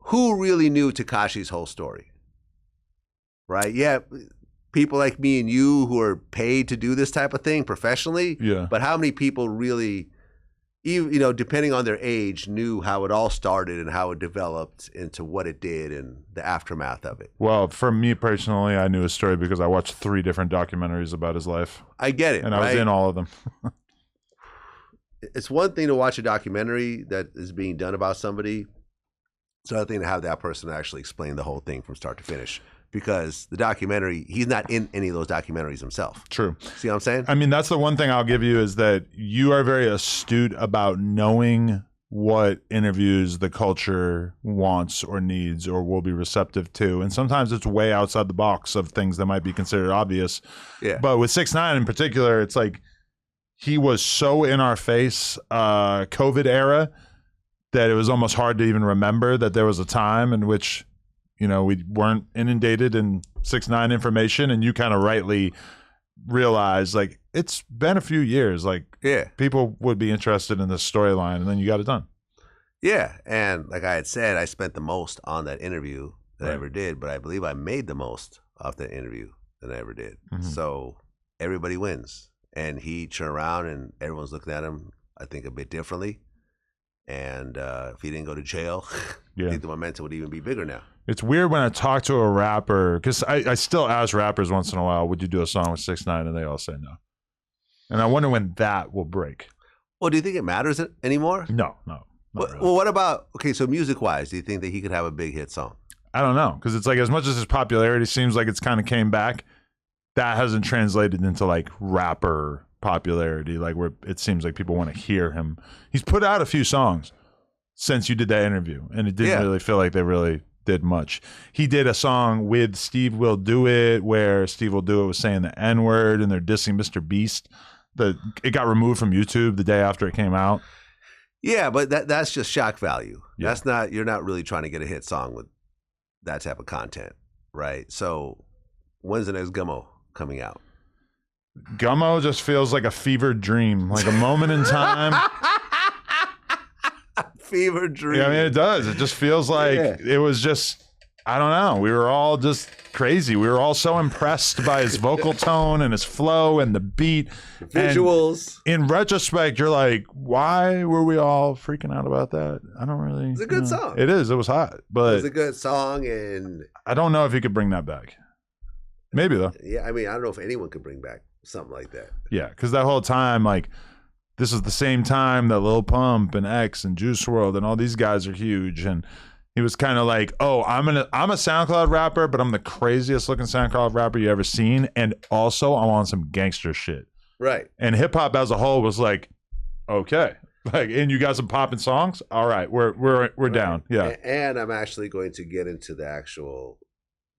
B: who really knew Tekashi's whole story? Right? Yeah. people like me and you who are paid to do this type of thing professionally.
A: Yeah.
B: But how many people really, you know, depending on their age, knew how it all started and how it developed into what it did and the aftermath of it?
A: Well, for me personally, I knew his story because I watched 3 different documentaries about his life.
B: I get it.
A: And I was in all of them.
B: It's one thing to watch a documentary that is being done about somebody. It's another thing to have that person actually explain the whole thing from start to finish. Because the documentary, he's not in any of those documentaries himself.
A: True.
B: See what I'm saying?
A: I mean, that's the one thing I'll give you is that you are very astute about knowing what interviews the culture wants or needs or will be receptive to. And sometimes it's way outside the box of things that might be considered obvious.
B: Yeah.
A: But with 6ix9ine in particular, it's like he was so in our face, COVID era, that it was almost hard to even remember that there was a time in which, you know, we weren't inundated in 6ix9ine information, and you kind of rightly realized, like, it's been a few years. Like,
B: Yeah.
A: people would be interested in this storyline, and then you got it done.
B: Yeah. And like I had said, I spent the most on that interview that I
A: Right.
B: ever did, but I believe I made the most off that interview than I ever did.
A: Mhm.
B: So everybody wins. And he turned around and everyone's looking at him, I think, a bit differently. And if he didn't go to jail,
A: Yeah.
B: I think the momentum would even be bigger now.
A: It's weird when I talk to a rapper, because I still ask rappers once in a while, would you do a song with 6ix9ine? And they all say no. And I wonder when that will break.
B: Well, do you think it matters anymore?
A: No. Not really.
B: Well, what about, okay, so music-wise, do you think that he could have a big hit song?
A: I don't know, because it's like, as much as his popularity seems like it's kind of came back, that hasn't translated into like rapper popularity, like where it seems like people want to hear him. He's put out a few songs since you did that interview, and it didn't really feel like they really did much. He did a song with Steve Will Do It, where Steve Will Do It was saying the N-word, and they're dissing Mr. Beast. It got removed from YouTube the day after it came out.
B: Yeah, but that's just shock value.
A: Yeah.
B: That's not, you're not really trying to get a hit song with that type of content, right? So when's the next Gummo coming out?
A: Gummo just feels like a fevered dream, like a moment in time.
B: Fever dream.
A: Yeah, I mean, it does. It just feels like it was just, I don't know. We were all just crazy. We were all so impressed by his vocal tone and his flow and the beat.
B: Visuals.
A: And in retrospect, you're like, why were we all freaking out about that? I don't really.
B: It's a good song.
A: It is. It was hot. But
B: It's a good song, and
A: I don't know if he could bring that back. Maybe, though.
B: yeah, I mean, I don't know if anyone could bring back something like that.
A: Yeah, because that whole time, like, this is the same time that Lil Pump and X and Juice WRLD and all these guys are huge, and he was kind of like, oh, I'm a SoundCloud rapper, but I'm the craziest looking SoundCloud rapper you ever seen, and also I'm on some gangster shit.
B: Right.
A: And hip hop as a whole was like, okay, like, and you got some popping songs. All right, we're down. Yeah.
B: And I'm actually going to get into the actual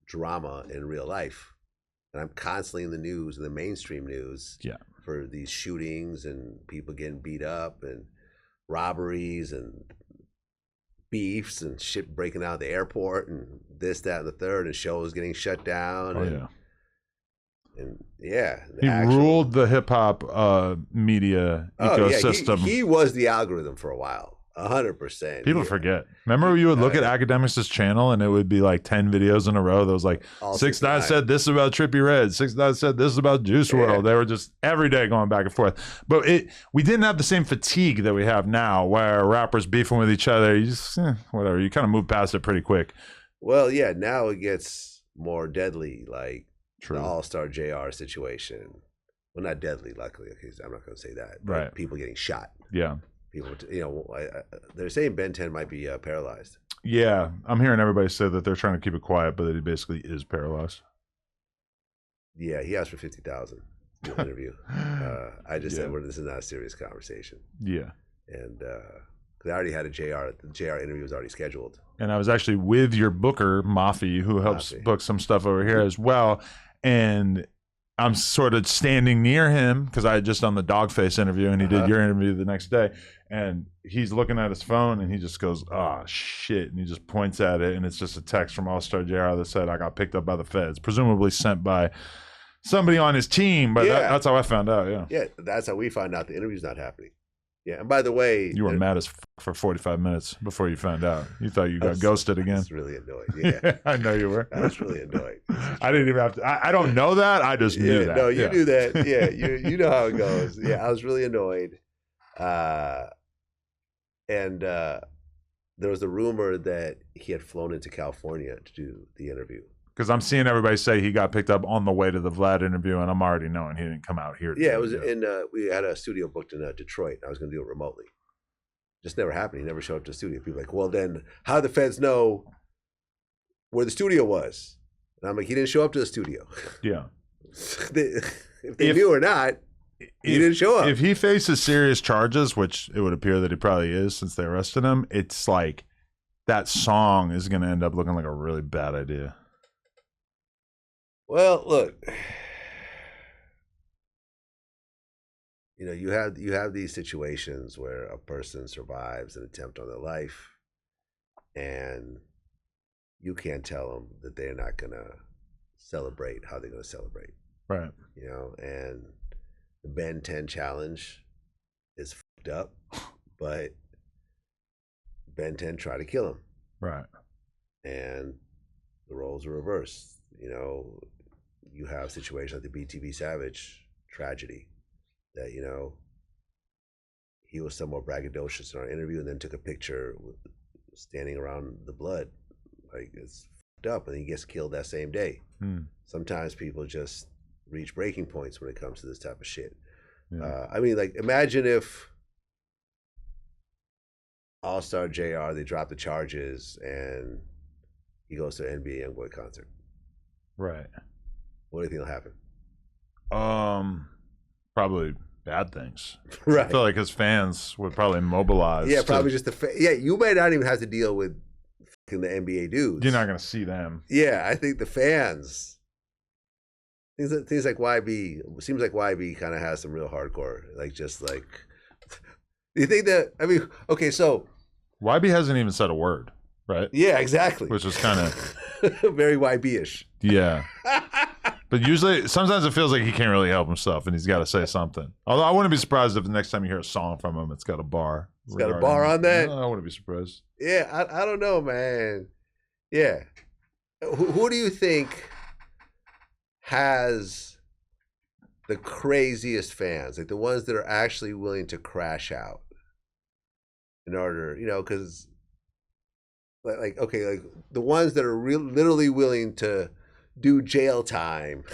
B: drama in real life, and I'm constantly in the news, in the mainstream news.
A: Yeah.
B: For these shootings and people getting beat up and robberies and beefs and shit breaking out of the airport and this, that, and the third, and shows getting shut down.
A: Oh,
B: and,
A: yeah.
B: And yeah.
A: He ruled the hip hop media ecosystem.
B: Yeah. He was the algorithm for a while. 100%.
A: People forget. Remember, you would look at Academics' channel and it would be like 10 videos in a row that was like, 6ix9ine said this about Trippie Redd, 6ix9ine said this about Juice WRLD. They were just every day going back and forth. But we didn't have the same fatigue that we have now, where rappers beefing with each other. You just whatever. You kind of move past it pretty quick.
B: Well, yeah. Now it gets more deadly, like
A: True.
B: the All-Star JR situation. Well, not deadly, luckily. Okay, I'm not going to say that. But
A: right.
B: People getting shot.
A: Yeah.
B: People, they're saying Ben 10 might be paralyzed.
A: Yeah, I'm hearing everybody say that they're trying to keep it quiet, but that he basically is paralyzed.
B: Yeah, he asked for 50,000 in the interview. I just said, well, this is not a serious conversation.
A: Yeah.
B: And because I already had the JR interview was already scheduled.
A: And I was actually with your booker, Mafi, who helps book some stuff over here as well. And I'm sort of standing near him because I had just done the Dogface interview, and he did your interview the next day. And he's looking at his phone, and he just goes, "Oh shit!" And he just points at it, and it's just a text from All-Star JR that said, "I got picked up by the feds," presumably sent by somebody on his team. But that's how I found out. Yeah,
B: yeah, that's how we found out the interview's not happening. Yeah, and by the way,
A: You were mad as for 45 minutes before you found out. You thought you got ghosted
B: I
A: again.
B: was really annoyed. Yeah,
A: I know you were.
B: I was really annoyed.
A: I didn't even have to. I don't know that. I just knew that.
B: No, you knew that. Yeah, you know how it goes. Yeah, I was really annoyed. And there was a rumor that he had flown into California to do the interview.
A: Because I'm seeing everybody say he got picked up on the way to the Vlad interview, and I'm already knowing he didn't come out here.
B: Yeah, it was in. We had a studio booked in Detroit. I was going to do it remotely. Just never happened. He never showed up to the studio. People were like, well, then how did the feds know where the studio was? And I'm like, he didn't show up to the studio.
A: Yeah.
B: If they knew or not, he didn't show up.
A: If he faces serious charges, which it would appear that he probably is since they arrested him, it's like that song is going to end up looking like a really bad idea.
B: Well, look, you know, you have these situations where a person survives an attempt on their life, and you can't tell them that they're not gonna celebrate how they're gonna celebrate.
A: Right.
B: You know, and the Ben 10 challenge is fucked up, but Ben 10 tried to kill him.
A: Right.
B: And the roles are reversed. You know, you have situations like the BTB Savage tragedy that, you know, he was somewhat braggadocious in our interview and then took a picture standing around the blood. Like, it's fucked up, and he gets killed that same day. Sometimes people just reach breaking points when it comes to this type of shit. Yeah. I mean, like, imagine if All-Star JR, they drop the charges and he goes to an NBA Youngboy concert.
A: Right.
B: What do you think will happen?
A: Probably bad things.
B: Right.
A: I feel like his fans would probably mobilize.
B: Yeah, probably just yeah, you might not even have to deal with the NBA dudes.
A: You're not going to see them.
B: Yeah, I think the fans. Things like YB. Seems like YB kind of has some real hardcore. Like, just like. Do you think that? I mean, okay, so.
A: YB hasn't even said a word, right?
B: Yeah, exactly.
A: Which is kind of.
B: Very YB-ish.
A: Yeah. But usually, sometimes it feels like he can't really help himself, and he's got to say something. Although I wouldn't be surprised if the next time you hear a song from him, it's got a bar.
B: It's got a bar on that?
A: No, I wouldn't be surprised.
B: Yeah, I don't know, man. Yeah. Who do you think has the craziest fans? Like, the ones that are actually willing to crash out in order, you know, because, like, okay, like, the ones that are literally willing to do jail time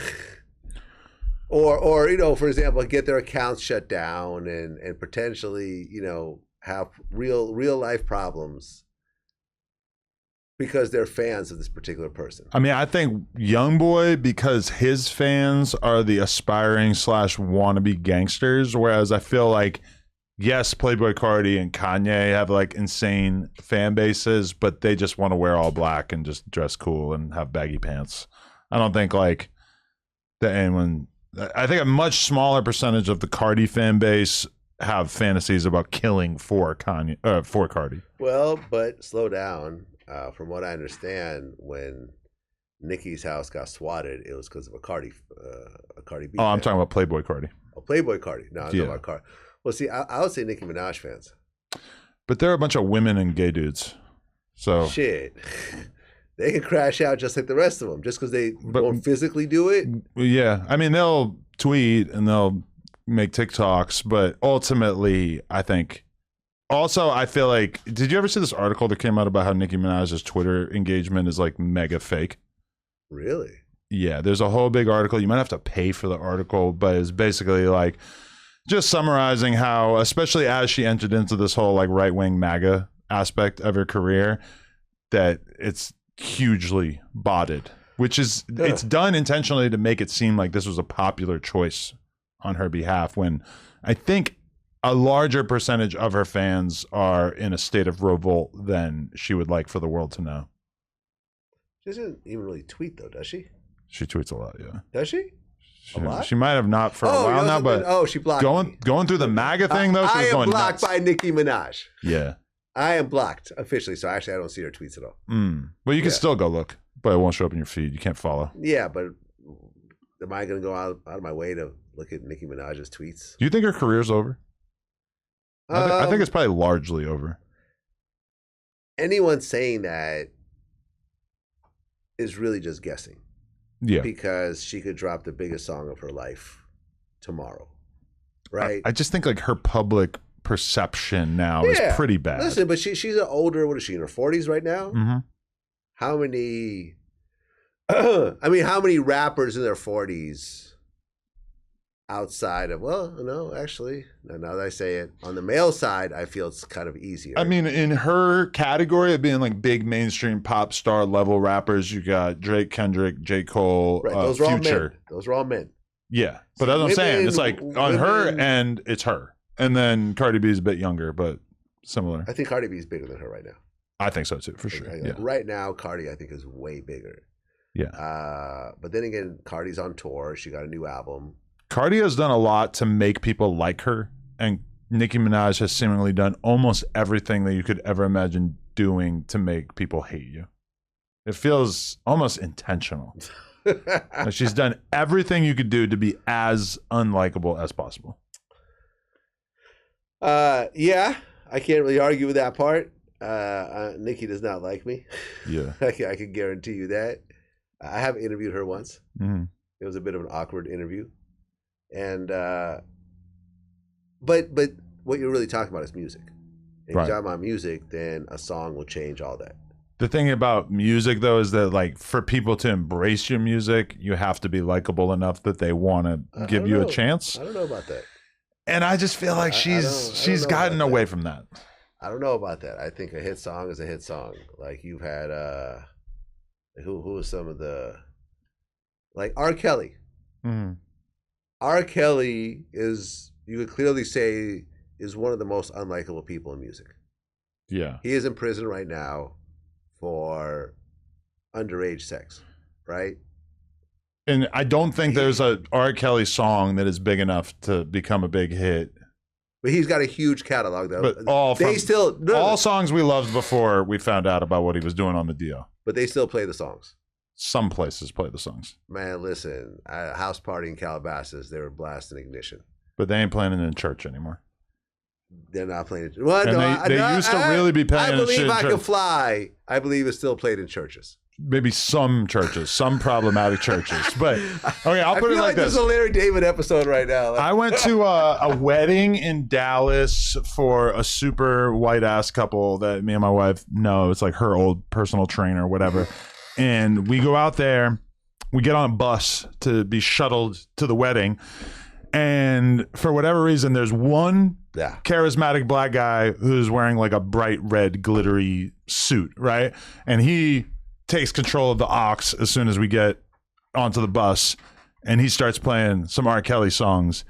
B: or you know, for example, get their accounts shut down and potentially, you know, have real life problems because they're fans of this particular person.
A: I mean, I think Youngboy, because his fans are the aspiring / wannabe gangsters, whereas I feel like, yes, Playboi Carti and Kanye have like insane fan bases, but they just want to wear all black and just dress cool and have baggy pants. I don't think like that anyone. I think a much smaller percentage of the Cardi fan base have fantasies about killing for Cardi.
B: Well, but slow down. From what I understand, when Nicki's house got swatted, it was because of a Cardi beat.
A: Oh, I'm talking about Playboi Carti.
B: Oh, Playboi Carti. No, I'm talking about Cardi. Well, see, I would say Nicki Minaj fans.
A: But they're a bunch of women and gay dudes. So
B: shit. They can crash out just like the rest of them, just because they don't physically do it.
A: Yeah, I mean, they'll tweet and they'll make TikToks, but ultimately, I think. Also, I feel like, did you ever see this article that came out about how Nicki Minaj's Twitter engagement is like mega fake?
B: Really?
A: Yeah, there's a whole big article. You might have to pay for the article, but it's basically like just summarizing how, especially as she entered into this whole like right-wing MAGA aspect of her career, that it's hugely botted, which is it's done intentionally to make it seem like this was a popular choice on her behalf, when I think a larger percentage of her fans are in a state of revolt than she would like for the world to know.
B: She doesn't even really tweet though, does she?
A: She tweets a lot, yeah.
B: Does she? A lot?
A: She might have not for a while now, but
B: she blocked me.
A: Going through the MAGA thing though, she was going
B: blocked
A: nuts.
B: by Nicki Minaj.
A: Yeah.
B: I am blocked officially, so actually I don't see her tweets at all.
A: Well, you can still go look, but it won't show up in your feed. You can't follow.
B: Yeah, but am I going to go out of my way to look at Nicki Minaj's tweets?
A: Do you think her career's over? I think it's probably largely over.
B: Anyone saying that is really just guessing.
A: Yeah.
B: Because she could drop the biggest song of her life tomorrow. Right?
A: I just think like her public perception now is pretty bad.
B: Listen, but she's an older, what is she, in her 40s right now?
A: Mm-hmm.
B: How many how many rappers in their 40s outside of, well, no, actually, now that I say it, on the male side, I feel it's kind of easier.
A: I mean, in her category of being like big mainstream pop star level rappers, you got Drake, Kendrick, J. Cole,
B: right, those
A: Future.
B: are all men. Those are all men.
A: Yeah, but that's what I'm saying. It's like on her end, it's her. And then Cardi B is a bit younger, but similar.
B: I think Cardi B is bigger than her right now.
A: I think so too, for sure.
B: Yeah. Right now, Cardi, I think, is way bigger.
A: Yeah.
B: But then again, Cardi's on tour. She got a new album.
A: Cardi has done a lot to make people like her, and Nicki Minaj has seemingly done almost everything that you could ever imagine doing to make people hate you. It feels almost intentional. Like she's done everything you could do to be as unlikable as possible.
B: Yeah, I can't really argue with that part. Nicki does not like me.
A: Yeah.
B: I can guarantee you that. I have interviewed her once.
A: Mm-hmm.
B: It was a bit of an awkward interview. And but what you're really talking about is music. If you're talking about music, then a song will change all that.
A: The thing about music, though, is that like for people to embrace your music, you have to be likable enough that they want to give you a chance.
B: I don't know about that.
A: And I just feel like she's gotten away from that.
B: I don't know about that. I think a hit song is a hit song. Like you've had who was some of the, like R. Kelly.
A: Mm-hmm.
B: R. Kelly is, you could clearly say, is one of the most unlikable people in music.
A: Yeah.
B: He is in prison right now for underage sex, right?
A: And I don't think there's a R. Kelly song that is big enough to become a big hit.
B: But he's got a huge catalog, though.
A: But all songs we loved before we found out about what he was doing on the deal.
B: But they still play the songs.
A: Some places play the songs.
B: Man, listen, at a house party in Calabasas, they were blasting Ignition.
A: But they ain't playing it in church anymore.
B: They're not playing it. Well,
A: and they used to really be playing it in church.
B: I Believe I Can Fly, I believe it's still played in churches.
A: Maybe some churches, some problematic churches. But okay, I'll put it like this.
B: This is a Larry David episode right now.
A: I went to a wedding in Dallas for a super white ass couple that me and my wife know. It's like her old personal trainer, whatever. And we go out there, we get on a bus to be shuttled to the wedding. And for whatever reason, there's one charismatic black guy who's wearing like a bright red glittery suit, right? And he takes control of the aux as soon as we get onto the bus, and he starts playing some R. Kelly songs.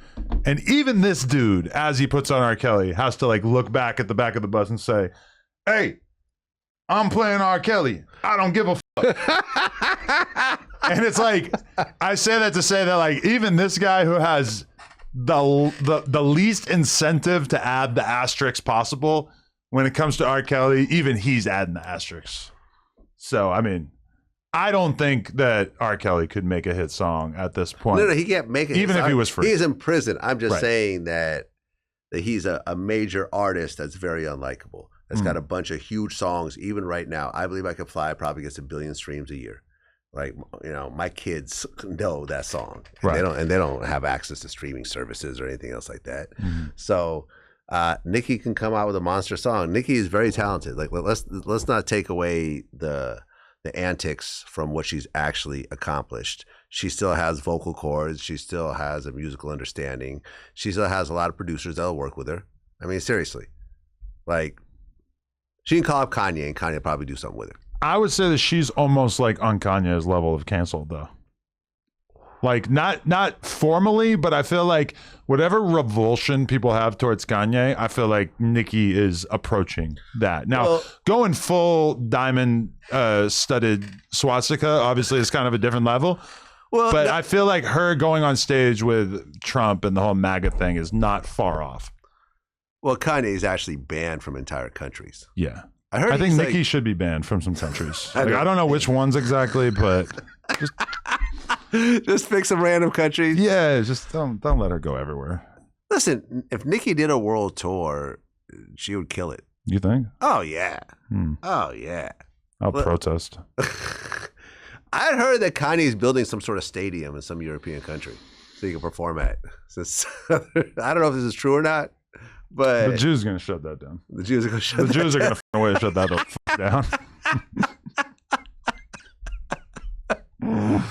A: And even this dude, as he puts on R. Kelly, has to like look back at the back of the bus and say, "Hey, I'm playing R. Kelly. I don't give a fuck." And it's like, I say that to say that like even this guy who has the least incentive to add the asterisks possible when it comes to R. Kelly, even he's adding the asterisks. So, I mean, I don't think that R. Kelly could make a hit song at this point.
B: No, he can't make it.
A: Even if he was free.
B: He's in prison. I'm just saying that he's a major artist that's very unlikable. That's got a bunch of huge songs. Even right now, I Believe I Can Fly probably gets 1 billion streams a year. Like, you know, my kids know that song. And they don't have access to streaming services or anything else like that. Mm-hmm. So Nicki can come out with a monster song. Nicki is very talented. Like, let's not take away the antics from what she's actually accomplished. She still has vocal cords. She still has a musical understanding. She still has a lot of producers that'll work with her. I mean, seriously. Like, she can call up Kanye, and Kanye will probably do something with her.
A: I would say that she's almost like on Kanye's level of canceled, though. Like, not formally, but I feel like whatever revulsion people have towards Kanye, I feel like Nicki is approaching that. Now, going full diamond studded swastika, obviously, is kind of a different level. But I feel like her going on stage with Trump and the whole MAGA thing is not far off.
B: Well, Kanye is actually banned from entire countries.
A: Yeah. I think Nicki should be banned from some countries. I don't know which ones exactly, but
B: just pick some random countries.
A: Yeah, just don't let her go everywhere.
B: Listen, if Nicki did a world tour, she would kill it.
A: You think?
B: Oh yeah. Oh yeah.
A: I'll protest.
B: I heard that Kanye is building some sort of stadium in some European country so he can perform at. Since I don't know if this is true or not, but
A: the Jews are gonna shut that down.
B: The Jews are gonna shut.
A: The Jews are gonna find a way to shut that the fuck down.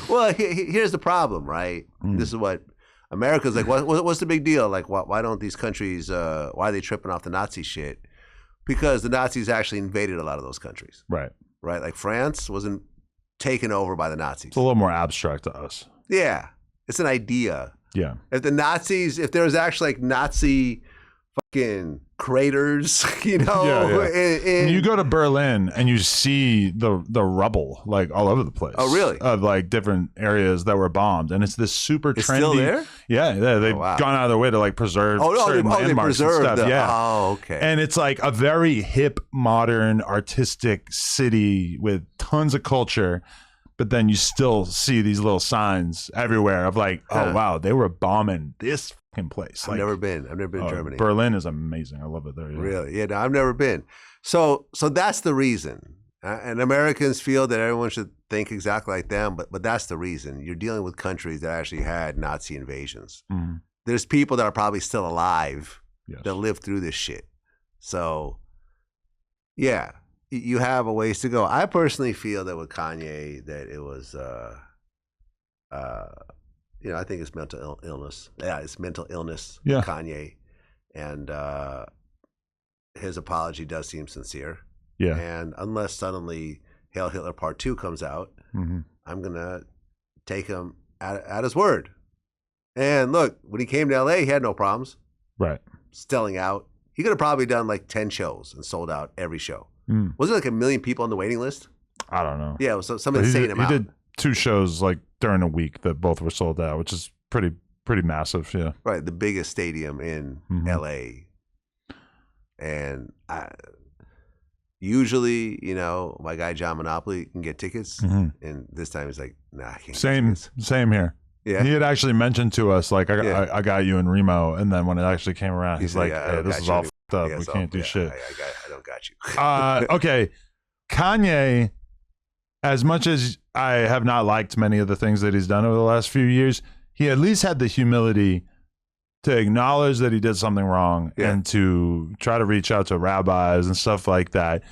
B: Well, here's the problem, right? This is what America's like. What's the big deal? Like, why don't these countries? Why are they tripping off the Nazi shit? Because the Nazis actually invaded a lot of those countries.
A: Right.
B: Right. Like France wasn't taken over by the Nazis.
A: It's a little more abstract to us.
B: Yeah, it's an idea.
A: Yeah.
B: If there was actually like Nazi fucking craters, you know.
A: And you go to Berlin and you see the rubble like all over the place.
B: Oh, really?
A: Of like different areas that were bombed, and it's this super trendy.
B: It's still there?
A: Yeah, they've gone out of their way to like preserve certain landmarks and stuff.
B: Oh, okay.
A: And it's like a very hip, modern, artistic city with tons of culture. But then you still see these little signs everywhere of like, oh wow, they were bombing this fucking place.
B: I've never been in Germany.
A: Berlin is amazing. I love it there. Yeah.
B: Really? Yeah, no, I've never been. So that's the reason. And Americans feel that everyone should think exactly like them, but that's the reason. You're dealing with countries that actually had Nazi invasions. Mm-hmm. There's people that are probably still alive that lived through this shit. So, yeah. You have a ways to go. I personally feel that with Kanye, that it was, I think it's mental illness. Yeah, it's mental illness. Yeah. Kanye, and his apology does seem sincere. Yeah. And unless suddenly Hail Hitler Part 2 comes out, I'm gonna take him at his word. And look, when he came to LA, he had no problems.
A: Right.
B: Selling out. He could have probably done like 10 shows and sold out every show. Was there like 1 million people on the waiting list?
A: I don't know.
B: Yeah, so some insane amount.
A: He did 2 shows like during a week that both were sold out, which is pretty massive. Yeah,
B: right. The biggest stadium in LA, and usually, my guy John Monopoly can get tickets, and this time he's like, nah, I can't.
A: Same here. Yeah, he had actually mentioned to us like, I got you in Remo, and then when it actually came around, he's like, hey, this is all fucked up. We can't do shit.
B: I don't got you.
A: Okay, Kanye, as much as I have not liked many of the things that he's done over the last few years, he at least had the humility to acknowledge that he did something wrong and to try to reach out to rabbis and stuff like that.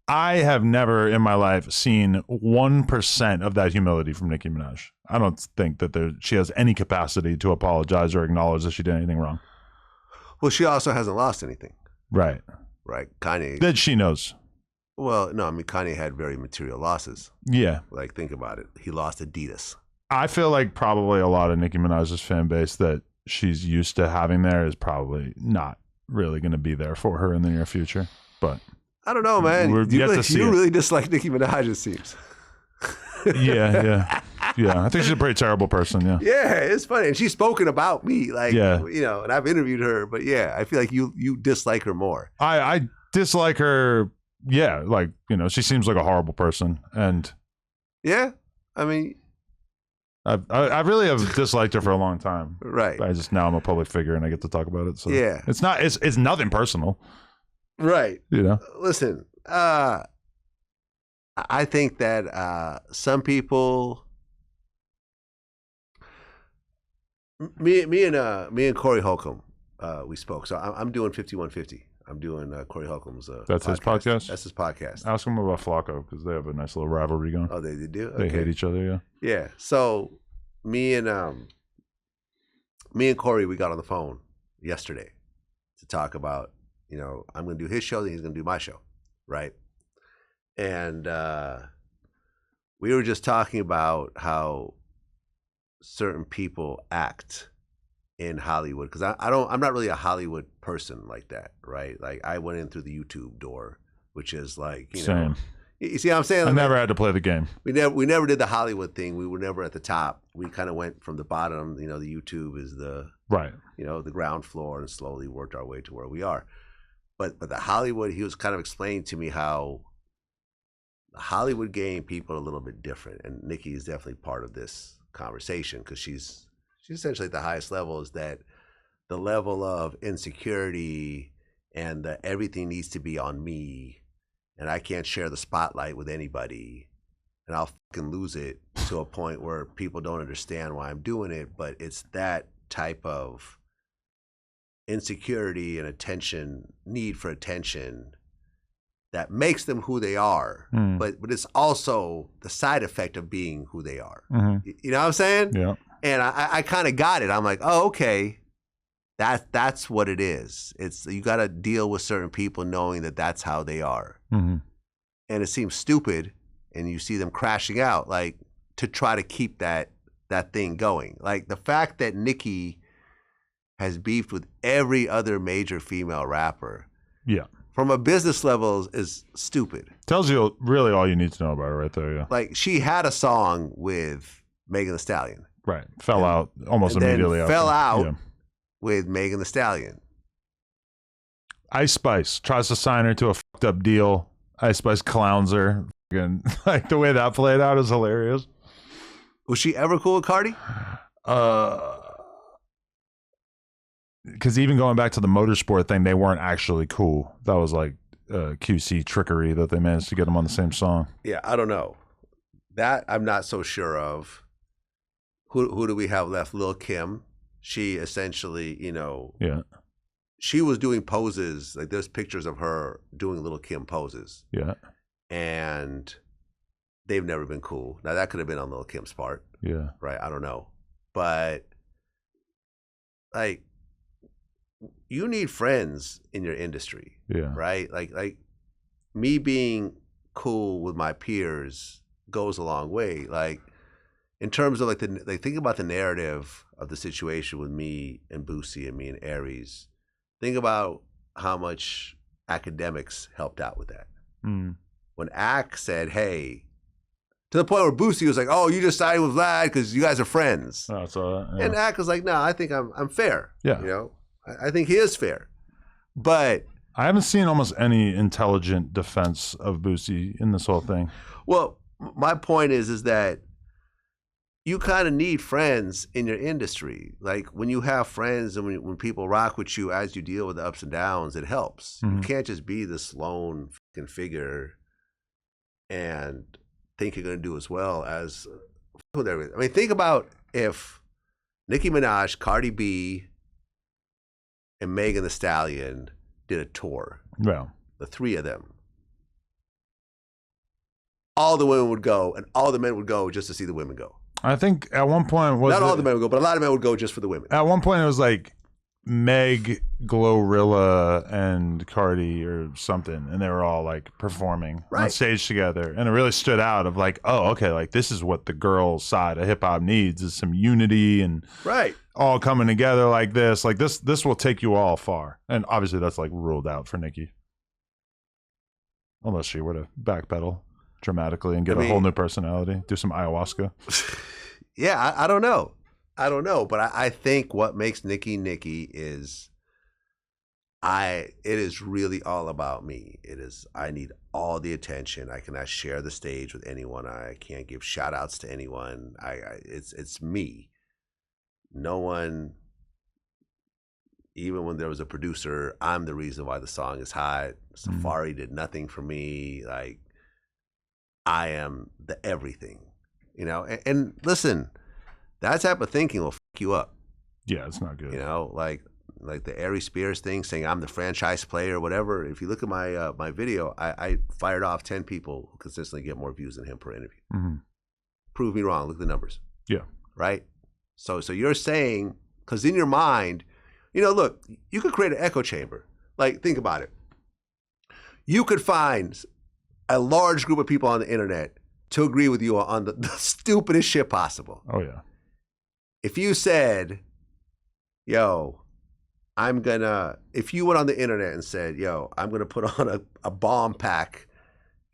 A: I have never in my life seen 1% of that humility from Nicki Minaj. I don't think that she has any capacity to apologize or acknowledge that she did anything wrong.
B: Well, she also hasn't lost anything.
A: Right.
B: Kanye.
A: That she knows.
B: Well, no, I mean, Kanye had very material losses.
A: Yeah.
B: Like, think about it. He lost Adidas.
A: I feel like probably a lot of Nicki Minaj's fan base that she's used to having there is probably not really going to be there for her in the near future. But
B: I don't know, man. You really dislike Nicki Minaj, it seems.
A: Yeah. I think she's a pretty terrible person.
B: Yeah, it's funny, and she's spoken about me, like, and I've interviewed her, but I feel like you dislike her more.
A: I dislike her. Yeah, like, she seems like a horrible person, and
B: I mean,
A: I really have disliked her for a long time.
B: Right.
A: But now I'm a public figure and I get to talk about it. So it's it's nothing personal.
B: Right. Listen, I think that some people, me and Corey Holcomb, we spoke. So I'm doing 5150. I'm doing Corey Holcomb's
A: That's podcast. His podcast?
B: That's his podcast.
A: Ask him about Flacco, because they have a nice little rivalry going.
B: Oh, they do?
A: Okay. They hate each other,
B: Yeah. So me and Corey, we got on the phone yesterday to talk about, I'm going to do his show, then he's going to do my show, right? And we were just talking about how certain people act in Hollywood, because I'm not really a Hollywood person like that, right? Like, I went in through the YouTube door, which is like,
A: Same.
B: You see what I'm saying?
A: I never had to play the game.
B: We never did the Hollywood thing. We were never at the top. We kind of went from the bottom. The YouTube is the the ground floor, and slowly worked our way to where we are. But the Hollywood, he was kind of explaining to me how the Hollywood game, people are a little bit different, and Nicki is definitely part of this conversation, because she's essentially at the highest level. Is that the level of insecurity and everything needs to be on me, and I can't share the spotlight with anybody, and I'll fucking lose it to a point where people don't understand why I'm doing it. But it's that type of insecurity and need for attention that makes them who they are. But it's also the side effect of being who they are. You know what I'm saying?
A: Yeah.
B: And I kind of got it. I'm like, oh, okay. That's what it is. It's, you got to deal with certain people knowing that that's how they are. And it seems stupid, and you see them crashing out, like, to try to keep that thing going. Like, the fact that Nicki has beefed with every other major female rapper.
A: Yeah.
B: From a business level is stupid.
A: Tells you really all you need to know about it right there, yeah.
B: Like, she had a song with Megan Thee Stallion.
A: Right. Fell out almost immediately
B: after. Fell out with Megan Thee Stallion.
A: Ice Spice tries to sign her to a fucked up deal. Ice Spice clowns her. Like, the way that played out is hilarious.
B: Was she ever cool with Cardi?
A: Because even going back to the motorsport thing, they weren't actually cool. That was like QC trickery that they managed to get them on the same song.
B: Yeah, I don't know. That I'm not so sure of. Who do we have left? Lil' Kim. She essentially,
A: Yeah.
B: She was doing poses. Like, there's pictures of her doing Lil' Kim poses.
A: Yeah.
B: And they've never been cool. Now, that could have been on Lil' Kim's part.
A: Yeah.
B: Right? I don't know. But, like, you need friends in your industry.
A: Yeah.
B: Right? Like me being cool with my peers goes a long way. Like, in terms of think about the narrative of the situation with me and Boosie and me and Aries. Think about how much academics helped out with that. When Ak said, hey, to the point where Boosie was like, oh, you just sided with Vlad because you guys are friends.
A: Oh, so, yeah.
B: And Ak was like, no, I think I'm fair.
A: Yeah.
B: I think he is fair. But
A: I haven't seen almost any intelligent defense of Boosie in this whole thing.
B: Well, my point is that you kind of need friends in your industry. Like, when you have friends and when people rock with you as you deal with the ups and downs, it helps. You can't just be this lone fucking figure and think you're going to do as well as whatever. I mean, think about if Nicki Minaj, Cardi B, and Megan Thee Stallion did a tour.
A: Yeah.
B: The three of them. All the women would go, and all the men would go just to see the women go.
A: I think at one point
B: not all the men would go, but a lot of men would go just for the women.
A: At one point, it was like Meg, Glorilla, and Cardi or something, and they were all like performing on stage together, and it really stood out. Of like, oh, okay, like this is what the girl side of hip hop needs, is some unity and all coming together like this. Like this will take you all far, and obviously that's like ruled out for Nicki, unless she were to backpedal dramatically and get a whole new personality, do some ayahuasca.
B: Yeah, I don't know. But I think what makes Nicki is it is really all about me. I need all the attention. I cannot share the stage with anyone. I can't give shout outs to anyone. It's me. No one, even when there was a producer, I'm the reason why the song is hot. Safari did nothing for me. Like, I am the everything, and listen, that type of thinking will fuck you up.
A: Yeah, it's not good.
B: Like the Aries Spears thing, saying I'm the franchise player or whatever. If you look at my my video, I fired off 10 people who consistently get more views than him per interview. Prove me wrong. Look at the numbers.
A: Yeah.
B: Right? So you're saying, because in your mind, look, you could create an echo chamber. Like, think about it. You could find a large group of people on the internet to agree with you on the stupidest shit possible.
A: Oh, yeah.
B: If you said, yo, if you went on the internet and said, yo, I'm going to put on a bomb pack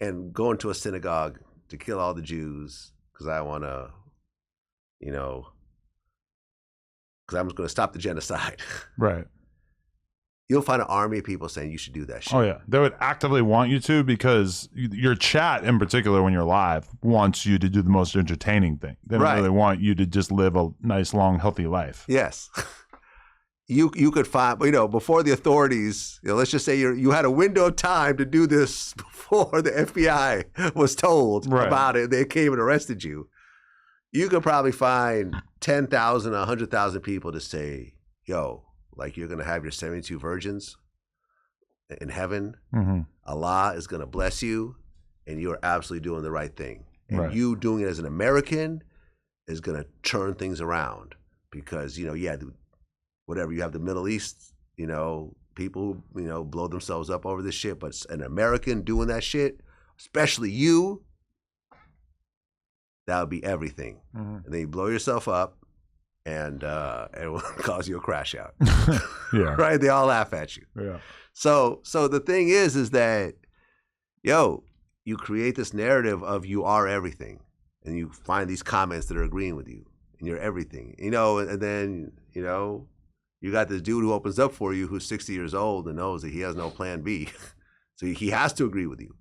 B: and go into a synagogue to kill all the Jews because I want to, because I'm going to stop the genocide.
A: Right.
B: You'll find an army of people saying you should do that shit.
A: Oh, yeah. They would actively want you to, because your chat, in particular, when you're live, wants you to do the most entertaining thing. They don't really want you to just live a nice, long, healthy life.
B: Yes. you could find, before the authorities, let's just say you had a window of time to do this before the FBI was told about it. They came and arrested you. You could probably find 10,000, 100,000 people to say, yo, like you're going to have your 72 virgins in heaven. Mm-hmm. Allah is going to bless you and you're absolutely doing the right thing. And you doing it as an American is going to turn things around because, whatever, you have the Middle East, people, blow themselves up over this shit, but an American doing that shit, especially you, that would be everything. Mm-hmm. And then you blow yourself up and it will cause you a crash out. Right? They all laugh at you. Yeah. So the thing is that, you create this narrative of you are everything and you find these comments that are agreeing with you and you're everything, and then, you got this dude who opens up for you who's 60 years old and knows that he has no plan B. So he has to agree with you,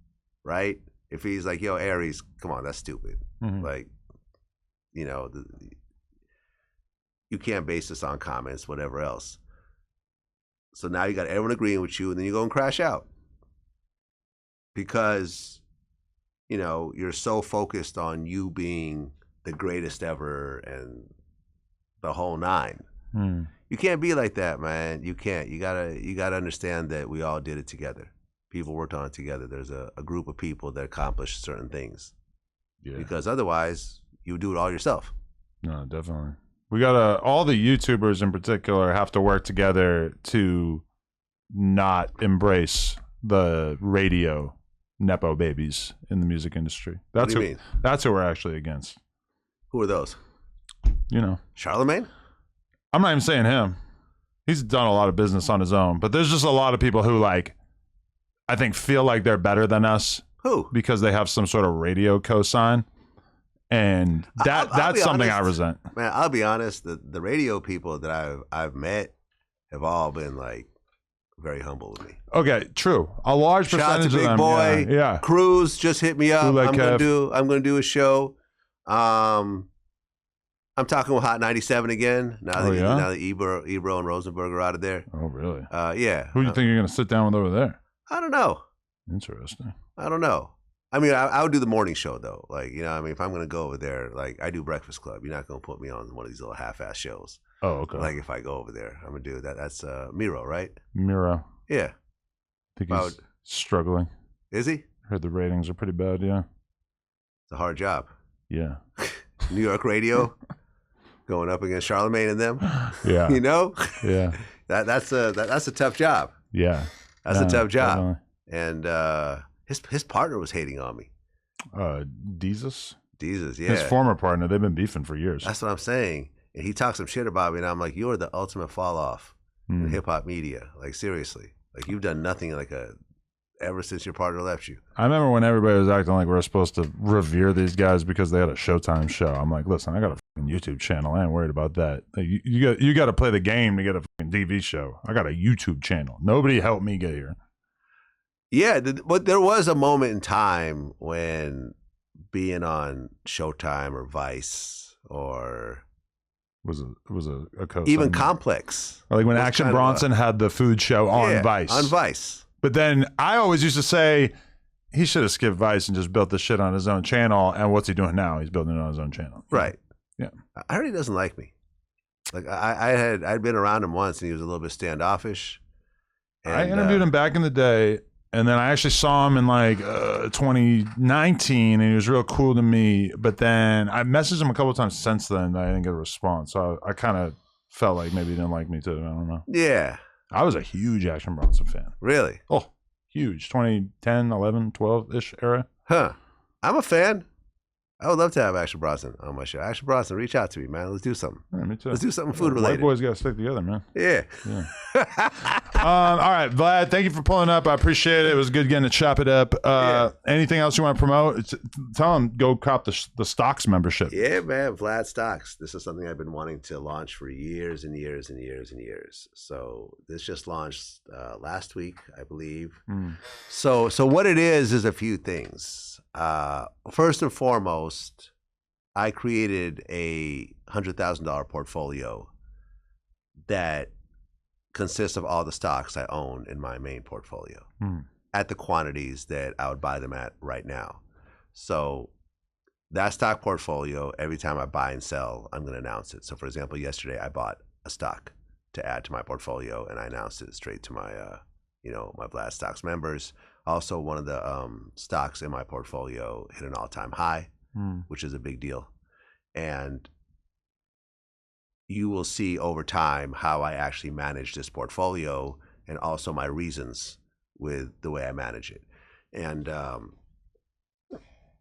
B: right? If he's like, yo, Aries, come on, that's stupid. Mm-hmm. Like, you can't base this on comments, whatever else. So now you got everyone agreeing with you and then you go and crash out. Because, you're so focused on you being the greatest ever and the whole nine. Mm. You can't be like that, man. You can't. You gotta understand that we all did it together. People worked on it together. There's a group of people that accomplished certain things. Yeah. Because otherwise, you do it all yourself.
A: No, definitely. We gotta. All the YouTubers in particular have to work together to not embrace the radio nepo babies in the music industry. That's
B: what do you mean?
A: That's who we're actually against.
B: Who are those? Charlemagne?
A: I'm not even saying him. He's done a lot of business on his own, but there's just a lot of people who I think feel like they're better than us.
B: Who?
A: Because they have some sort of radio cosign. And that's something I resent.
B: Man, I'll be honest, the radio people that I've met have all been very humble with me.
A: Okay, true. A large percentage of them.
B: Big Boy,
A: yeah.
B: Cruz just hit me up. I'm gonna do a show. I'm talking with Hot 97 again. Now that Ebro and Rosenberg are out of there.
A: Oh, really?
B: Yeah.
A: Who do you think you're going to sit down with over there?
B: I don't know.
A: Interesting.
B: I don't know. I mean, I would do the morning show, though. If I'm going to go over there, I do Breakfast Club. You're not going to put me on one of these little half-ass shows.
A: Oh, okay.
B: If I go over there, I'm going to do that. That's Miro, right?
A: Miro.
B: Yeah.
A: I think he's struggling.
B: Is he?
A: Heard the ratings are pretty bad, yeah.
B: It's a hard job.
A: Yeah.
B: New York radio. Going up against Charlemagne and them,
A: yeah,
B: yeah, that's a tough job.
A: Yeah,
B: that's a tough job. Definitely. And his partner was hating on me.
A: Jesus,
B: yeah,
A: his former partner. They've been beefing for years.
B: That's what I'm saying. And he talked some shit about me, and I'm like, you're the ultimate fall off in hip hop media. Seriously, you've done nothing ever since your partner left you.
A: I remember when everybody was acting like we're supposed to revere these guys because they had a Showtime show. I'm like, listen, I got a fucking YouTube channel. I ain't worried about that. You got to play the game to get a fucking TV show. I got a YouTube channel. Nobody helped me get here.
B: Yeah, but there was a moment in time when being on Showtime or Vice or
A: was a co
B: even Complex.
A: Or when Action Bronson had the food show on Vice.
B: On Vice.
A: But then I always used to say he should have skipped Vice and just built this shit on his own channel. And what's he doing now? He's building it on his own channel.
B: Right.
A: Yeah.
B: I heard he doesn't like me. I'd been around him once and he was a little bit standoffish. And,
A: I interviewed him back in the day, and then I actually saw him in 2019, and he was real cool to me. But then I messaged him a couple of times since then that I didn't get a response. So I kind of felt like maybe he didn't like me too. I don't know.
B: Yeah.
A: I was a huge Action Bronson fan.
B: Really?
A: Oh, huge. 2010, 11, 12-ish era.
B: Huh. I'm a fan. I would love to have Action Bronson on my show. Action Bronson, reach out to me, man. Let's do something.
A: Yeah, me too.
B: Let's do something food related.
A: White boys got to stick together, man.
B: Yeah.
A: All right, Vlad, thank you for pulling up. I appreciate it. It was good getting to chop it up. Anything else you want to promote? Tell them, go cop the Stocks membership.
B: Yeah, man. Vlad Stocks. This is something I've been wanting to launch for years and years and years and years. So this just launched last week, I believe. So what it is a few things. First and foremost, I created a $100,000 portfolio that consists of all the stocks I own in my main portfolio at the quantities that I would buy them at right now. So that stock portfolio, every time I buy and sell, I'm going to announce it. So for example, yesterday I bought a stock to add to my portfolio, and I announced it straight to my, my Vlad Stocks members. Also, one of the stocks in my portfolio hit an all-time high, which is a big deal. And you will see over time how I actually manage this portfolio, and also my reasons with the way I manage it. And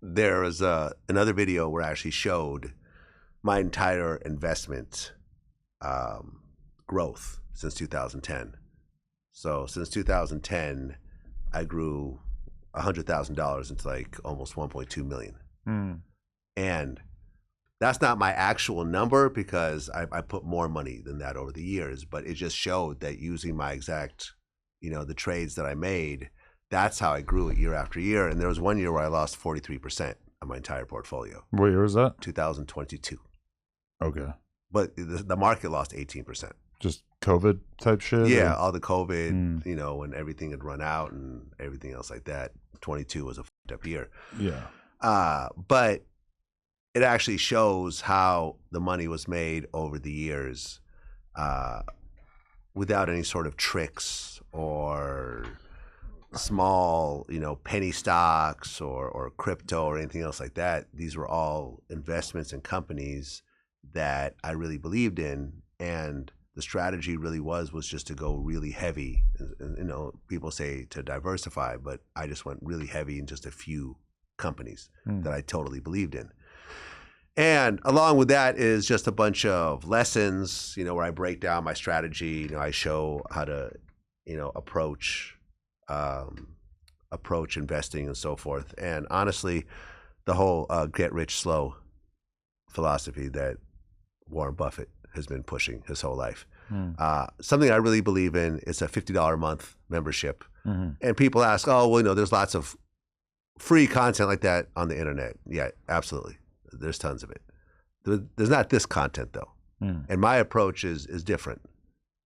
B: there was another video where I actually showed my entire investment growth since 2010. So since 2010, I grew $100,000 into like almost 1.2 million. And that's not my actual number, because I put more money than that over the years, but it just showed that using my exact, the trades that I made, that's how I grew it year after year. And there was one year where I lost 43% of my entire portfolio.
A: What year was that?
B: 2022.
A: Okay.
B: But the market lost 18%.
A: Just COVID type shit?
B: Yeah,
A: or?
B: all the COVID, when everything had run out and everything else like that. 22 was a fucked up year.
A: Yeah.
B: But it actually shows how the money was made over the years without any sort of tricks or small, penny stocks or crypto or anything else like that. These were all investments in companies that I really believed in, and the strategy really was just to go really heavy. People say to diversify, but I just went really heavy in just a few companies that I totally believed in. And along with that is just a bunch of lessons, where I break down my strategy. I show how to, approach investing and so forth. And honestly, the whole get rich slow philosophy that Warren Buffett has been pushing his whole life. Something I really believe in is a $50 a month membership. And people ask, oh, well, there's lots of free content like that on the internet. Yeah, absolutely. There's tons of it. There's not this content though. And my approach is different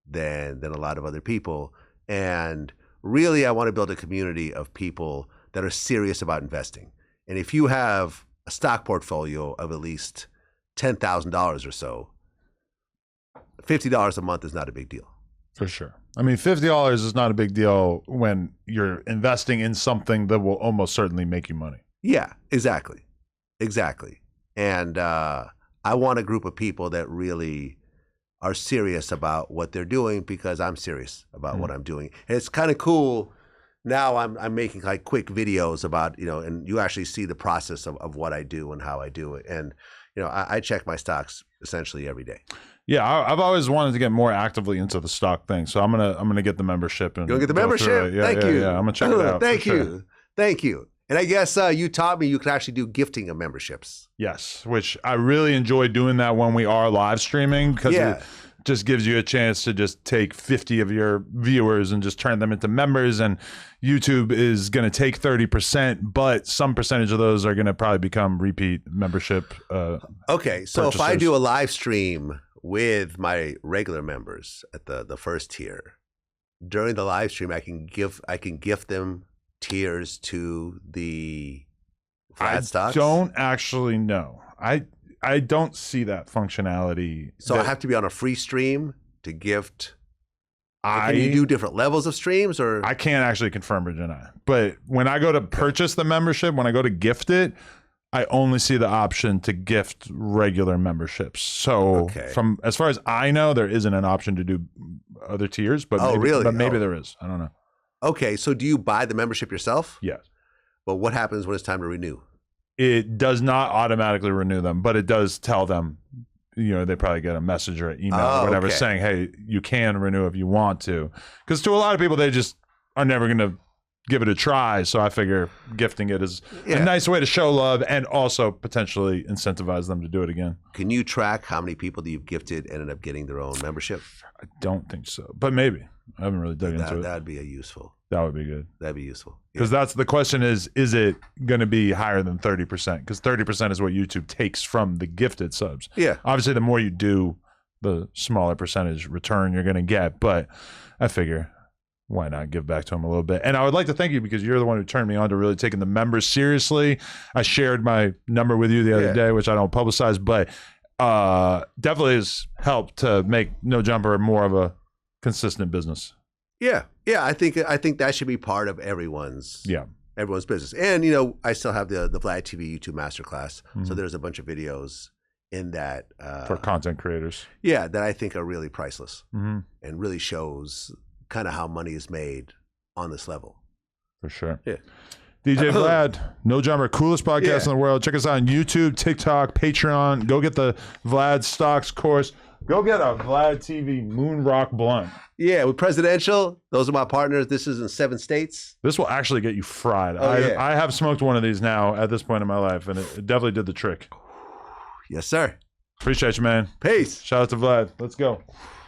B: than a lot of other people. And really, I want to build a community of people that are serious about investing. And if you have a stock portfolio of at least $10,000 or so, $50 a month is not a big deal.
A: For sure. I mean, $50 is not a big deal when you're investing in something that will almost certainly make you money.
B: Yeah, exactly. And I want a group of people that really are serious about what they're doing, because I'm serious about what I'm doing. And it's kind of cool. Now I'm making like quick videos about, and you actually see the process of what I do and how I do it. And, I check my stocks essentially every day.
A: Yeah, I've always wanted to get more actively into the stock thing, so I'm gonna get the membership. And
B: you'll get the membership.
A: Yeah,
B: Thank you.
A: Yeah, I'm gonna check it out.
B: Thank you. And I guess you taught me you can actually do gifting of memberships.
A: Yes, which I really enjoy doing that when we are live streaming, because it just gives you a chance to just take 50 of your viewers and just turn them into members. And YouTube is going to take 30%, but some percentage of those are going to probably become repeat membership.
B: Okay, so
A: purchasers.
B: If I do a live stream with my regular members at the first tier, during the live stream, I can gift them tiers to the Vlad stocks.
A: I don't actually know. I don't see that functionality.
B: So I have to be on a free stream to gift. Can you do different levels of streams, or?
A: I can't actually confirm or deny. But when I go to purchase the membership, when I go to gift it, I only see the option to gift regular memberships. So from as far as I know, there isn't an option to do other tiers. But maybe there is. I don't know.
B: Okay, so do you buy the membership yourself?
A: Yes.
B: But what happens when it's time to renew?
A: It does not automatically renew them, but it does tell them, they probably get a message or an email or whatever saying, hey, you can renew if you want to. Because to a lot of people, they just are never going to give it a try. So I figure gifting it is a nice way to show love and also potentially incentivize them to do it again.
B: Can you track how many people that you've gifted ended up getting their own membership?
A: I don't think so, but maybe. I haven't really dug into it.
B: That'd be useful.
A: That would be good.
B: That'd be useful.
A: Because that's the question is it going to be higher than 30%? Because 30% is what YouTube takes from the gifted subs.
B: Yeah.
A: Obviously, the more you do, the smaller percentage return you're going to get. But I figure, why not give back to him a little bit? And I would like to thank you because you're the one who turned me on to really taking the members seriously. I shared my number with you the other day, which I don't publicize, but definitely has helped to make No Jumper more of a consistent business.
B: Yeah. I think that should be part of everyone's business. And I still have the Vlad TV YouTube masterclass. So there's a bunch of videos in that
A: for content creators.
B: Yeah, that I think are really priceless and really shows kind of how money is made on this level.
A: For sure.
B: Yeah.
A: DJ Vlad, No Jumper, coolest podcast in the world. Check us out on YouTube, TikTok, Patreon. Go get the Vlad Stocks course. Go get a Vlad TV Moon Rock Blunt.
B: Yeah, with Presidential, those are my partners. This is in 7 states.
A: This will actually get you fried. I have smoked one of these now at this point in my life, and it definitely did the trick.
B: Yes, sir.
A: Appreciate you, man.
B: Peace.
A: Shout out to Vlad. Let's go.